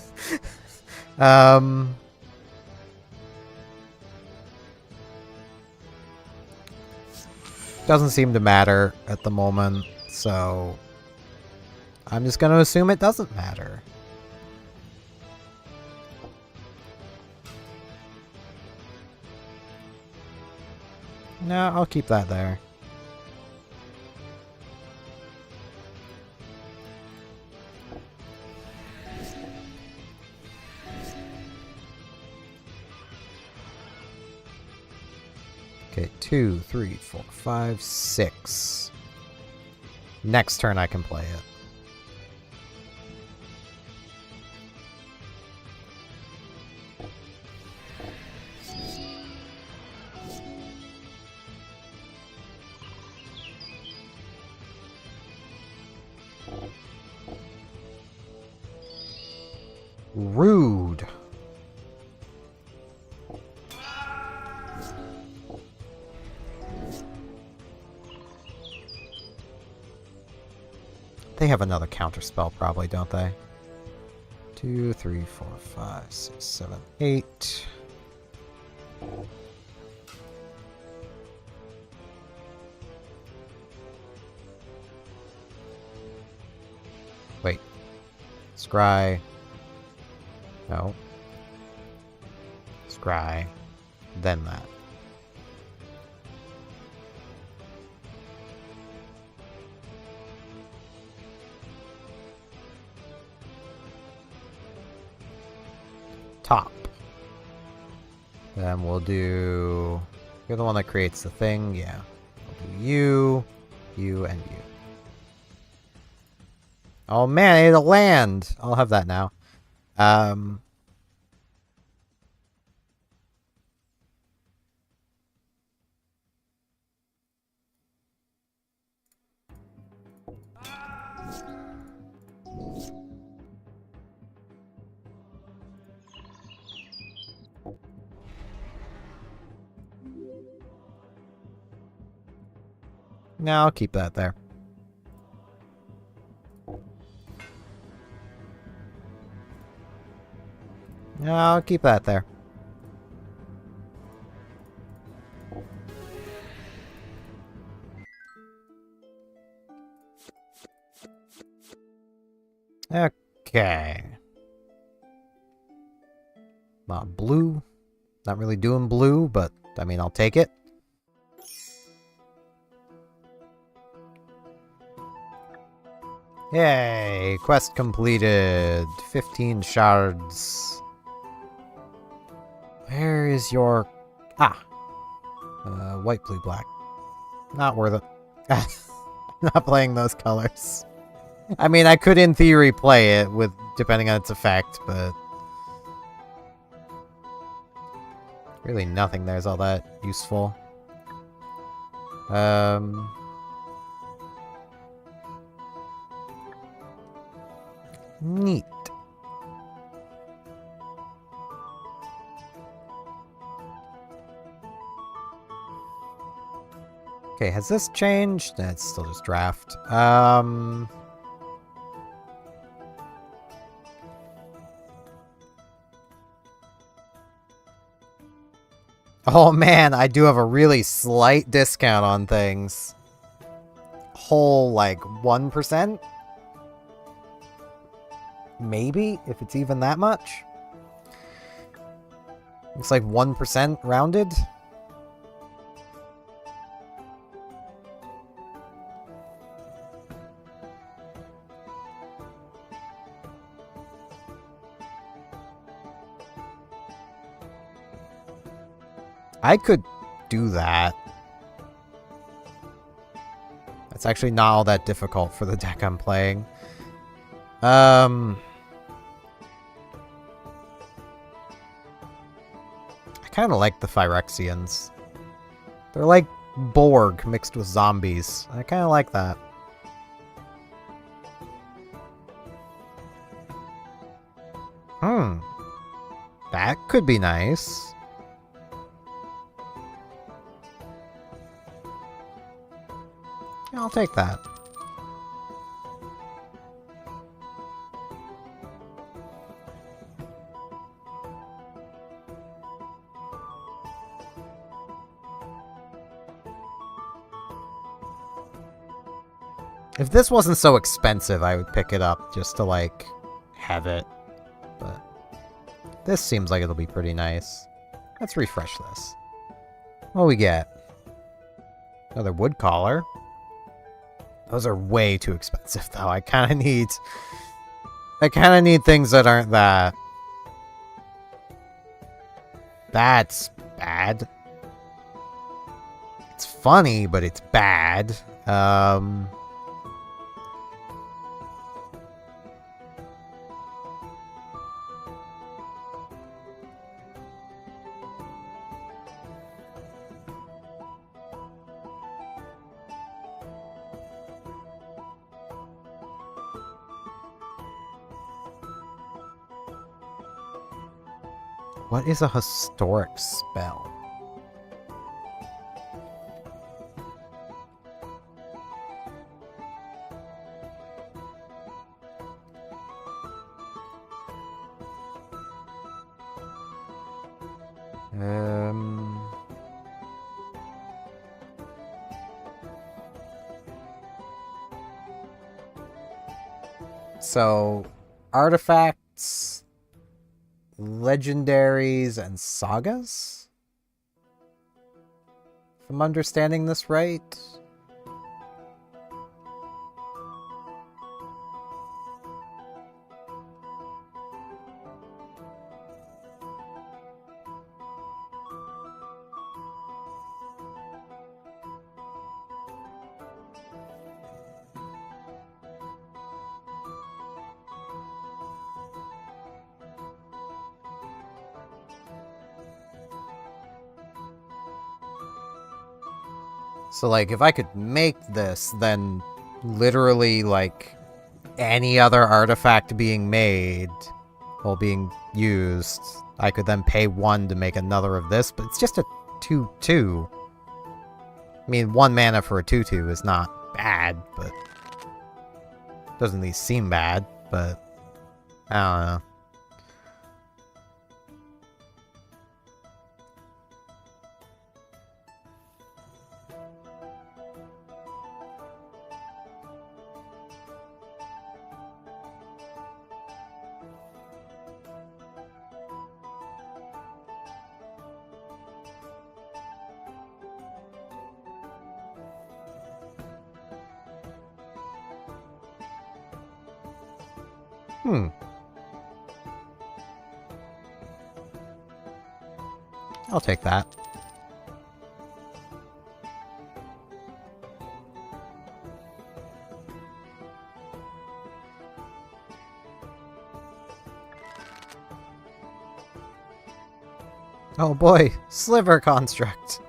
Doesn't seem to matter at the moment, so I'm just gonna assume it doesn't matter. No, I'll keep that there. Okay, 2, 3, 4, 5, 6. Next turn I can play it. Rude. They have another counterspell probably, don't they? 2, 3, 4, 5, 6, 7, 8. Wait. Scry. No. Scry. Then that. Top. Then we'll do... You're the one that creates the thing, yeah. We'll do you, you, and you. Oh man, I need a land! I'll have that now. No, I'll keep that there. No, I'll keep that there. Okay. Blue. Not really doing blue, but, I mean, I'll take it. Yay! Quest completed. 15 shards. Where is your... Ah! White, blue, black. Not worth it. Not playing those colors. I mean, I could in theory play it, with depending on its effect, but... Really nothing there's all that useful. Neat. Okay, has this changed? Nah, it's still just draft. Oh man, I do have a really slight discount on things. Whole, like, 1%? Maybe, if it's even that much. Looks like 1% rounded. I could do that. It's actually not all that difficult for the deck I'm playing. I kind of like the Phyrexians. They're like Borg mixed with zombies. I kind of like that. That could be nice. Yeah, I'll take that. If this wasn't so expensive, I would pick it up just to, like, have it. But this seems like it'll be pretty nice. Let's refresh this. What do we get? Another wood collar. Those are way too expensive, though. I kind of need things that aren't that. That's bad. It's funny, but it's bad. What is a historic spell? So, artifacts, legendaries, and sagas? If I'm understanding this right? So, like, if I could make this, then literally, like, any other artifact being made, or being used, I could then pay one to make another of this, but it's just a 2/2. I mean, 1 mana for a 2/2 is not bad, but doesn't at least seem bad, but I don't know. I'll take that. Oh boy, Sliver Construct.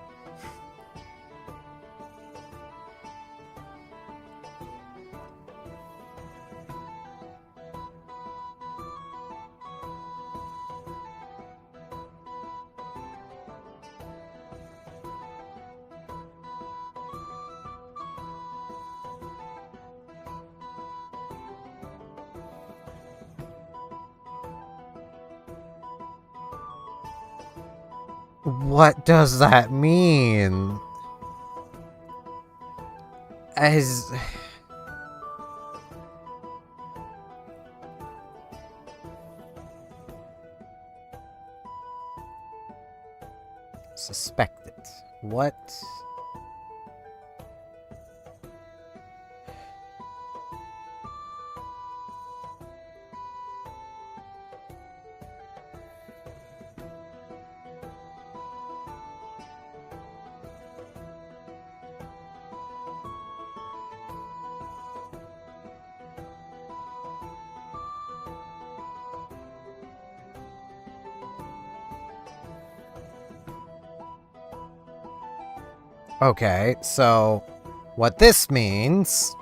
What does that mean? As... Suspect it. What? Okay, so what this means,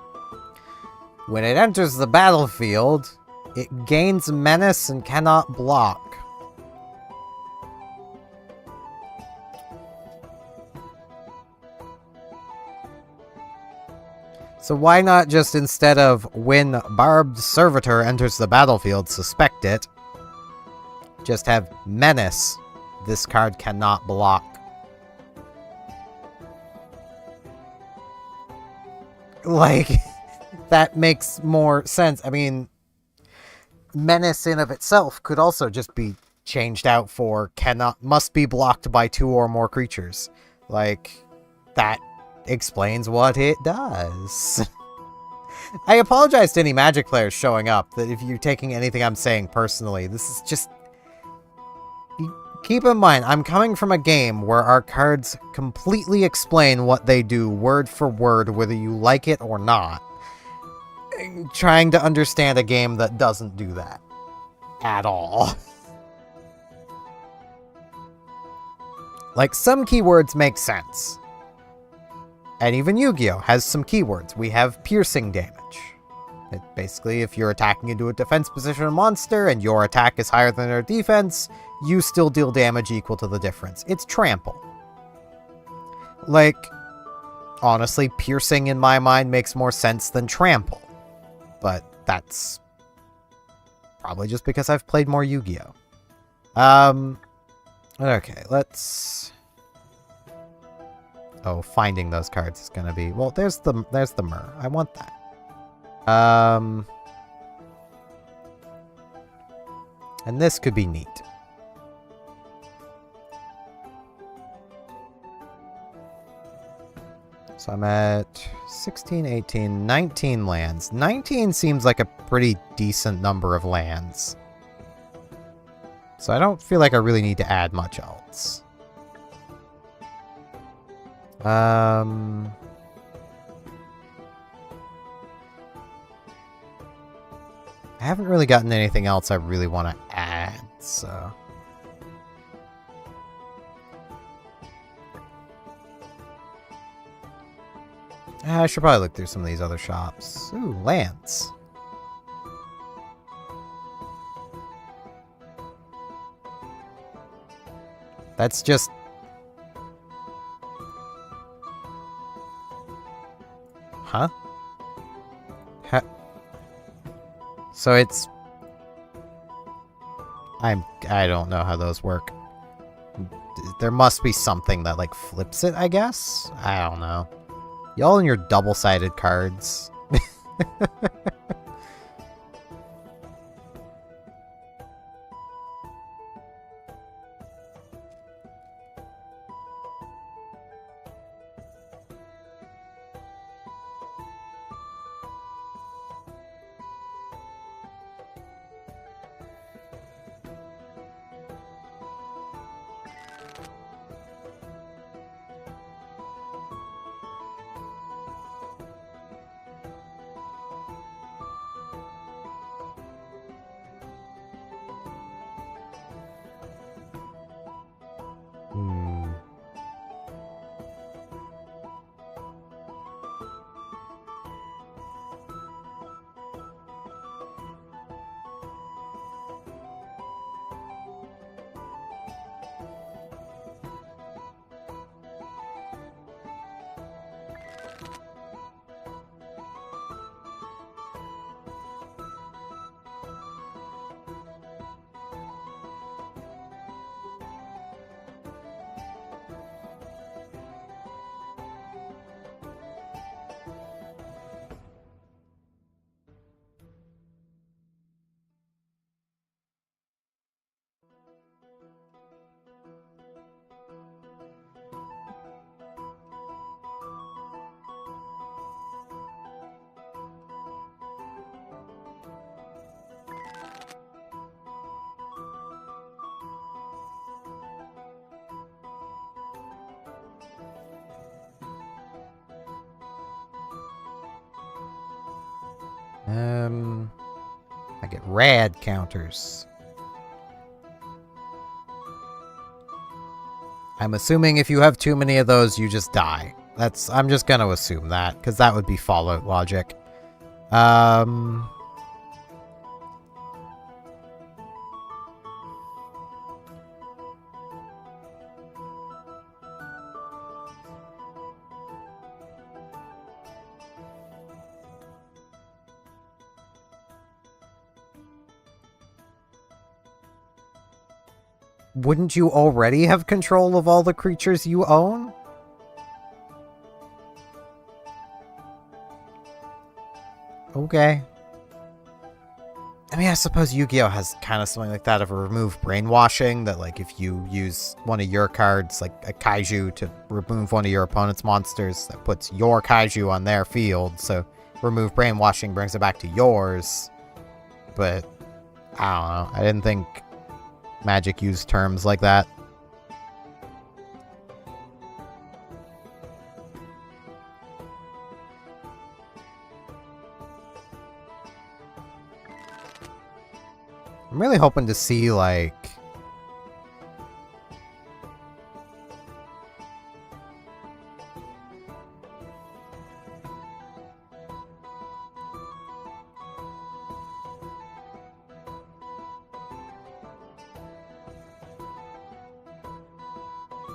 when it enters the battlefield, it gains menace and cannot block. So why not just, instead of when Barbed Servitor enters the battlefield, suspect it, just have menace, this card cannot block. Like, that makes more sense. I mean, menace in of itself could also just be changed out for must be blocked by 2 or more creatures. Like, that explains what it does. I apologize to any Magic players showing up, that if you're taking anything I'm saying personally, this is just... Keep in mind, I'm coming from a game where our cards completely explain what they do word for word, whether you like it or not. Trying to understand a game that doesn't do that. At all. Like, some keywords make sense. And even Yu-Gi-Oh! Has some keywords. We have piercing damage. Basically, if you're attacking into a defense position monster and your attack is higher than their defense, you still deal damage equal to the difference. It's trample. Like, honestly, piercing in my mind makes more sense than trample. But that's probably just because I've played more Yu-Gi-Oh! Okay, let's... Oh, finding those cards is gonna be... Well, there's the Mer. I want that. And this could be neat. So I'm at 16, 18, 19 lands. 19 seems like a pretty decent number of lands. So I don't feel like I really need to add much else. I haven't really gotten anything else I really want to add, so... I should probably look through some of these other shops. Ooh, lands. That's just... Huh? So it's... I don't know how those work. There must be something that, like, flips it, I guess? I don't know. Y'all and your double-sided cards. I get rad counters. I'm assuming if you have too many of those, you just die. I'm just gonna assume that, because that would be Fallout logic. Wouldn't you already have control of all the creatures you own? Okay. I mean, I suppose Yu-Gi-Oh! Has kind of something like that of a remove brainwashing, that like if you use one of your cards, like a kaiju, to remove one of your opponent's monsters, that puts your kaiju on their field, so remove brainwashing brings it back to yours. But, I don't know, I didn't think Magic used terms like that. I'm really hoping to see, like...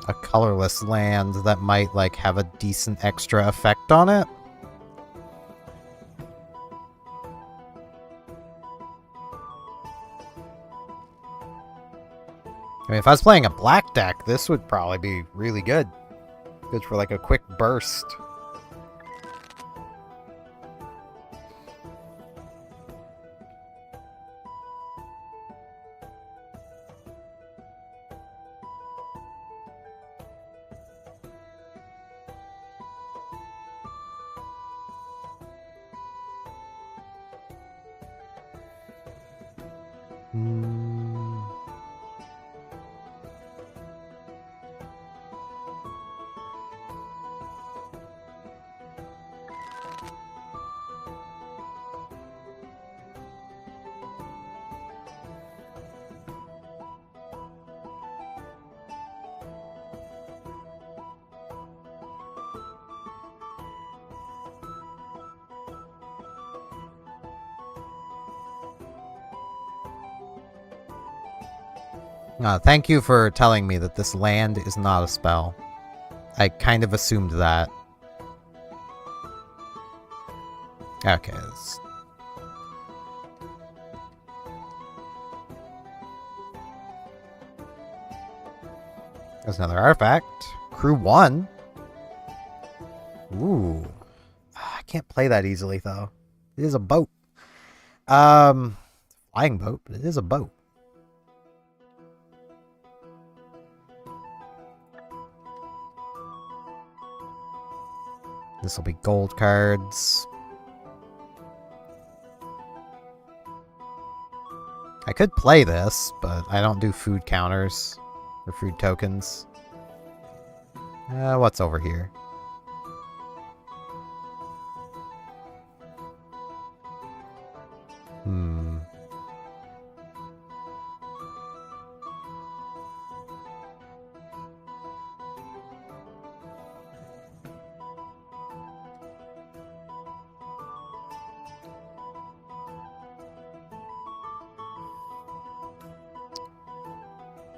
a colorless land that might, like, have a decent extra effect on it. I mean, if I was playing a black deck, this would probably be really good. Good for, like, a quick burst. Thank you for telling me that this land is not a spell. I kind of assumed that. Okay. There's another artifact. Crew 1. Ooh. I can't play that easily, though. It is a boat. Flying boat, but it is a boat. This will be gold cards. I could play this, but I don't do food counters or food tokens. What's over here?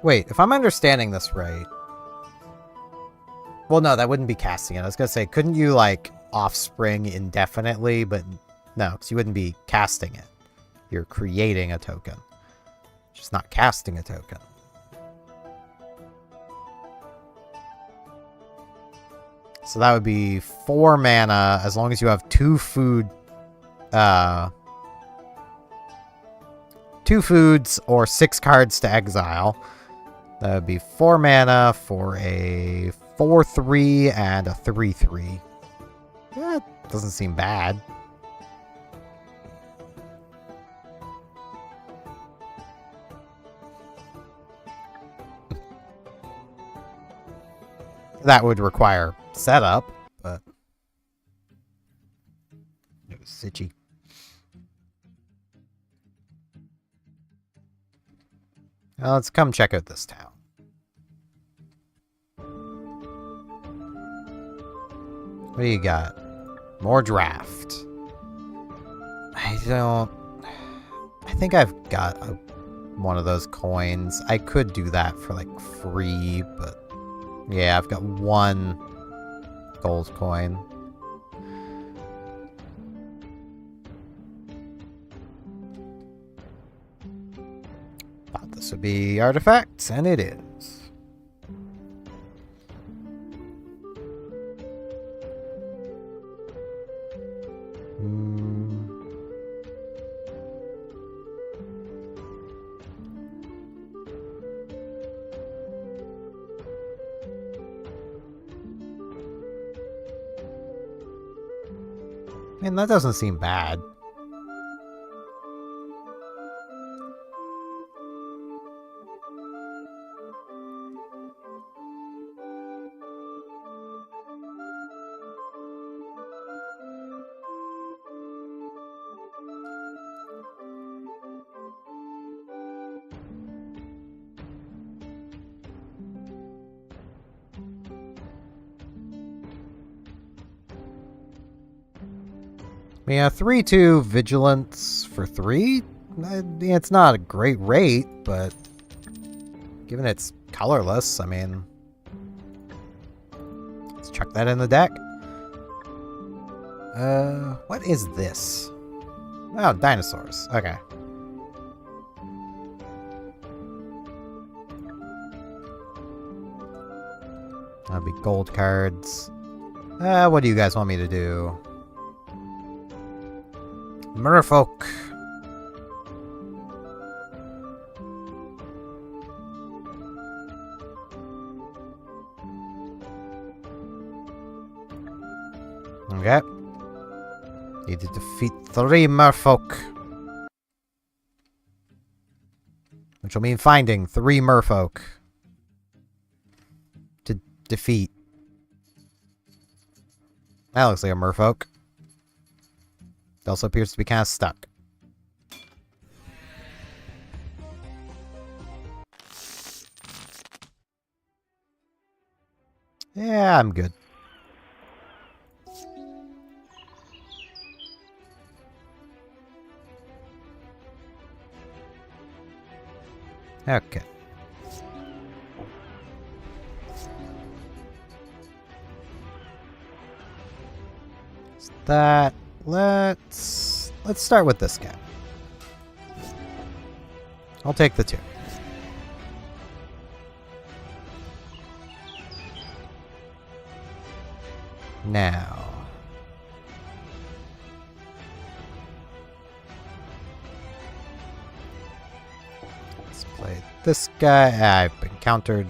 Wait, if I'm understanding this right... Well, no, that wouldn't be casting it. I was going to say, couldn't you, like, offspring indefinitely? But no, because you wouldn't be casting it. You're creating a token. Just not casting a token. So that would be 4 mana, as long as you have 2 food... 2 foods or 6 cards to exile. That would be 4 mana for a 4/3 and a 3/3. Yeah, doesn't seem bad. That would require setup, but it was sitchy. Well, let's come check out this town. What do you got? More draft. I think I've got one of those coins. I could do that for like free, but yeah, I've got one gold coin. Thought this would be artifacts, and it is. I mean, that doesn't seem bad. Yeah, 3/2 vigilance for 3? It's not a great rate, but given it's colorless, I mean, let's chuck that in the deck. What is this? Oh, dinosaurs. Okay. That'll be gold cards. What do you guys want me to do? Merfolk. Okay. Need to defeat 3 merfolk. Which will mean finding 3 merfolk to defeat. That looks like a merfolk. It also appears to be kind of stuck. Yeah, I'm good. Okay. Is that... Let's start with this guy. I'll take the 2. Now. Let's play this guy. I've been countered.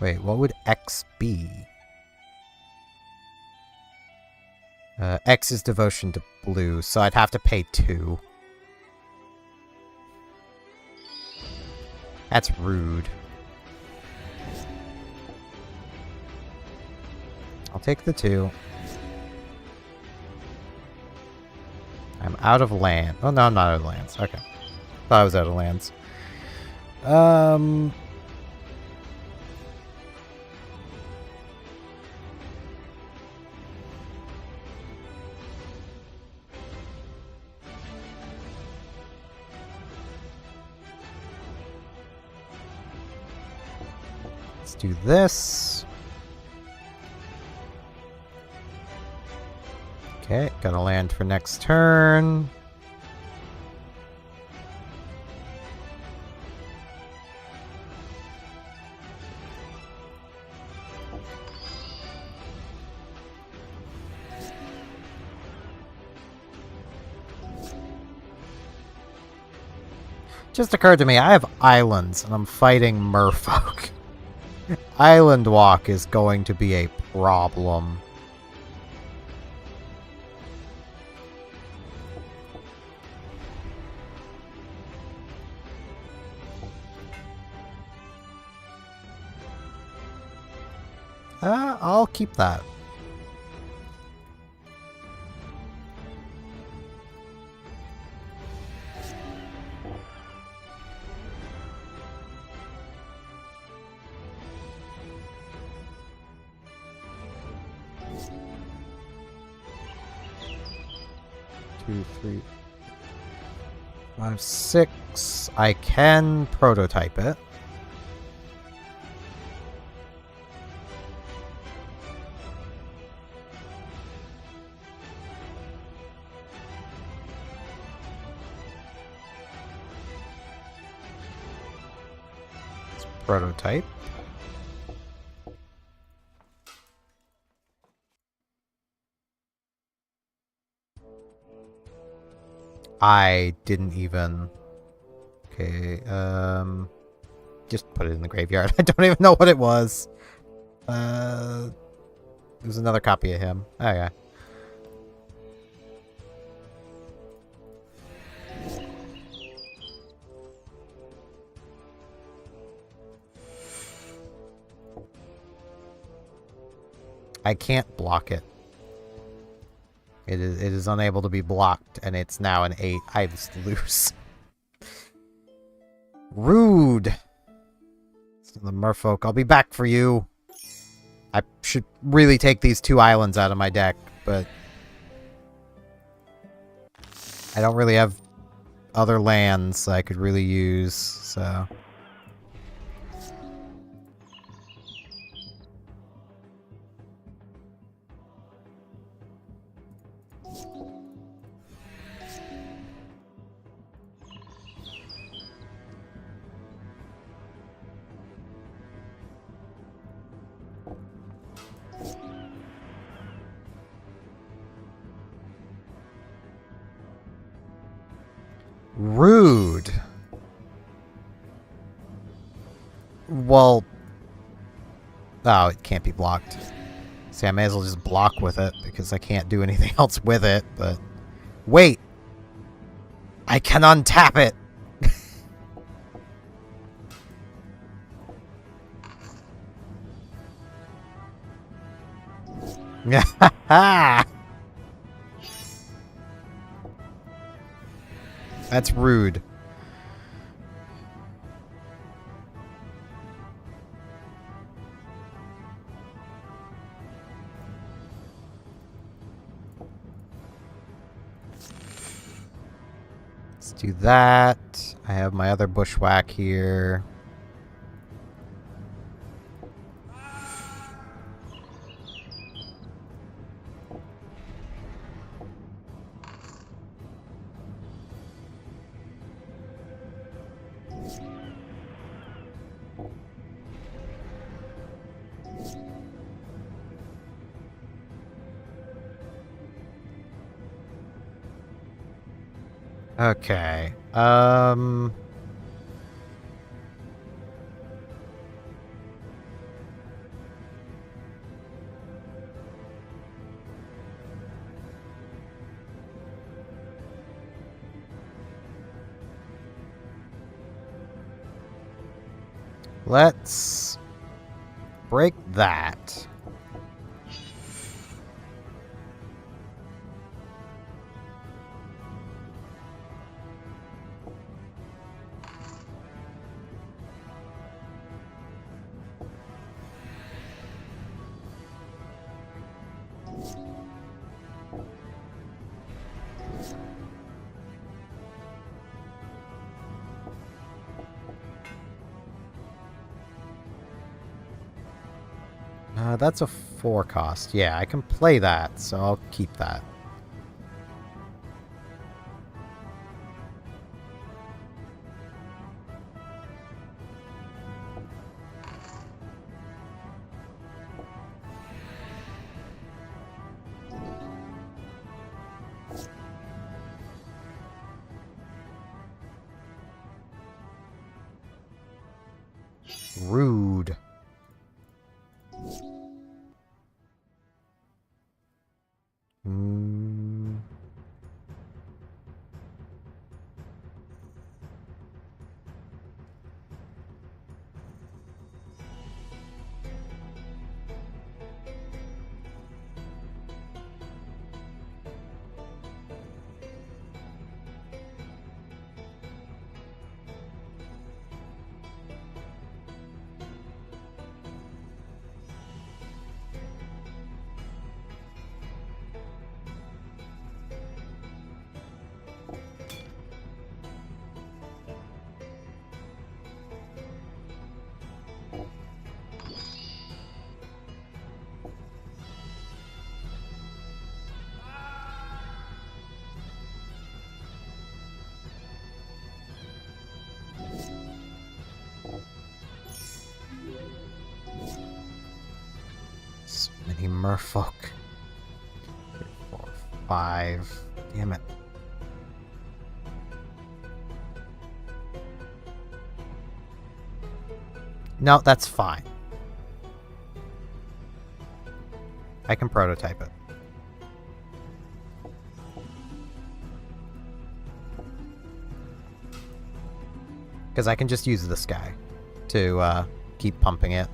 Wait, what would X be? X is devotion to blue, so I'd have to pay 2. That's rude. I'll take the 2. I'm out of land. Oh, no, I'm not out of lands. Okay. Thought I was out of lands. Let's do this. Okay, got a land for next turn. Just occurred to me, I have islands, and I'm fighting merfolk. Island walk is going to be a problem. I'll keep that. Two, three, 5, 6. I can prototype it. Let's prototype. I didn't even... Okay, just put it in the graveyard. I don't even know what it was. There's another copy of him. Oh, yeah. I can't block it. It is unable to be blocked, and it's now an 8. I just lose. Rude. The merfolk. I'll be back for you. I should really take these 2 islands out of my deck, but I don't really have other lands I could really use, so... Rude. Well... Oh, it can't be blocked. See, I may as well just block with it, because I can't do anything else with it, but... Wait! I can untap it! That's rude. Let's do that. I have my other bushwhack here. Okay. Let's break that. That's a 4 cost. Yeah, I can play that, so I'll keep that. Rude. merfolk. 3, 4, 5. Damn it. No, that's fine. I can prototype it. Because I can just use this guy to keep pumping it.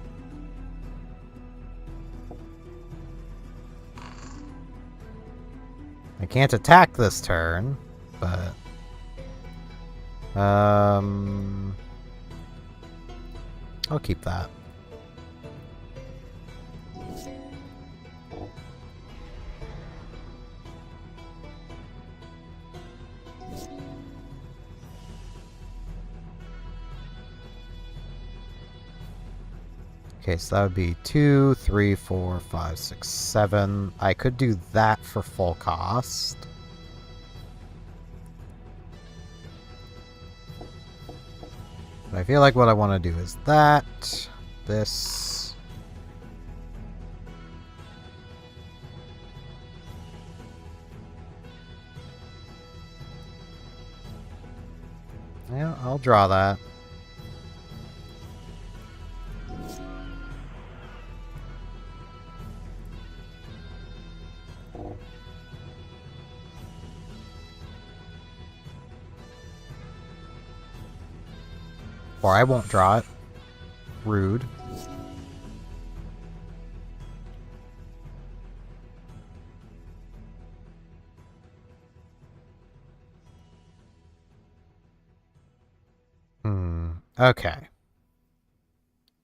I can't attack this turn, but... I'll keep that. Okay, so that would be 2, 3, 4, 5, 6, 7. I could do that for full cost. But I feel like what I want to do is that, this. Yeah, I'll draw that. Or I won't draw it. Rude. Okay.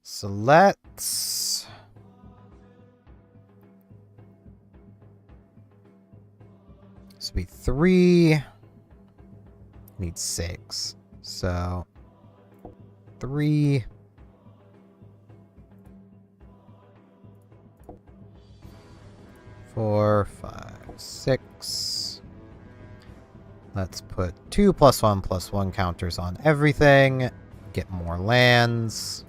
So let's... This would be 3. Need 6. So... 3. 4, 5, 6. Let's put 2 +1/+1 counters on everything. Get more lands.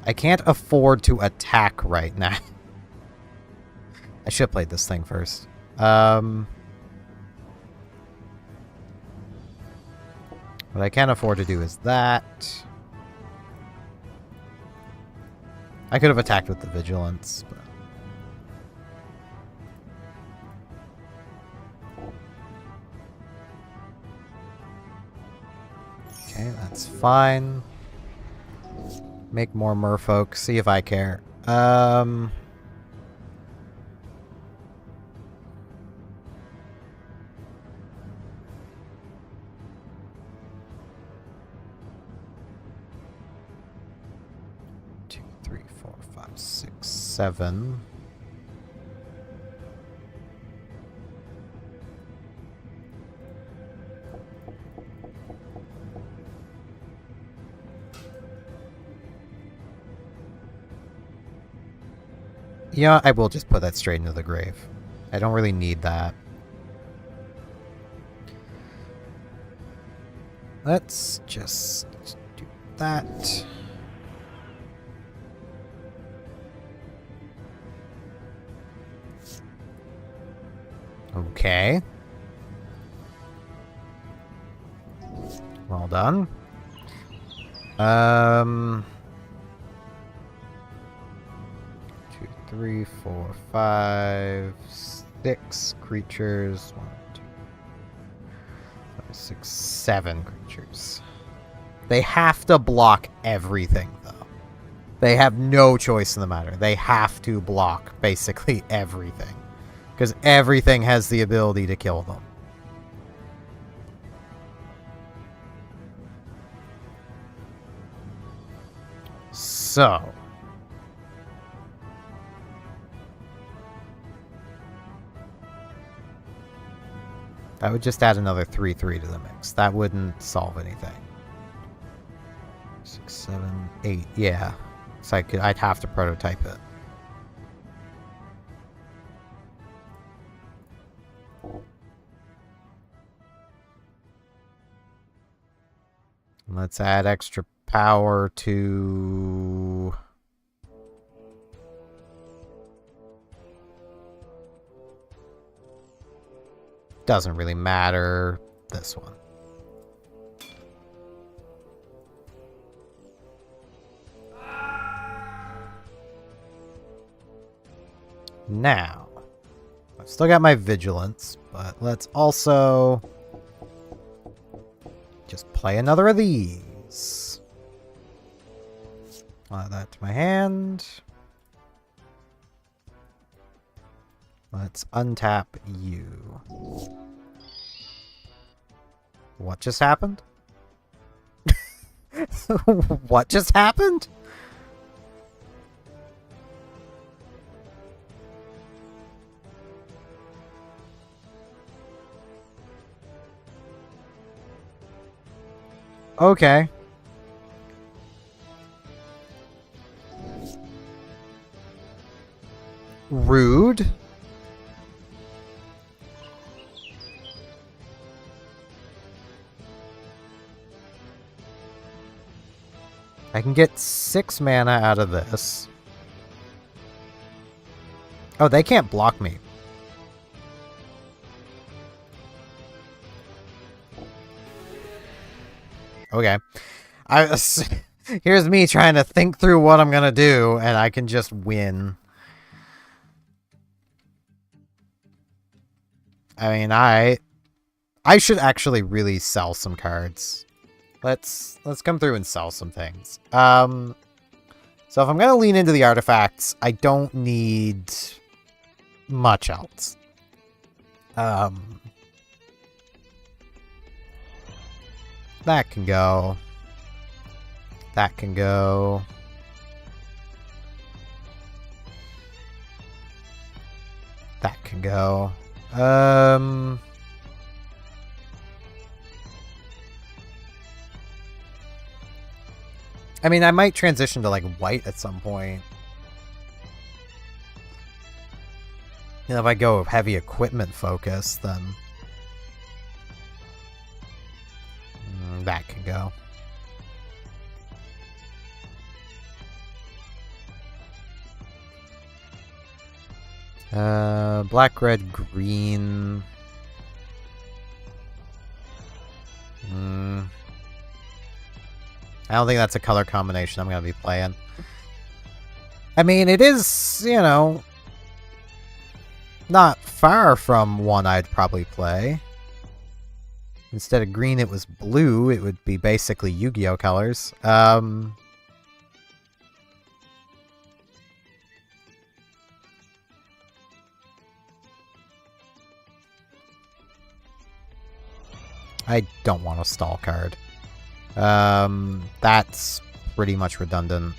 I can't afford to attack right now. I should have played this thing first. What I can afford to do is that. I could have attacked with the Vigilance, but... Okay, that's fine. Make more merfolk, see if I care. 2, 3, 4, 5, 6, 7. Yeah, I will just put that straight into the grave. I don't really need that. Let's just do that. Okay. Well done. 2, 3, 4, 5, 6 creatures. 1, 2, 5, 6, 7 creatures. They have to block everything, though. They have no choice in the matter. They have to block basically everything. Because everything has the ability to kill them. So. That would just add another 3/3 to the mix. That wouldn't solve anything. 6, 7, 8. Yeah. So I'd have to prototype it. Let's add extra power to... Doesn't really matter. This one. Now, I've still got my vigilance, but let's also just play another of these. Add that to my hand. Let's untap you. What just happened? What just happened? Okay. Rude. I can get 6 mana out of this. Oh, they can't block me. Okay. Here's me trying to think through what I'm gonna do, and I can just win. I mean, I should actually really sell some cards. Let's come through and sell some things. So if I'm gonna lean into the artifacts, I don't need much else. That can go. That can go. That can go. I mean, I might transition to, like, white at some point. You know, if I go heavy equipment focus, then... that can go. Black, red, green. I don't think that's a color combination I'm going to be playing. I mean, it is, you know, not far from one I'd probably play. Instead of green, it was blue. It would be basically Yu-Gi-Oh! Colors. I don't want a stall card. That's pretty much redundant.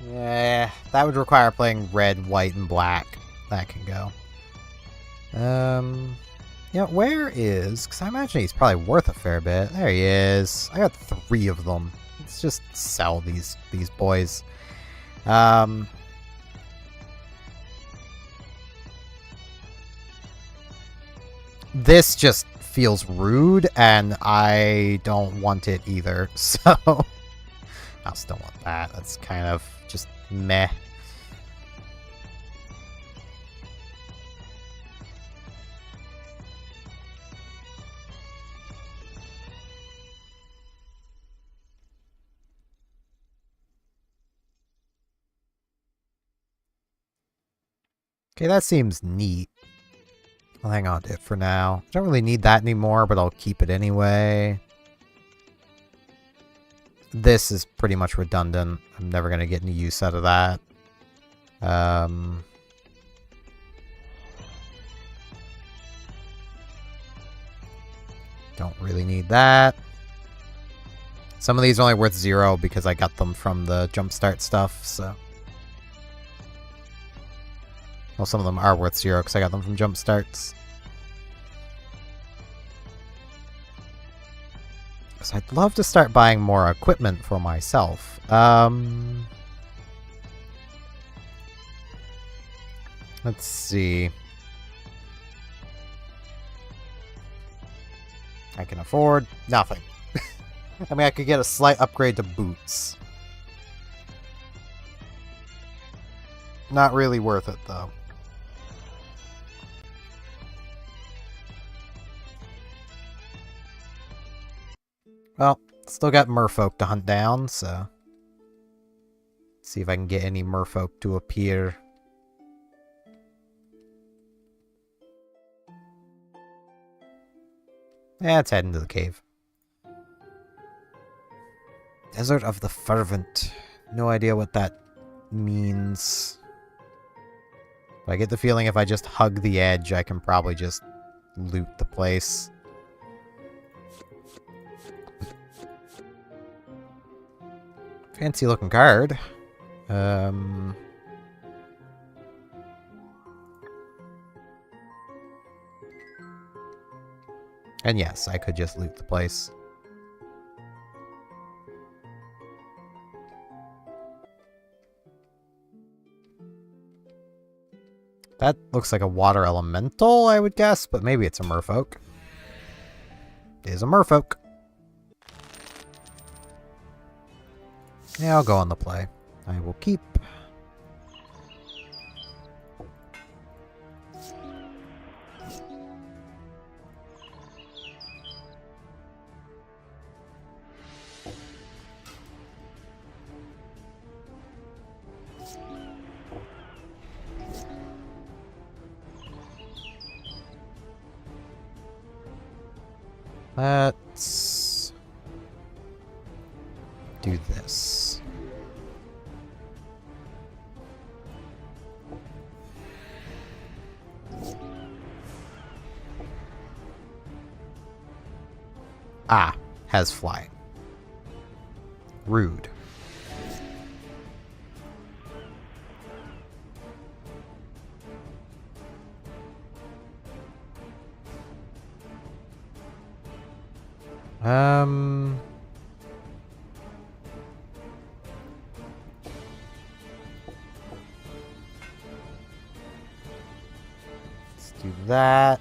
Yeah, that would require playing red, white, and black. That can go. Yeah, where is... Because I imagine he's probably worth a fair bit. There he is. I got 3 of them. Let's just sell these boys. This just feels rude, and I don't want it either, so... I still want that. That's kind of just meh. Okay, that seems neat. I'll hang on to it for now. I don't really need that anymore, but I'll keep it anyway. This is pretty much redundant. I'm never going to get any use out of that. Don't really need that. Some of these are only worth 0 because I got them from the jumpstart stuff, so... Well, some of them are worth 0 because I got them from jumpstarts. So I'd love to start buying more equipment for myself. Let's see. I can afford nothing. I mean, I could get a slight upgrade to boots. Not really worth it, though. Well, still got merfolk to hunt down, so... see if I can get any merfolk to appear. Yeah, let's head into the cave. Desert of the Fervent. No idea what that means. But I get the feeling if I just hug the edge, I can probably just loot the place. Fancy looking card. And yes, I could just loot the place. That looks like a water elemental, I would guess, but maybe it's a merfolk. It is a merfolk. Yeah, I'll go on the play. I will keep. Let's do this. Ah, has flying. Rude. Let's do that.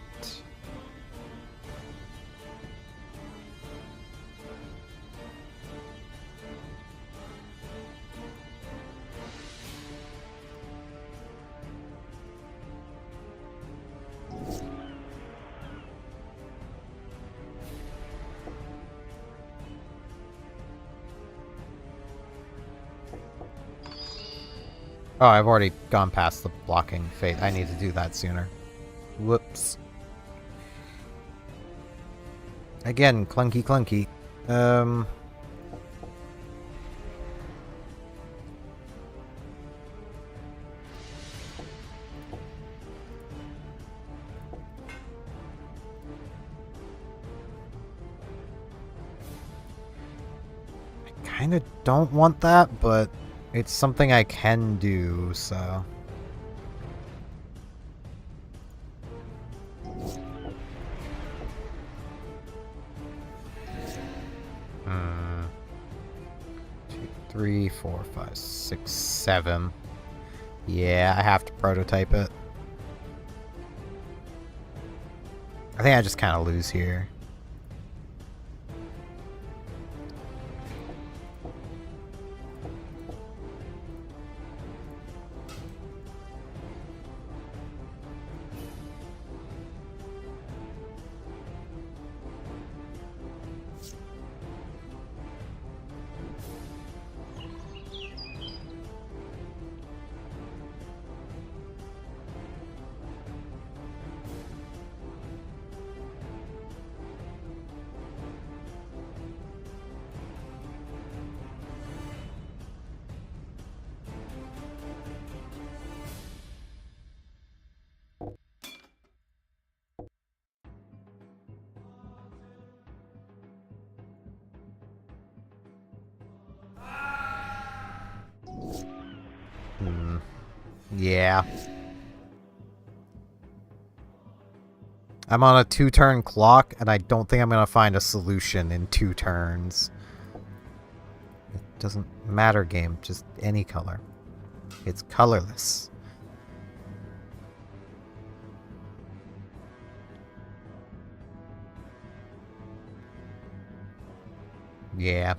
Oh, I've already gone past the blocking fate. I need to do that sooner. Whoops. Again, clunky clunky. I kind of don't want that, but it's something I can do, so... Two, 3, 4, 5, 6, 7. Yeah, I have to prototype it. I think I just kind of lose here. Yeah. I'm on a 2-turn clock, and I don't think I'm going to find a solution in 2 turns. It doesn't matter, game. Just any color. It's colorless. Yeah.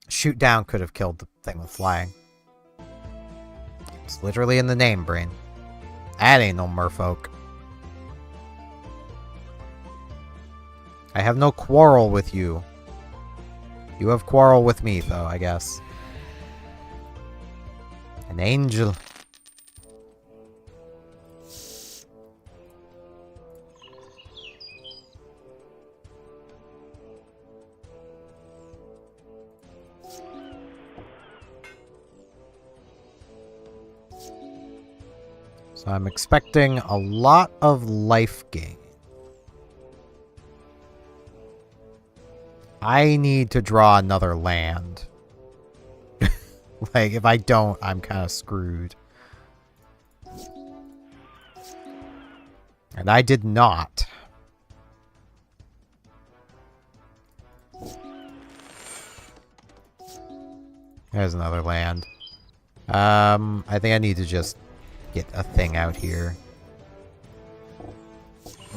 Shoot down could have killed the thing with flying. It's literally in the name, brain. That ain't no merfolk. I have no quarrel with you. You have quarrel with me, though, I guess. An angel. So I'm expecting a lot of life gain. I need to draw another land. Like, if I don't, I'm kind of screwed. And I did not. There's another land. I think I need to just get a thing out here.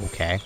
Okay.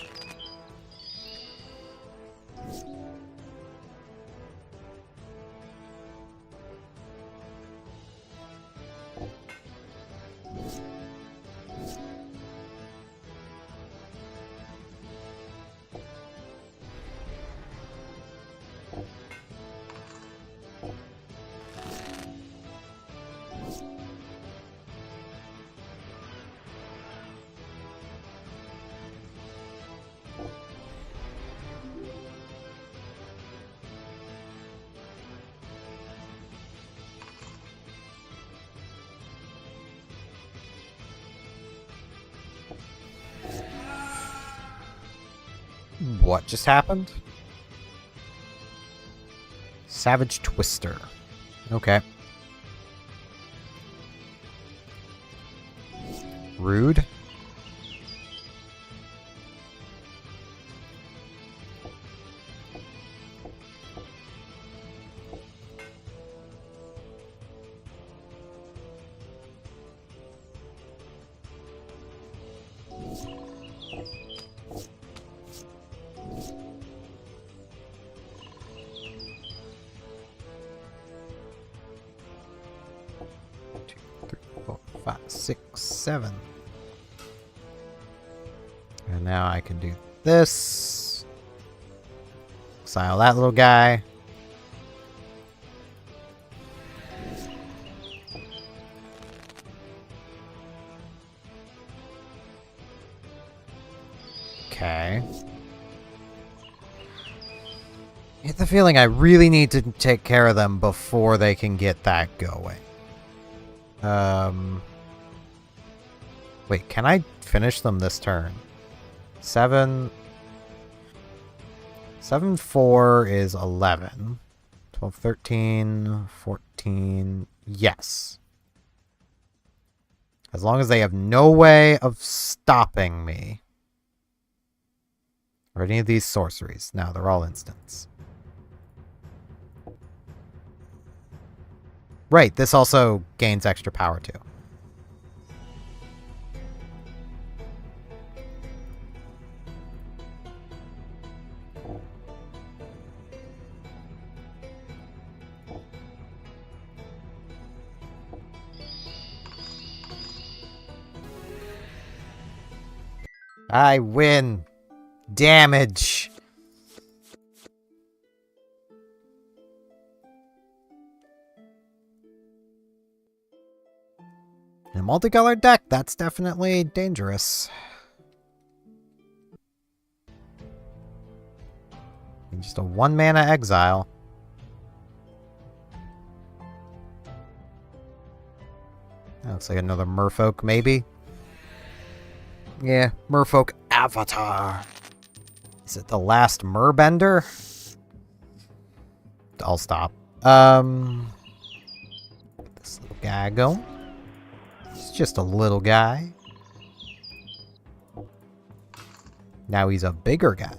What just happened? Savage Twister. Okay. Rude. Six, seven. And now I can do this. Exile that little guy. Okay. I get the feeling I really need to take care of them before they can get that going. Wait, can I finish them this turn? 7... 7, 4 is 11. 12, 13, 14... Yes. As long as they have no way of stopping me. Or any of these sorceries. No, they're all instants. Right, this also gains extra power too. I win. Damage. In a multicolored deck, that's definitely dangerous. And just a 1-mana exile. That looks like another merfolk, maybe. Yeah, merfolk avatar. Is it the last merbender? I'll stop. This little guy go. just a little guy. Now he's a bigger guy.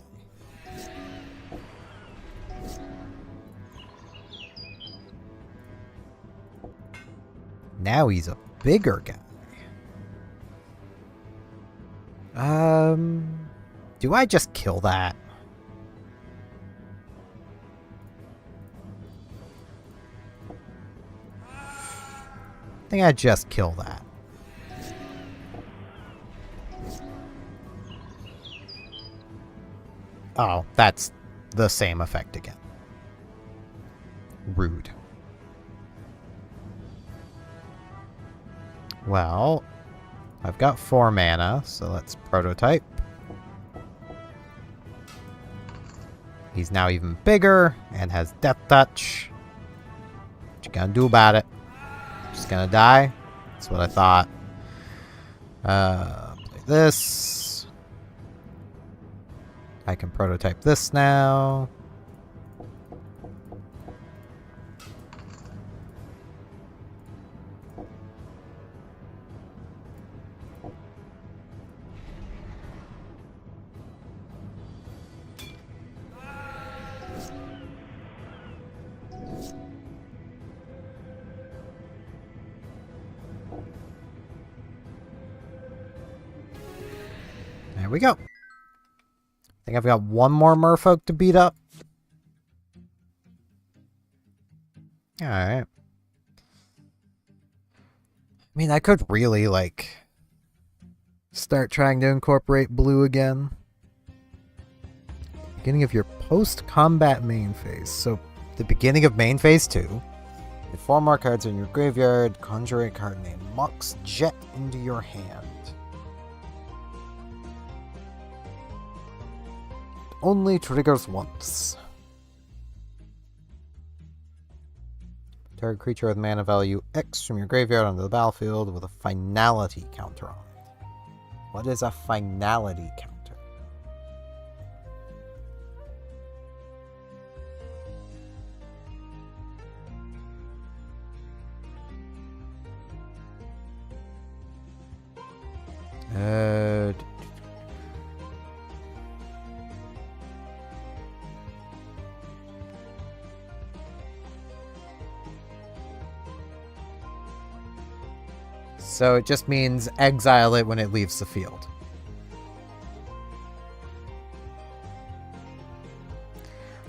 Now he's a bigger guy. Do I just kill that? I think I just kill that. Oh, that's the same effect again. Rude. Well, I've got 4 mana, so let's prototype. He's now even bigger and has Death Touch. What you gonna do about it? Just gonna die? That's what I thought. Play this. I can prototype this now. There we go. I think I've got one more merfolk to beat up. Alright. I mean, I could really, like, start trying to incorporate blue again. Beginning of your post-combat main phase. So, the beginning of main phase 2. With 4 more cards in your graveyard, conjure a card named Mox Jet into your hand. Only triggers once. Target creature with mana value X from your graveyard onto the battlefield with a finality counter on it. What is a finality counter? So it just means exile it when it leaves the field.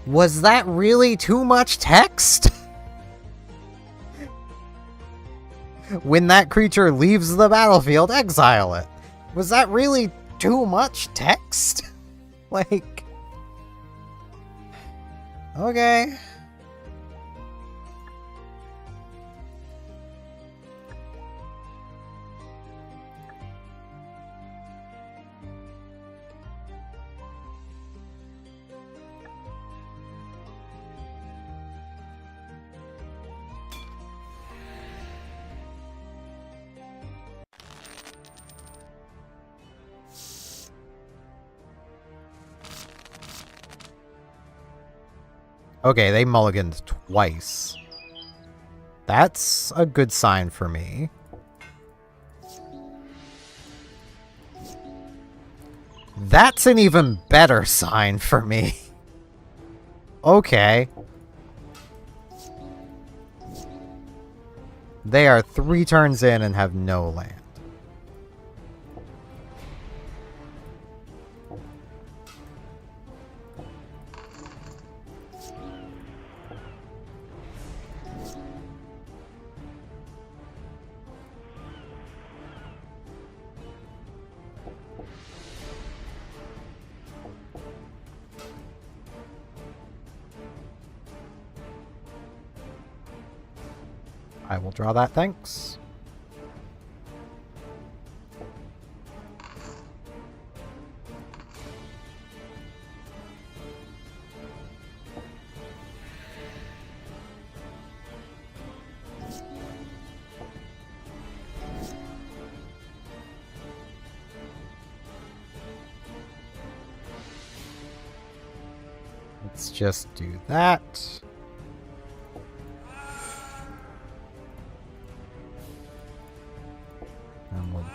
Was that really too much text? When that creature leaves the battlefield, exile it. Was that really too much text? Like... Okay. Okay, they mulliganed twice. That's a good sign for me. That's an even better sign for me. Okay. They are 3 turns in and have no land. I will draw that, thanks. Let's just do that.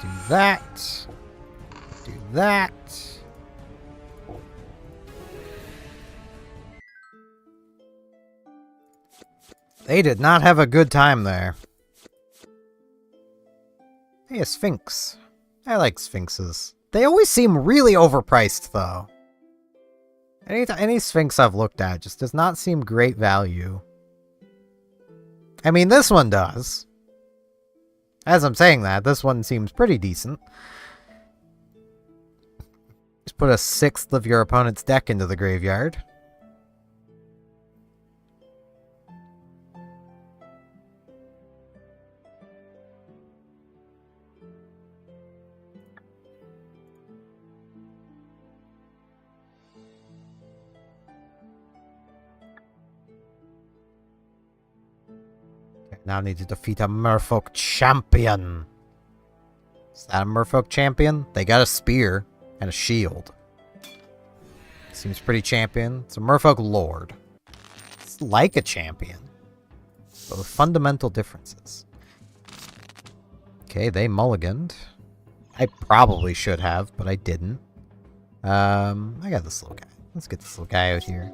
Do that. Do that. They did not have a good time there. Hey, a Sphinx. I like Sphinxes. They always seem really overpriced, though. Any Sphinx I've looked at just does not seem great value. I mean, this one does. As I'm saying that, this one seems pretty decent. Just put a sixth of your opponent's deck into the graveyard. Now I need to defeat a Merfolk champion. Is that a Merfolk champion? They got a spear and a shield. Seems pretty champion. It's a Merfolk lord. It's like a champion, but with fundamental differences. Okay, they mulliganed. I probably should have, but I didn't. I got this little guy. Let's get this little guy out here.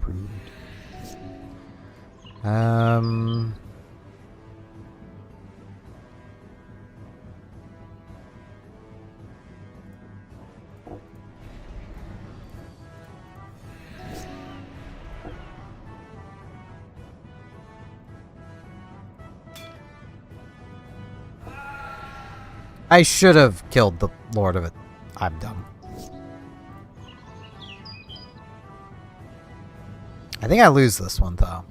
Rude. I should have killed the Lord of it. I'm dumb. I think I lose this one, though.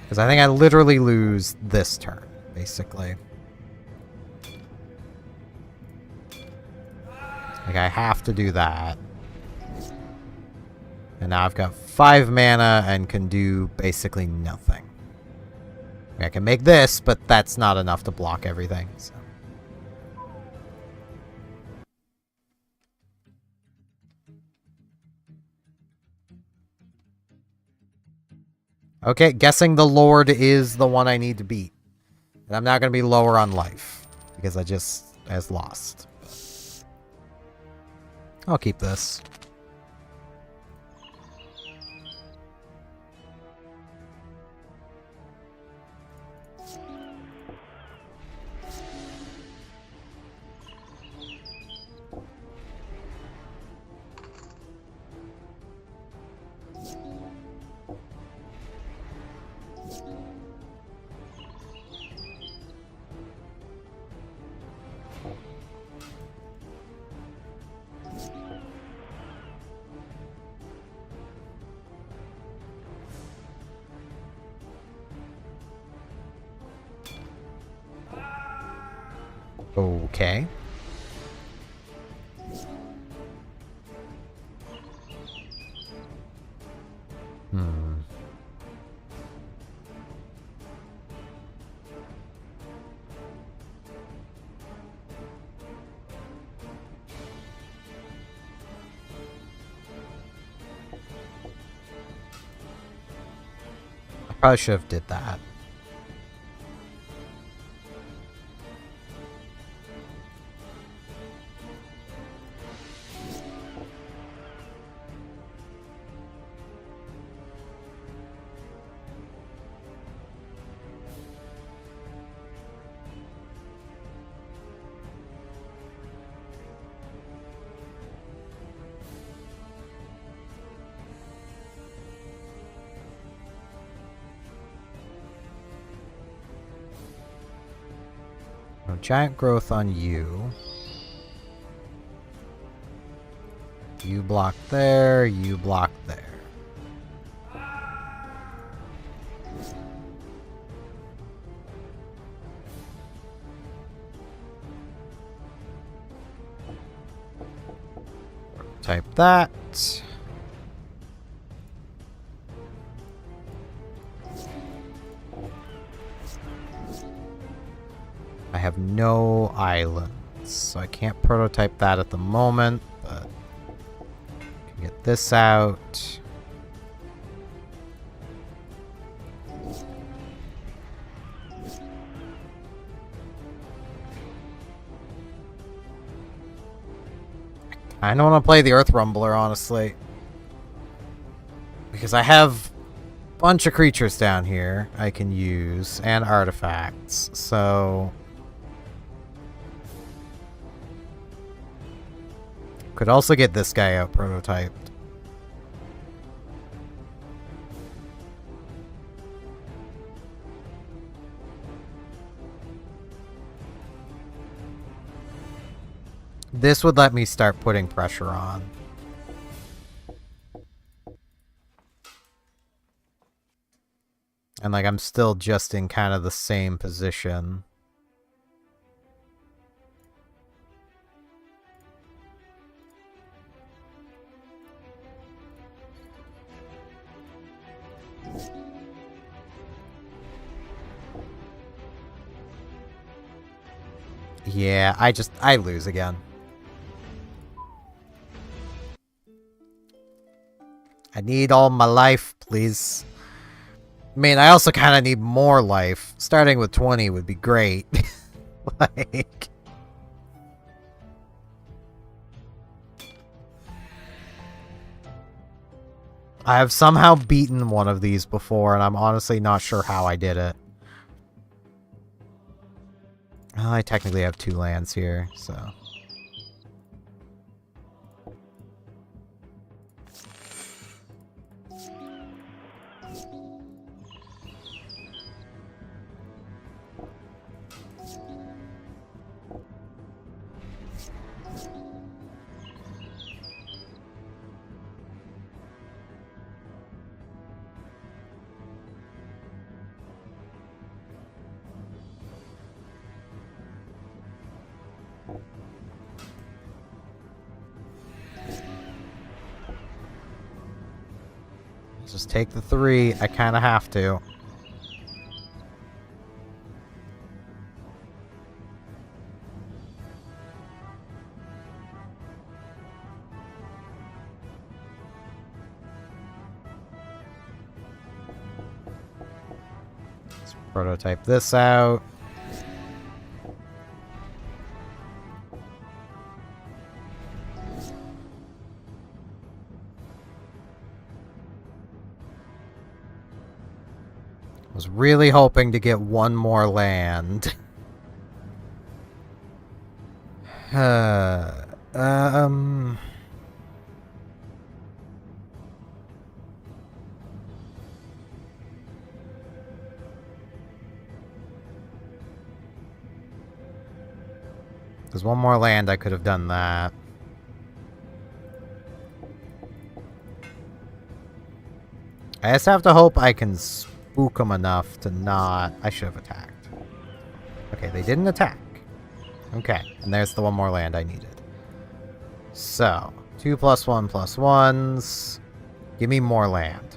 Because I think I literally lose this turn, basically. Like, I have to do that. And now I've got 5 mana and can do basically nothing. I can make this, but that's not enough to block everything. So. Okay, guessing the Lord is the one I need to beat. And I'm not going to be lower on life, because I just has lost. I'll keep this. Okay. I probably should have did that. Giant growth on you. You block there, you block there. Type that. I have no islands, so I can't prototype that at the moment, but I can get this out. I don't want to play the Earth Rumbler, honestly. Because I have a bunch of creatures down here I can use, and artifacts, so... Could also get this guy out prototyped. This would let me start putting pressure on. And like, I'm still just in kind of the same position. Yeah, I lose again. I need all my life, please. I mean, I also kind of need more life. Starting with 20 would be great. Like... I have somehow beaten one of these before, and I'm honestly not sure how I did it. I technically have 2 lands here, so... Just take the 3. I kind of have to. Let's prototype this out. Was really hoping to get one more land. There's one more land, I could have done that. I just have to hope I can spook them enough to not... I should have attacked. Okay, they didn't attack. Okay, and there's the one more land I needed. So, 2+1+1s. Give me more land.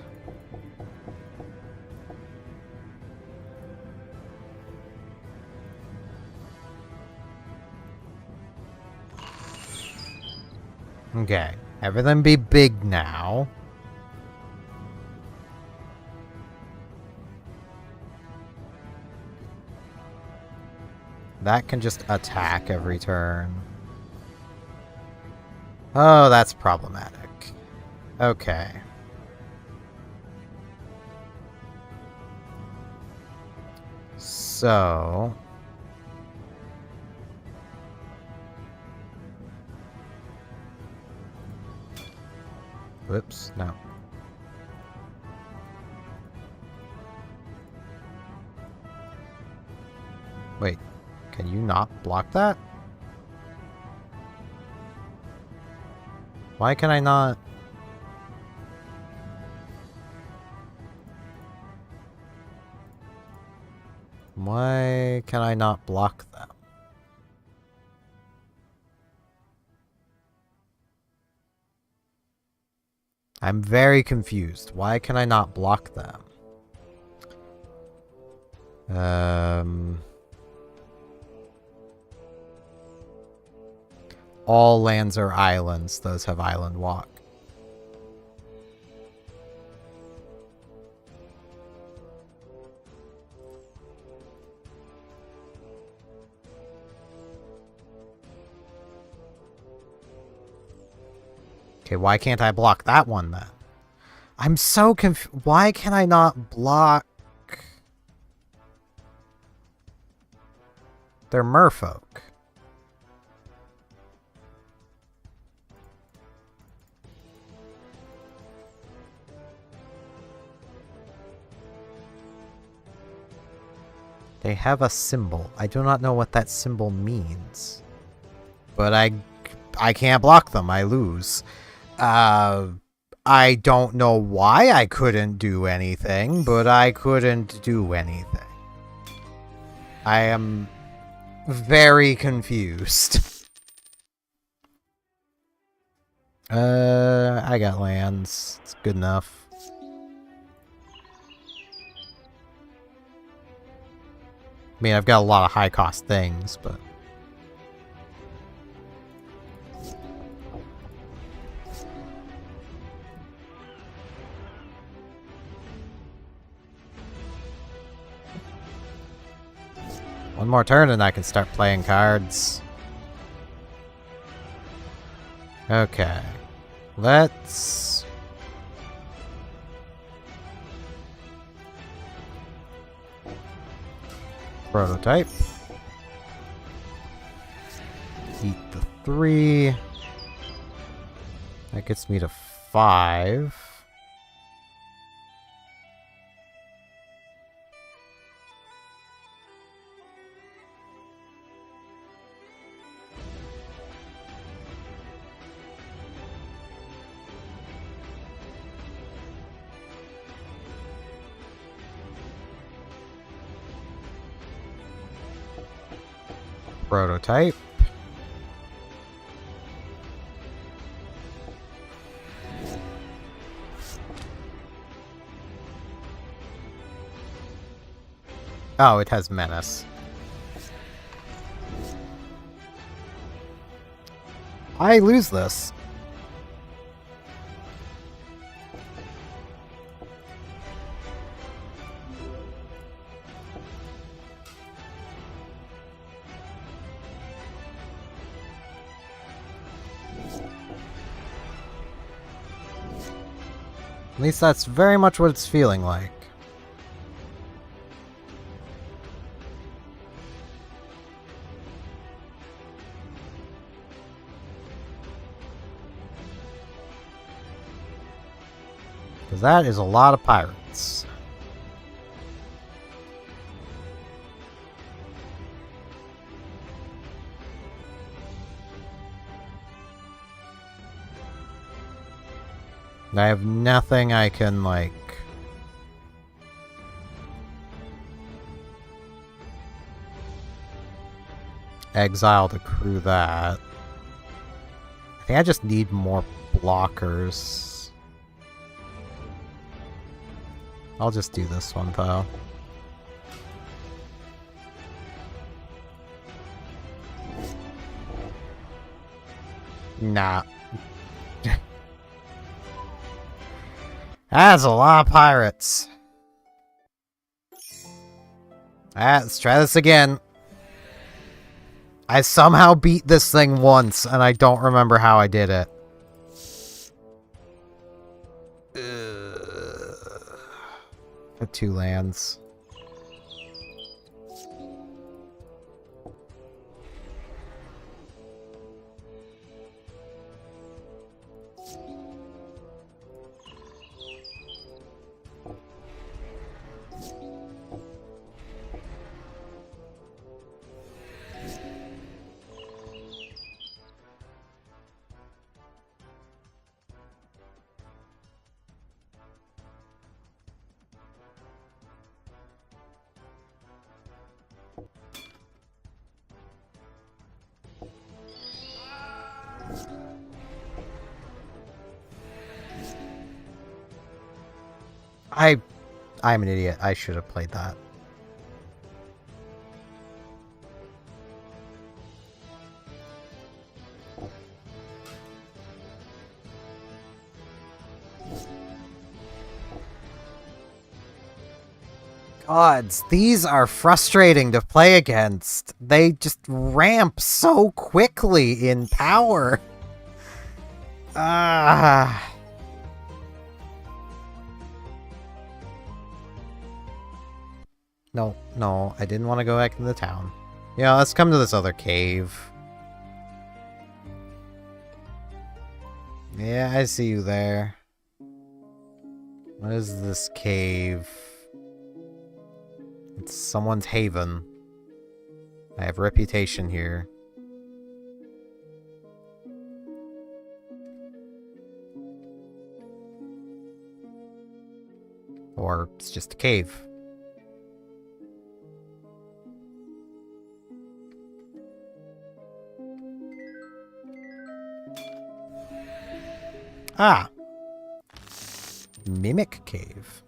Okay, everything be big now. That can just attack every turn. Oh, that's problematic. Okay. So... Whoops, no. Wait, can you not block that? Why can I not... Why can I not block them? I'm very confused. Why can I not block them? All lands are islands. Those have island walk. Okay, why can't I block that one then? I'm so confused. Why can I not block... They're merfolk. They have a symbol. I do not know what that symbol means. But I can't block them. I lose. I don't know why I couldn't do anything, but I couldn't do anything. I am very confused. I got lands. It's good enough. I mean, I've got a lot of high-cost things, but... One more turn and I can start playing cards. Okay. Let's... Prototype. Eat the 3. That gets me to 5. Prototype. Oh, it has menace. I lose this. At least that's very much what it's feeling like. Because that is a lot of pirates. I have nothing I can, like... exile to crew that. I think I just need more blockers. I'll just do this one, though. Nah. That's a lot of pirates. Alright, let's try this again. I somehow beat this thing once, and I don't remember how I did it. For 2 lands. I'm an idiot. I should have played that. Gods, these are frustrating to play against. They just ramp so quickly in power. Ah. No, I didn't want to go back into the town. Yeah, let's come to this other cave. Yeah, I see you there. What is this cave? It's someone's haven. I have reputation here. Or it's just a cave. Ah! Mimic Cave.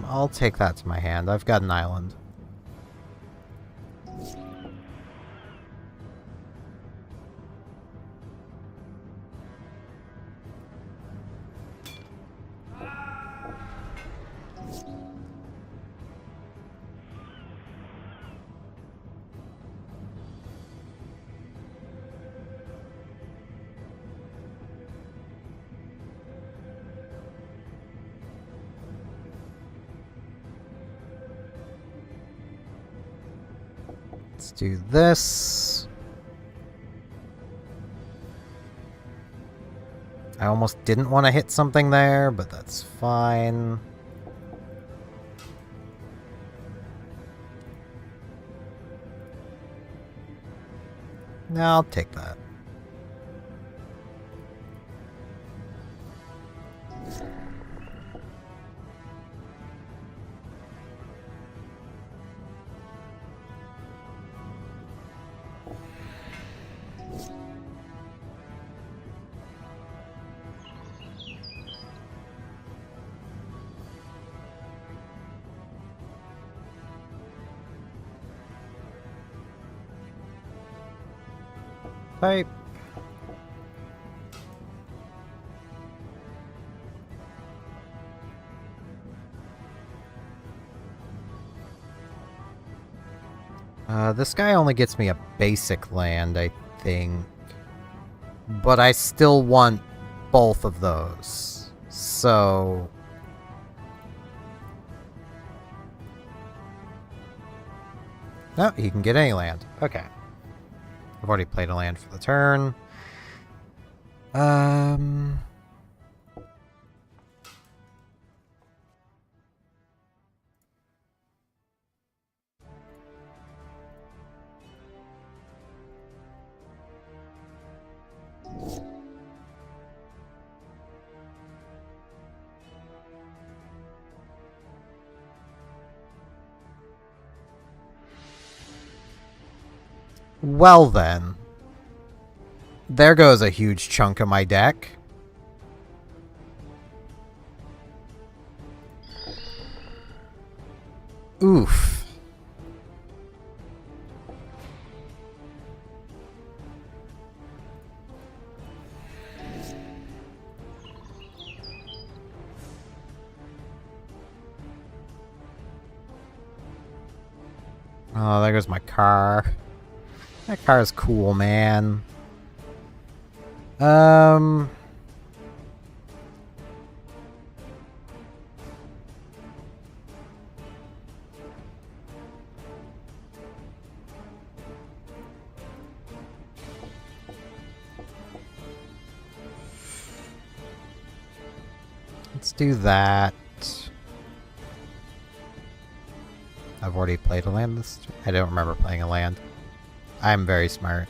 I'll take that to my hand. I've got an island. Let's do this. I almost didn't want to hit something there, but that's fine. No, I'll take that. Pipe. This guy only gets me a basic land, I think. But I still want both of those. So... no, he can get any land. Okay. I've already played a land for the turn. Well then. There goes a huge chunk of my deck. Oof. Oh, there goes my car. That car is cool, man. Let's do that. I've already played a land this... I don't remember playing a land. I'm very smart.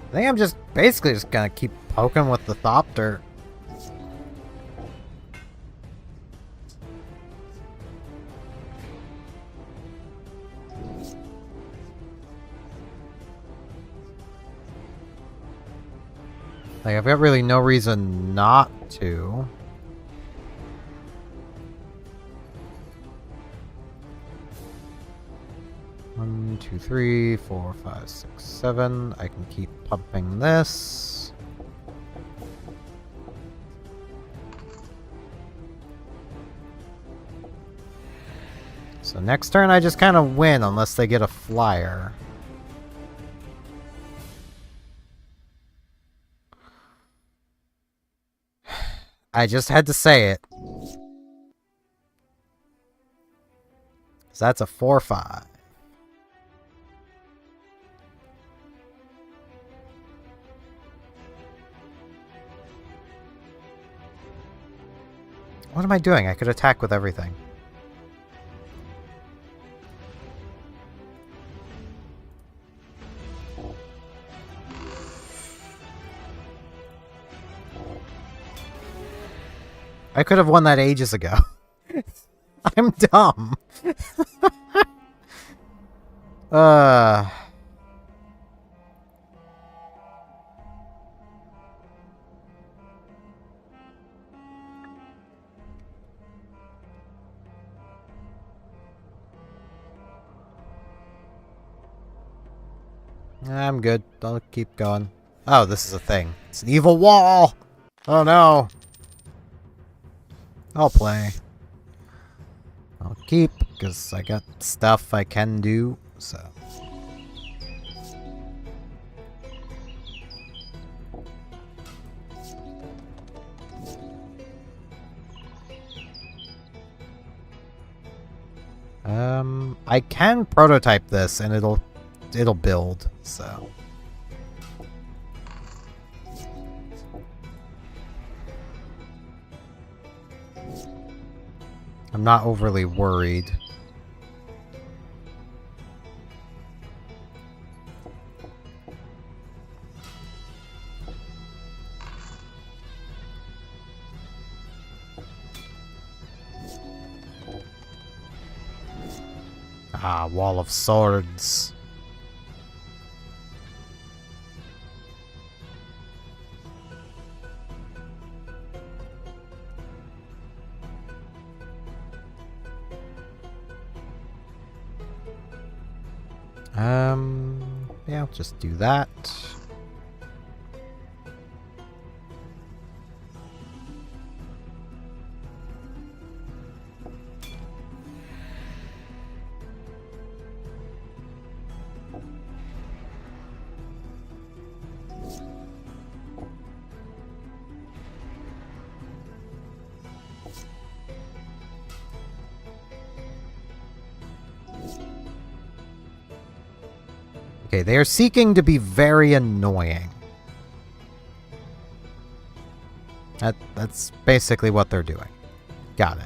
I think I'm just basically just gonna keep poking with the Thopter. Like, I've got really no reason not to. One, two, three, 4, 5, 6, 7. I can keep pumping this. So next turn I just kind of win unless they get a flyer. I just had to say it. So that's a 4-5. What am I doing? I could attack with everything. I could have won that ages ago. I'm dumb. I'm good. I'll keep going. Oh, this is a thing. It's an evil wall! Oh no! I'll play. I'll keep, because I got stuff I can do, so... I can prototype this, and it'll build, so... I'm not overly worried. Ah, Wall of Swords. Yeah, I'll just do that. Okay, they are seeking to be very annoying. That's basically what they're doing. Got it.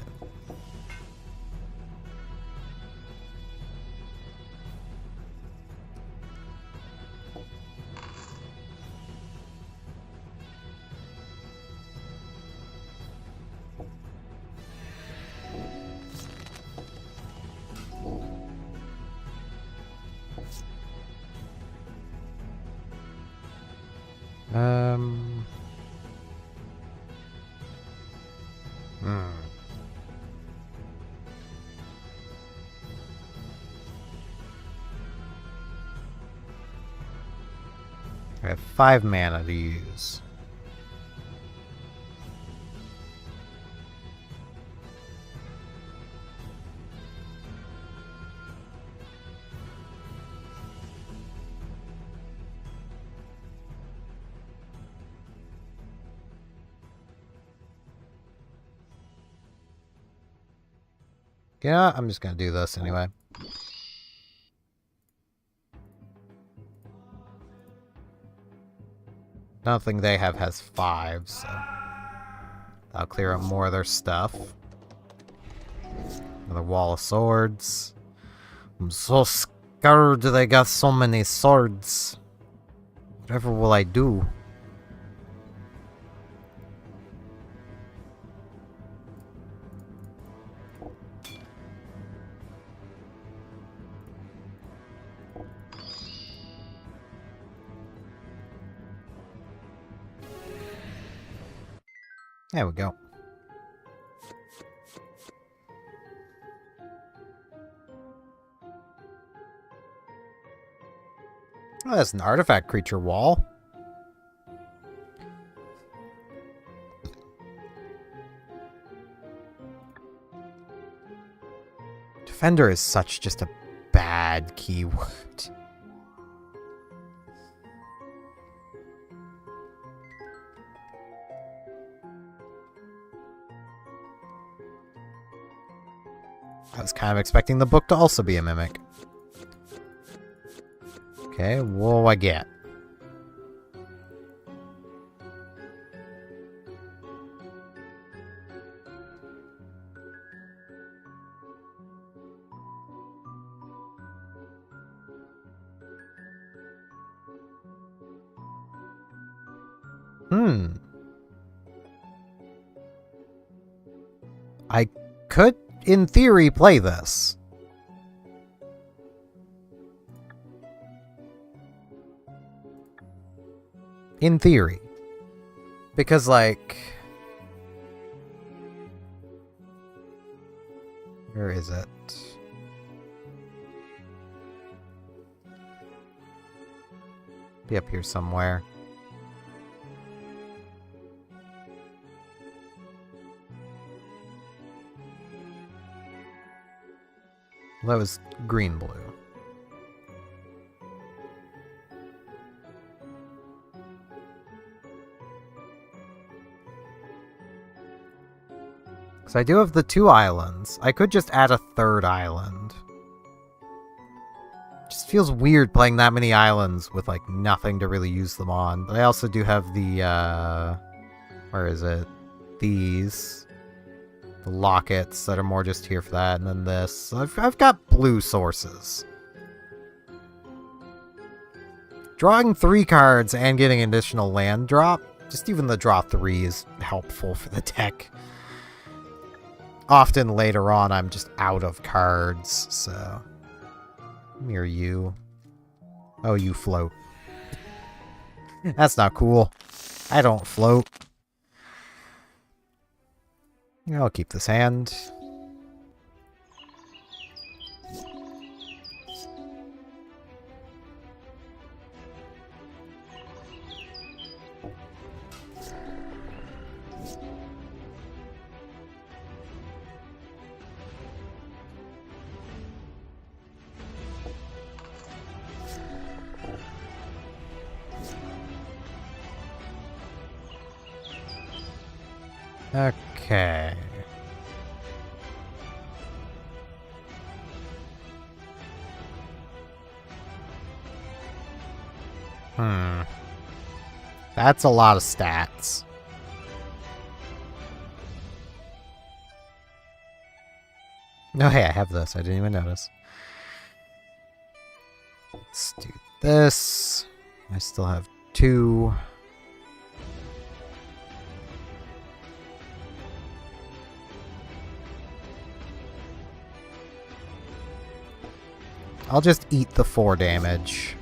I have 5 mana to use. Yeah, I'm just gonna do this anyway. Nothing they have has 5, so I'll clear up more of their stuff. Another wall of swords. I'm so scared they got so many swords. Whatever will I do? There we go. Oh, that's an artifact creature wall. Defender is such just a bad keyword. I was kind of expecting the book to also be a mimic. Okay, what do I get? I could, in theory, play this. In theory. Because, like... Where is it? Be up here somewhere. That was green-blue. Because I do have the 2 islands. I could just add a 3rd island. Just feels weird playing that many islands with, like, nothing to really use them on. But I also do have the, where is it? These. The lockets that are more just here for that, and then this. So I've got blue sources. Drawing 3 cards and getting an additional land drop, just even the draw 3 is helpful for the deck. Often later on, I'm just out of cards, so... Near you. Oh, you float. That's not cool. I don't float. I'll keep this hand. Okay. That's a lot of stats. Oh, hey, I have this. I didn't even notice. Let's do this. I still have 2. I'll just eat the 4 damage.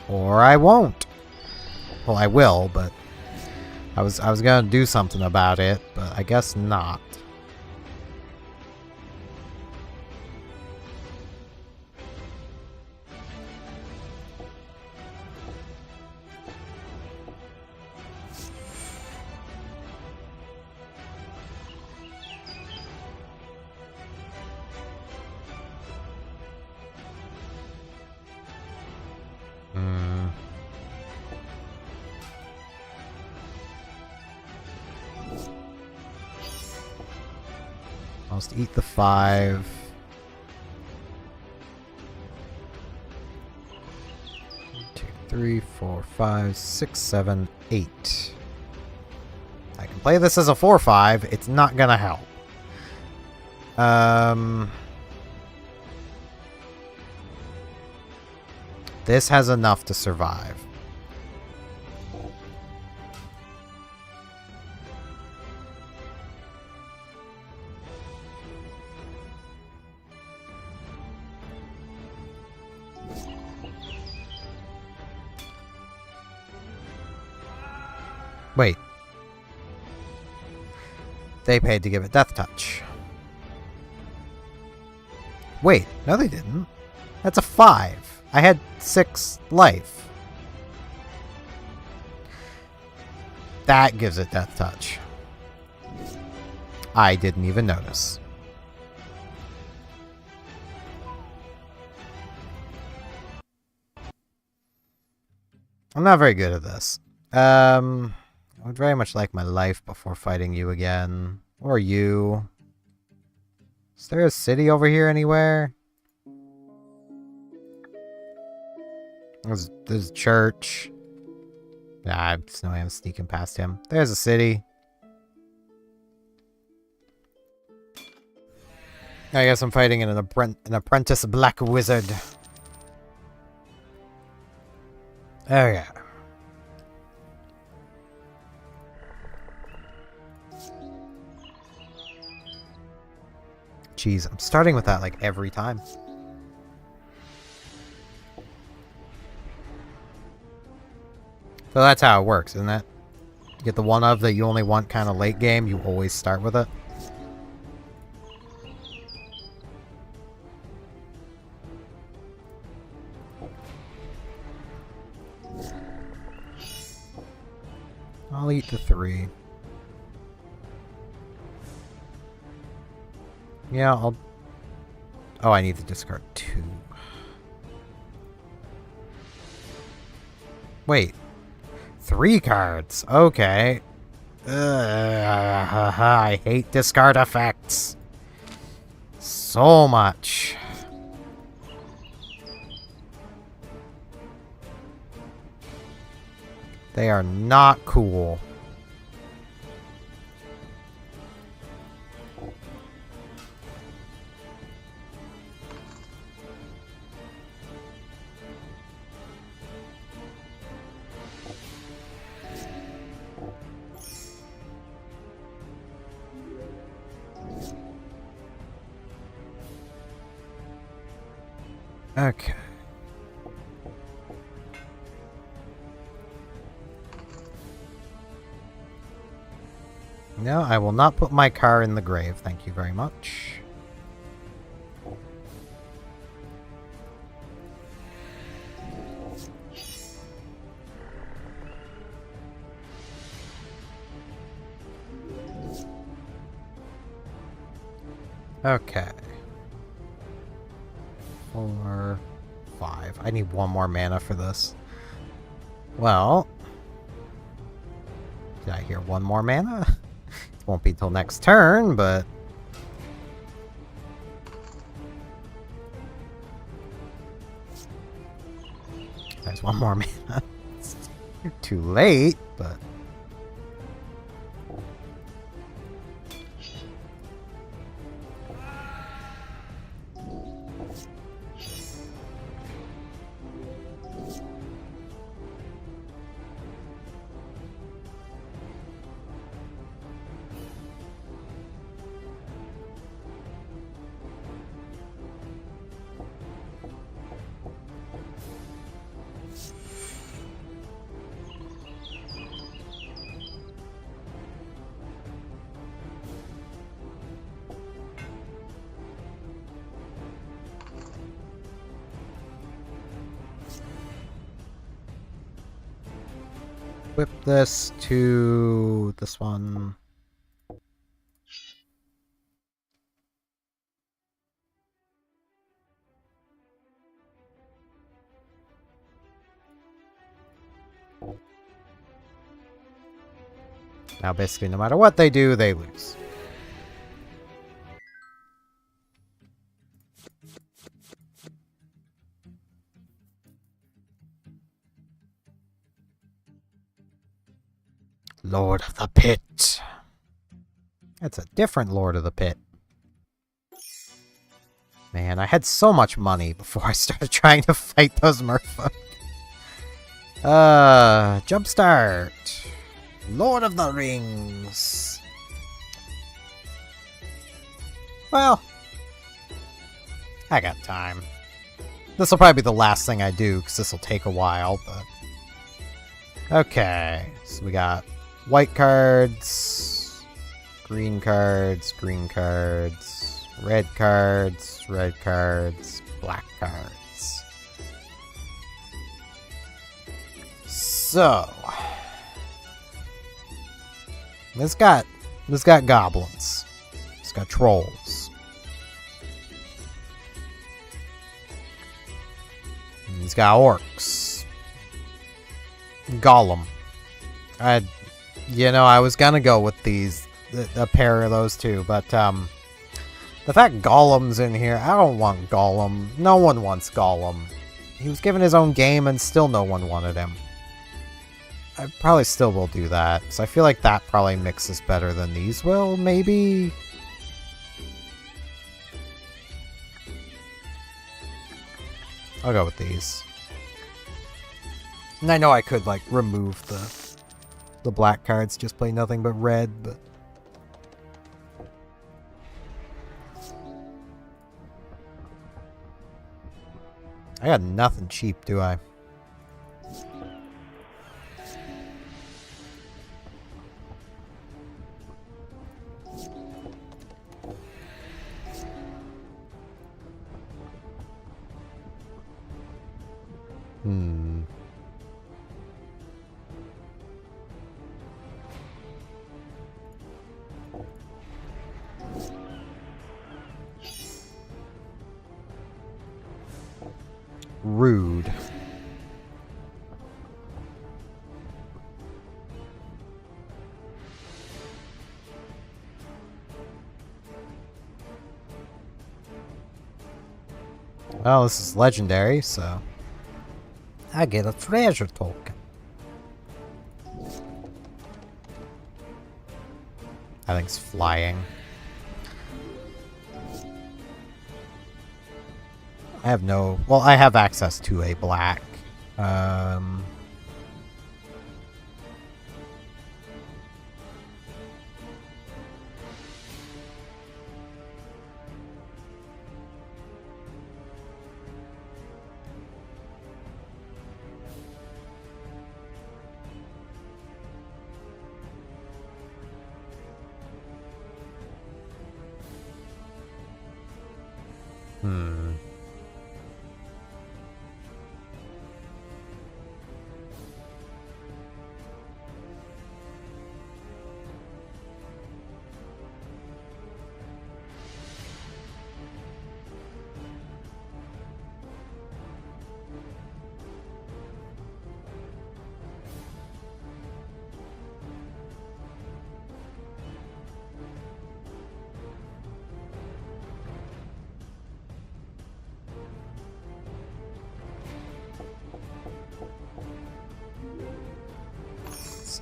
Or I won't. Well, I will, but I was gonna do something about it, but I guess not. I'll just eat the 5. Two, 3, 4, 5, 6, 7, 8. I can play this as a 4/5. It's not gonna help. This has enough to survive. Wait. They paid to give it Death Touch. Wait, no they didn't. That's a 5. I had 6 life. That gives it Death Touch. I didn't even notice. I'm not very good at this. I would very much like my life before fighting you again. Or you. Is there a city over here anywhere? There's a church. Nah, there's no way I'm sneaking past him. There's a city. I guess I'm fighting an apprentice black wizard. Oh yeah. Jeez, I'm starting with that like every time. So that's how it works, isn't it? You get the one of that you only want kind of late game, you always start with it. I'll eat the 3. Yeah, I'll... Oh, I need to discard 2. Wait. 3 cards. Okay. I hate discard effects. So much. They are not cool. Okay. No, I will not put my car in the grave. Thank you very much. Okay. 4, 5. I need 1 more mana for this. Well... Did I hear 1 more mana? It won't be till next turn, but... requires one more mana. It's too late, but... Whip this to this one. Now basically no matter what they do, they lose. Lord of the Pit. It's a different Lord of the Pit. Man, I had so much money before I started trying to fight those merfolk. Jumpstart. Lord of the Rings. Well, I got time. This will probably be the last thing I do, because this will take a while, but... Okay, so we got white cards, green cards, red cards, black cards. So... This got goblins. It's got trolls. And he's got orcs. Golem. I was gonna go with a pair of those two, but the fact Golem's in here, I don't want Golem. No one wants Golem. He was given his own game and still no one wanted him. I probably still will do that, because I feel like that probably mixes better than these will, maybe? I'll go with these. And I know I could, like, remove the black cards, just play nothing but red, but... I got nothing cheap, do I? Rude. Well, this is legendary, so I get a treasure token. I think it's flying. I have no... Well, I have access to a black.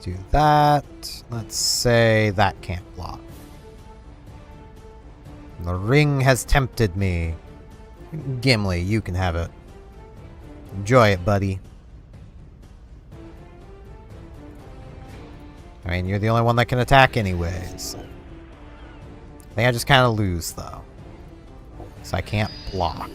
do that. Let's say that can't block. The ring has tempted me. Gimli, you can have it. Enjoy it, buddy. I mean, you're the only one that can attack anyways. I think I just kind of lose, though. So I can't block.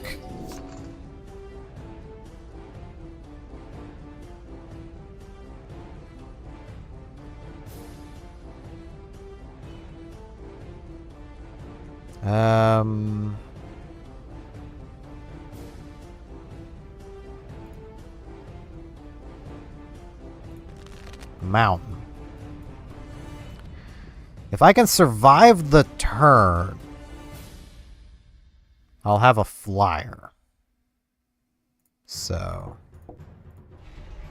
Mountain. If I can survive the turn, I'll have a flyer. So,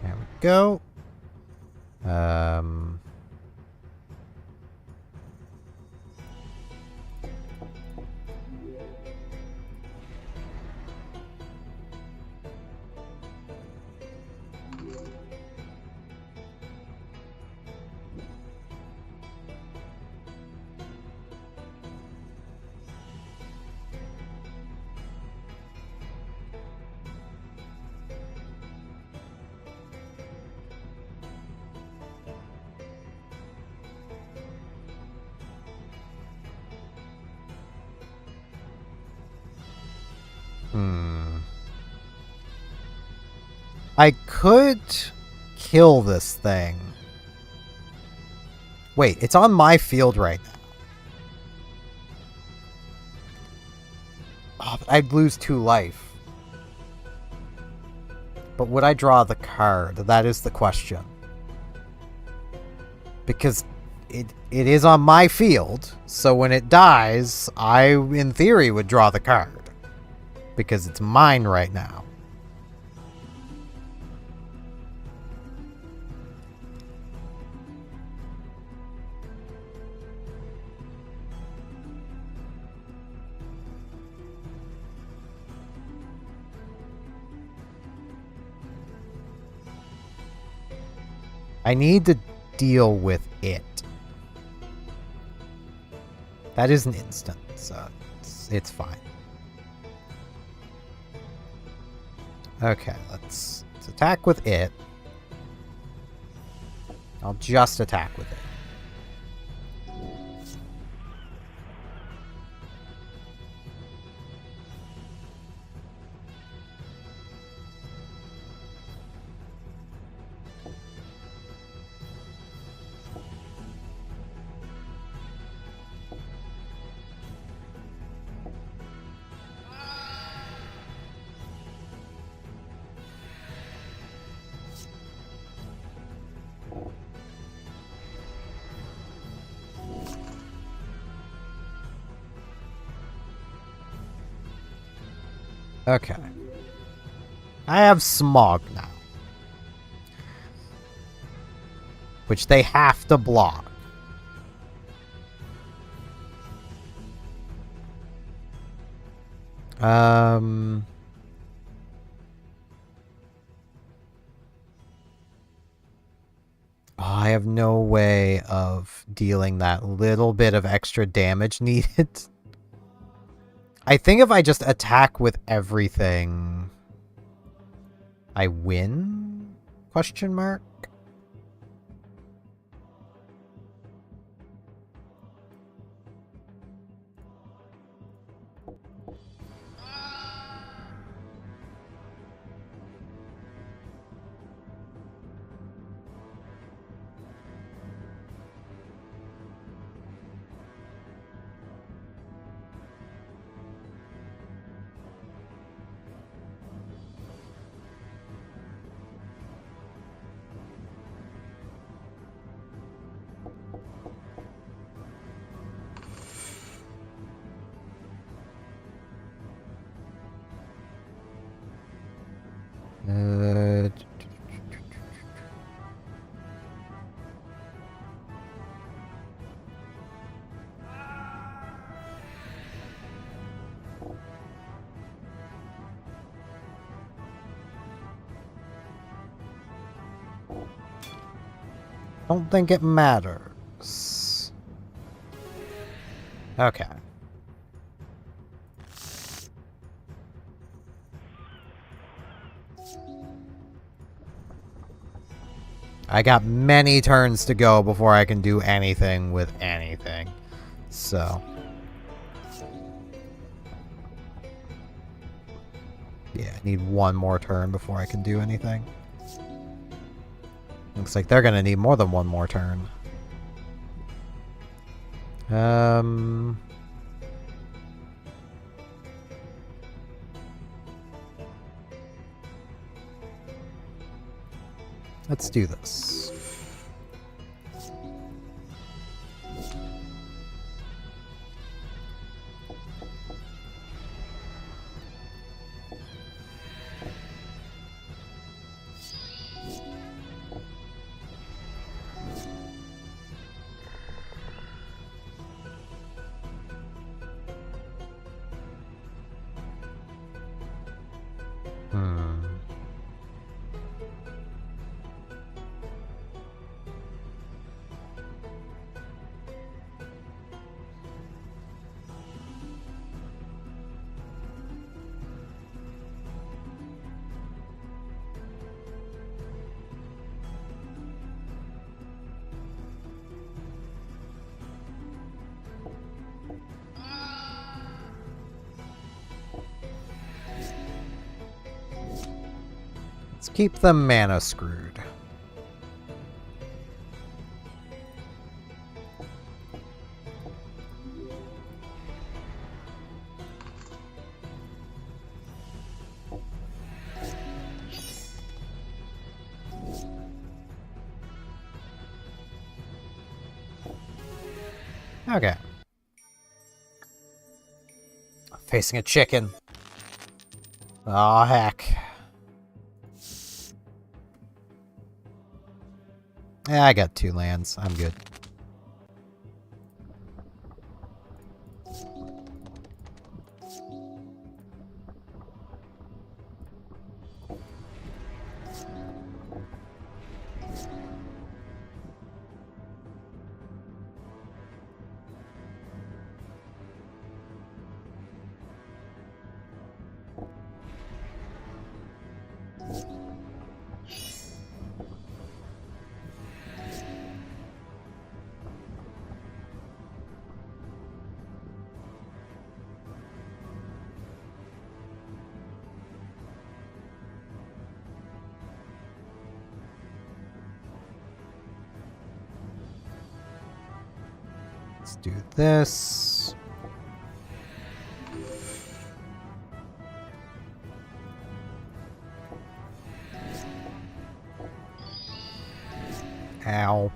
there we go. I could kill this thing. Wait, it's on my field right now. Oh, but I'd lose 2 life. But would I draw the card? That is the question. Because it is on my field, so when it dies, I, in theory, would draw the card. Because it's mine right now. I need to deal with it. That is an instant, so it's fine. Okay, let's attack with it. I'll just attack with it. Okay. I have Smog now. Which they have to block. I have no way of dealing that little bit of extra damage needed. I think if I just attack with everything, I win? Question mark? Don't think it matters. Okay. I got many turns to go before I can do anything with anything. So. Yeah, I need one more turn before I can do anything. Looks like they're gonna need more than one more turn. Let's do this. Let's keep the mana screwed. Okay. Facing a chicken. Aw, heck. Yeah, I got 2 lands. I'm good. Let's do this. Ow.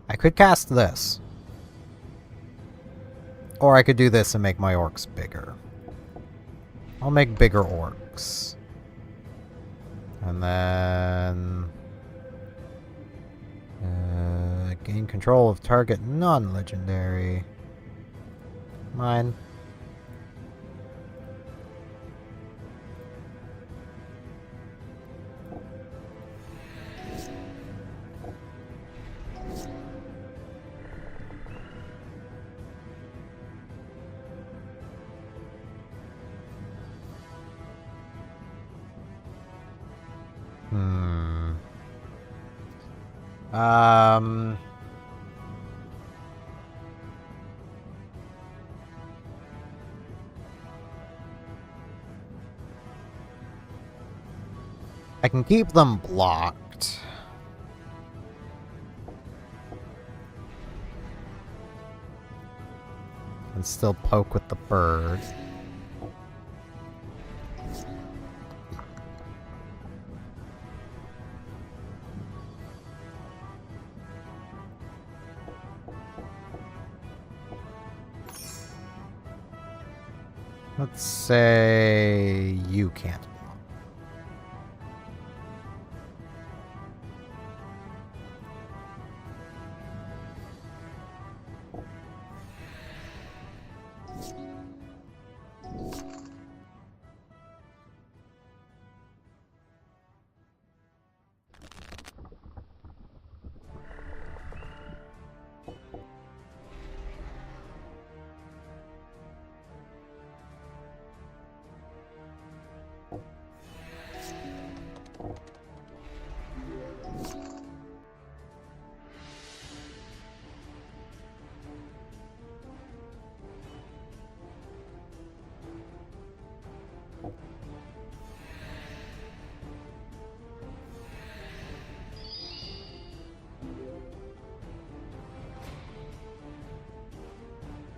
I could cast this. Or I could do this and make my orcs bigger. I'll make bigger orcs. And then... gain control of target non-legendary. Mine. I can keep them blocked. And still poke with the bird. Let's say you can't.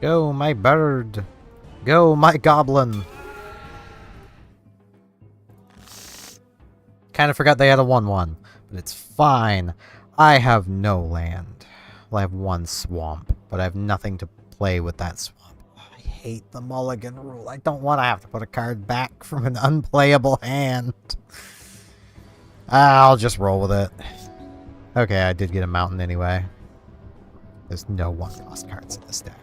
Go, my bird! Go, my goblin! Kind of forgot they had a 1/1, but it's fine. I have no land. Well, I have one swamp, but I have nothing to play with that swamp. I hate the mulligan rule. I don't want to have to put a card back from an unplayable hand. I'll just roll with it. Okay, I did get a mountain anyway. There's no one-cost cards in this deck.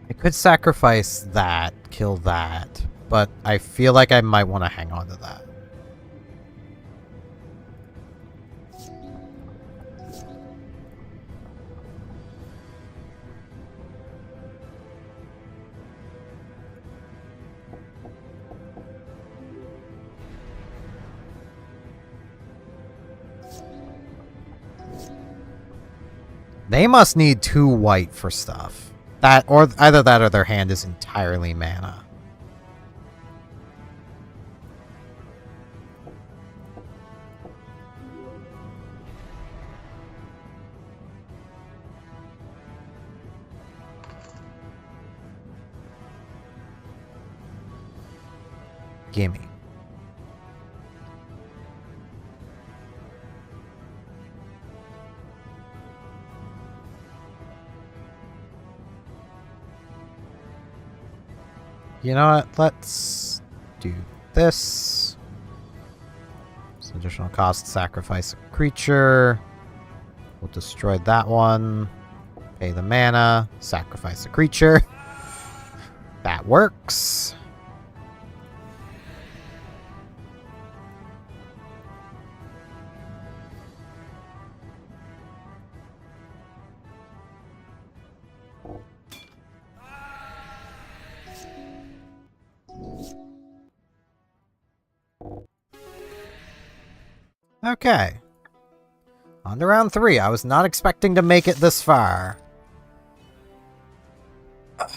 I could sacrifice that, kill that, but I feel like I might want to hang on to that. They must need 2 white for stuff. That, or either that or their hand is entirely mana. Gimme. You know what? Let's do this. Some additional cost, sacrifice a creature. We'll destroy that one. Pay the mana. Sacrifice a creature. That works. Okay. On to round 3. I was not expecting to make it this far. I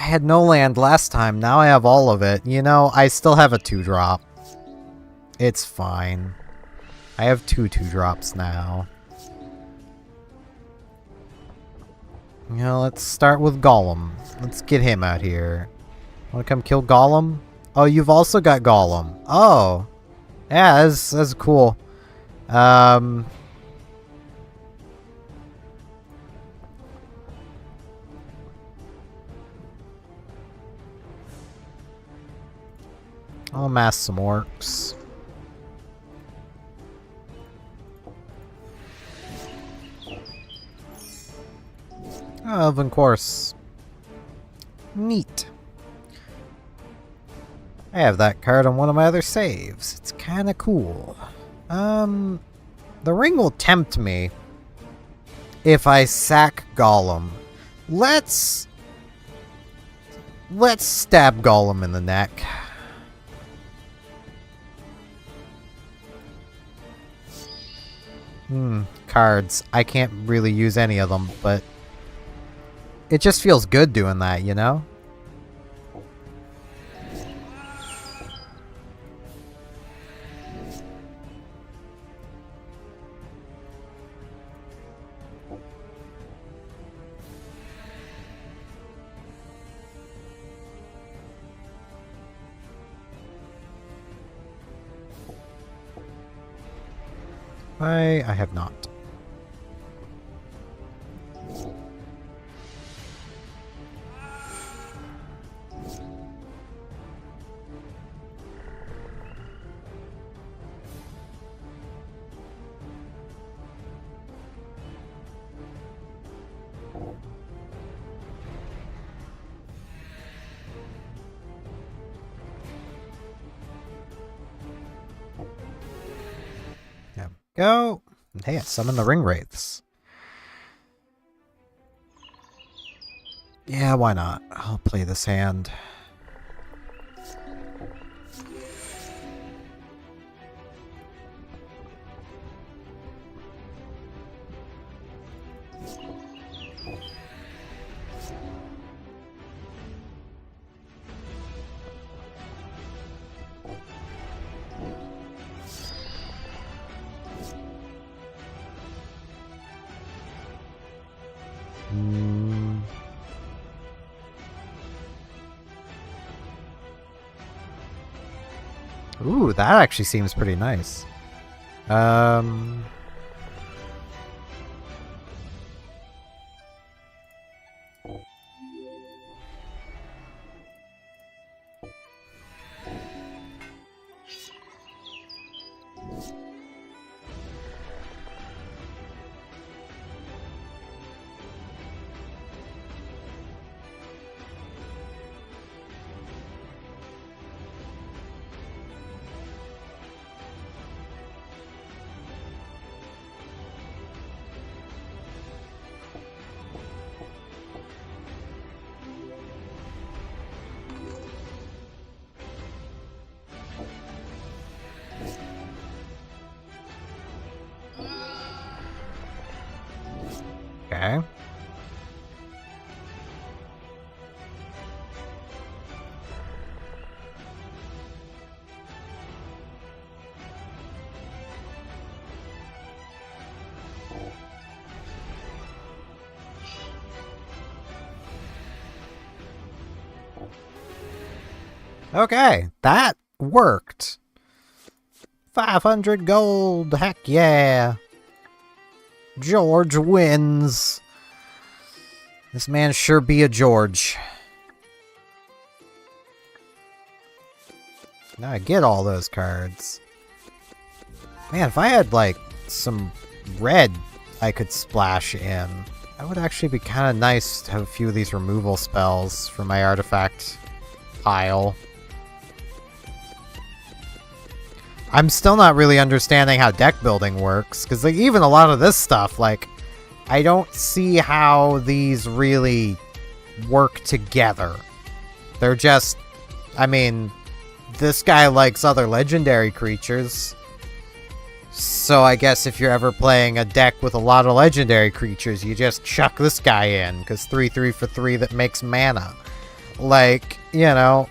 had no land last time. Now I have all of it. You know, I still have a 2-drop. It's fine. I have 2 2-drops now. You know, let's start with Golem. Let's get him out here. Want to come kill Golem? Oh, you've also got Golem. Oh. Yeah, that's cool. I'll amass some orcs. Of course. Neat. I have that card on one of my other saves. It's kind of cool. The ring will tempt me if I sack Golem. Let's stab Golem in the neck. Cards. I can't really use any of them, but it just feels good doing that, you know? I have not. Go. Hey, I summon the ring wraiths. Yeah, why not? I'll play this hand. Ooh, that actually seems pretty nice. Okay. Okay, that worked. 500 gold, heck yeah. George wins. This man sure be a George. Now I get all those cards. Man, if I had, like, some red I could splash in, that would actually be kind of nice to have a few of these removal spells for my artifact pile. I'm still not really understanding how deck building works, because like, even a lot of this stuff, like, I don't see how these really work together. They're just, I mean, this guy likes other legendary creatures, so I guess if you're ever playing a deck with a lot of legendary creatures, you just chuck this guy in, because 3/3 for 3 that makes mana. Like, you know.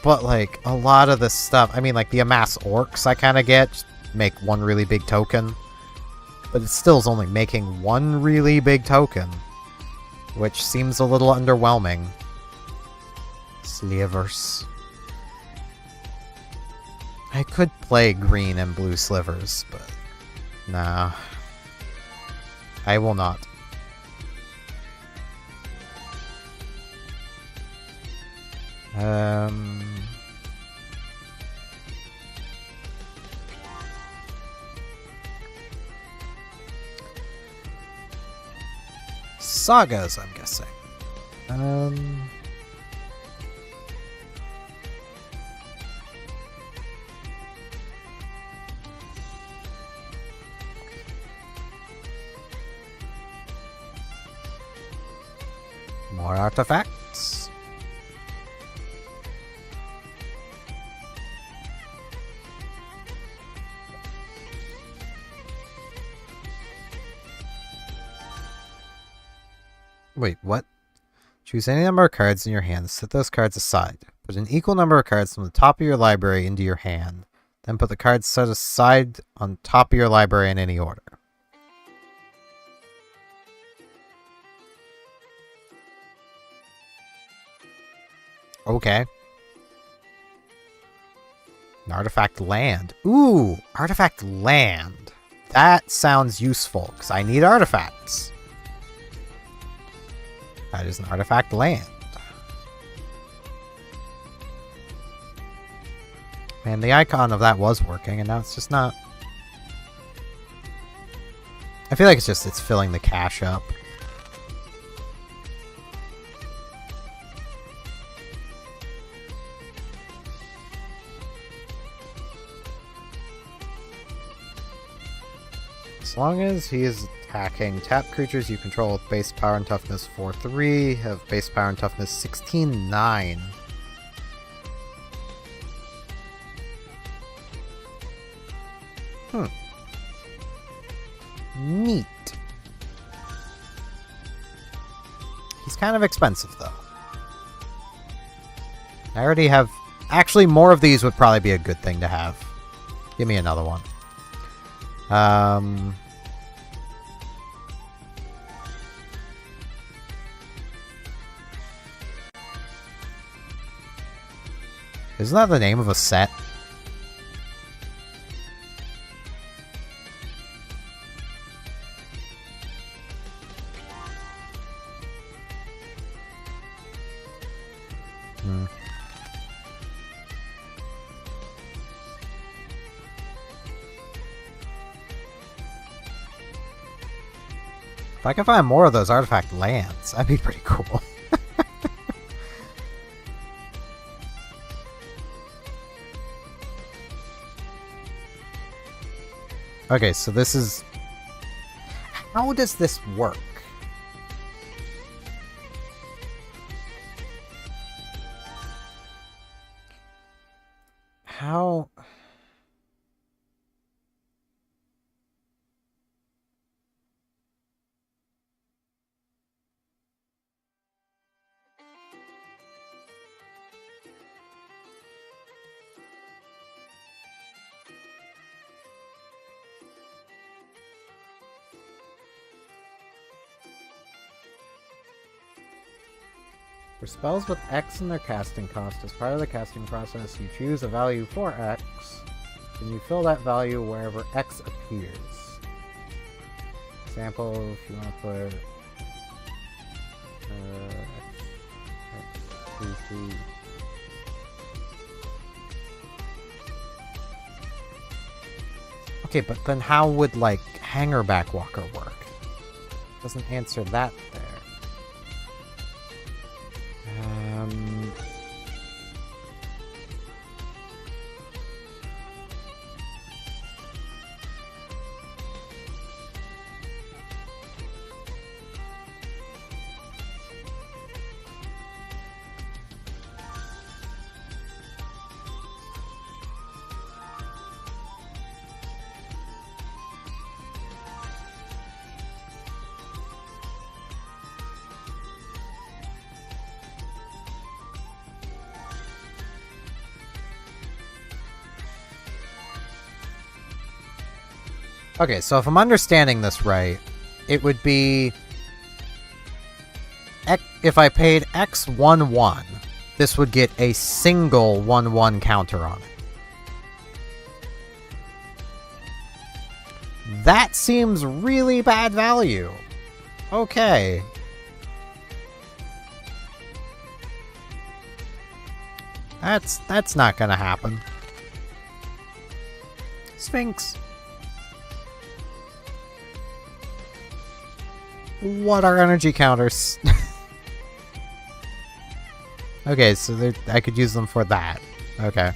But, like, a lot of this stuff, I mean, like, the amass orcs I kind of get, just make one really big token. But it still is only making one really big token, which seems a little underwhelming. Slivers. I could play green and blue slivers, but nah. I will not. Sagas, I'm guessing. More artifacts. Wait, what? Choose any number of cards in your hand. Set those cards aside. Put an equal number of cards from the top of your library into your hand. Then put the cards set aside on top of your library in any order. Okay. An artifact land. Ooh, artifact land. That sounds useful, because I need artifacts. That is an artifact land. Man, the icon of that was working, and now it's just not. I feel like it's filling the cache up. As long as he is attacking, tap creatures you control with base power and toughness 4-3 have base power and toughness 16-9. Neat. He's kind of expensive, though. I already have... Actually, more of these would probably be a good thing to have. Give me another one. Isn't that the name of a set? If I can find more of those artifact lands, that'd be pretty cool. Okay, so this is... How does this work? How... For spells with X in their casting cost, as part of the casting process, you choose a value for X, and you fill that value wherever X appears. Example, if you want to put X, 3, 3. Okay, but then how would, like, Hanger Backwalker work? Doesn't answer that there. Okay, so if I'm understanding this right, it would be... If I paid X11, this would get a single 1/1 counter on it. That seems really bad value. Okay. That's not gonna happen. Sphinx. What are energy counters? Okay, so I could use them for that. Okay.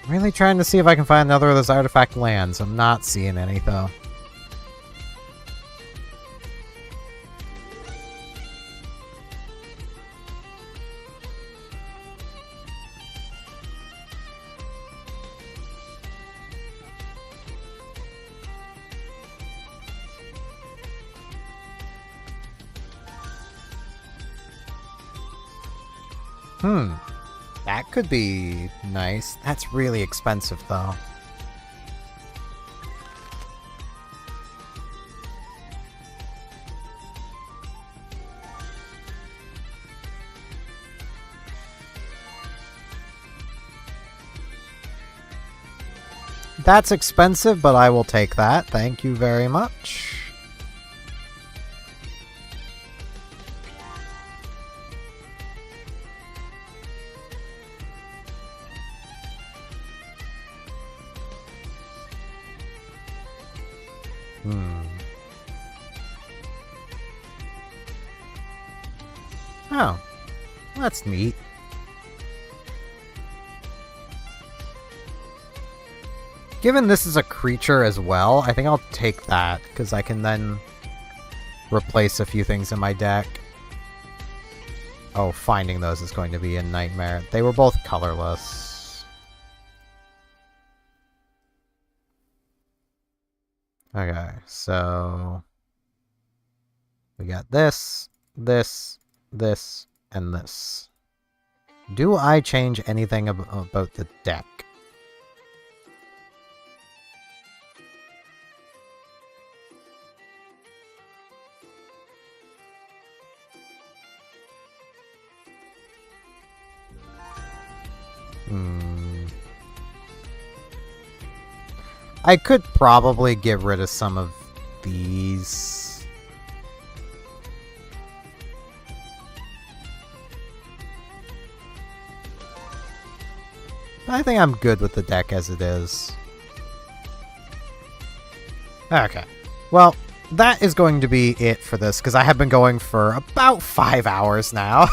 Really trying to see if I can find another of those artifact lands. I'm not seeing any, though. That could be nice. That's really expensive, though. That's expensive, but I will take that. Thank you very much. Oh, that's neat. Given this is a creature as well, I think I'll take that, because I can then replace a few things in my deck. Oh, finding those is going to be a nightmare. They were both colorless. Okay, so we got this, this, this, and this. Do I change anything about the deck? I could probably get rid of some of these. I think I'm good with the deck as it is. Okay. Well, that is going to be it for this, because I have been going for about 5 hours now.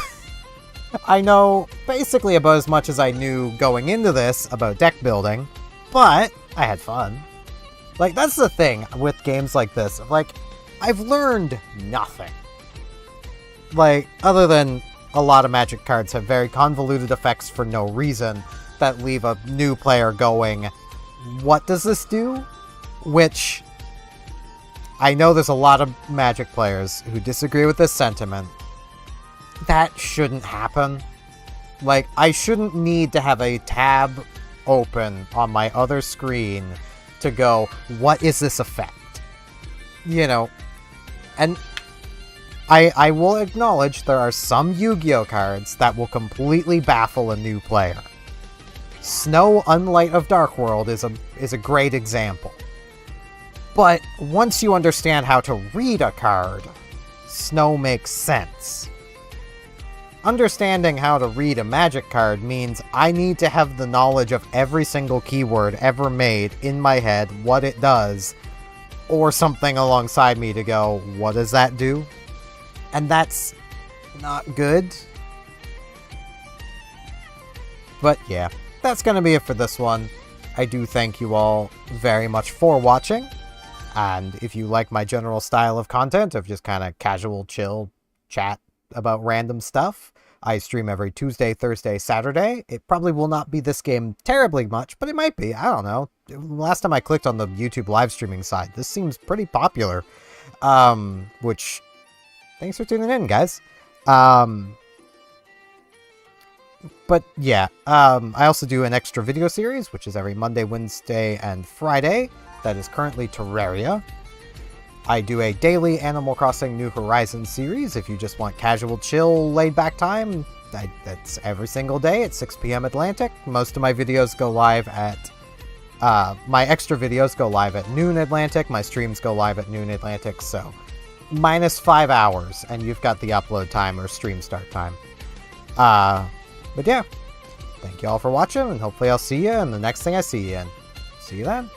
I know basically about as much as I knew going into this about deck building, but I had fun. Like, that's the thing with games like this. Like, I've learned nothing. Like, other than a lot of Magic cards have very convoluted effects for no reason that leave a new player going, what does this do? Which, I know there's a lot of Magic players who disagree with this sentiment. That shouldn't happen. Like, I shouldn't need to have a tab open on my other screen to go, what is this effect? You know, and I will acknowledge there are some Yu-Gi-Oh cards that will completely baffle a new player. Snow Unlight of Dark World is a great example. But once you understand how to read a card, Snow makes sense. Understanding how to read a Magic card means I need to have the knowledge of every single keyword ever made in my head, what it does, or something alongside me to go, what does that do? And that's not good. But yeah, that's going to be it for this one. I do thank you all very much for watching. And if you like my general style of content of just kind of casual, chill chat about random stuff, I stream every Tuesday, Thursday, Saturday. It probably will not be this game terribly much, but it might be. I don't know. Last time I clicked on the YouTube live streaming side, this seems pretty popular. Which, thanks for tuning in, guys. But yeah, I also do an extra video series, which is every Monday, Wednesday, and Friday. That is currently Terraria. I do a daily Animal Crossing New Horizons series. If you just want casual, chill, laid-back time, that's every single day at 6 p.m. Atlantic. Most of my videos go live at... my extra videos go live at noon Atlantic. My streams go live at noon Atlantic, so... -5 hours, and you've got the upload time or stream start time. But yeah, thank you all for watching, and hopefully I'll see you in the next thing I see you in. See you then.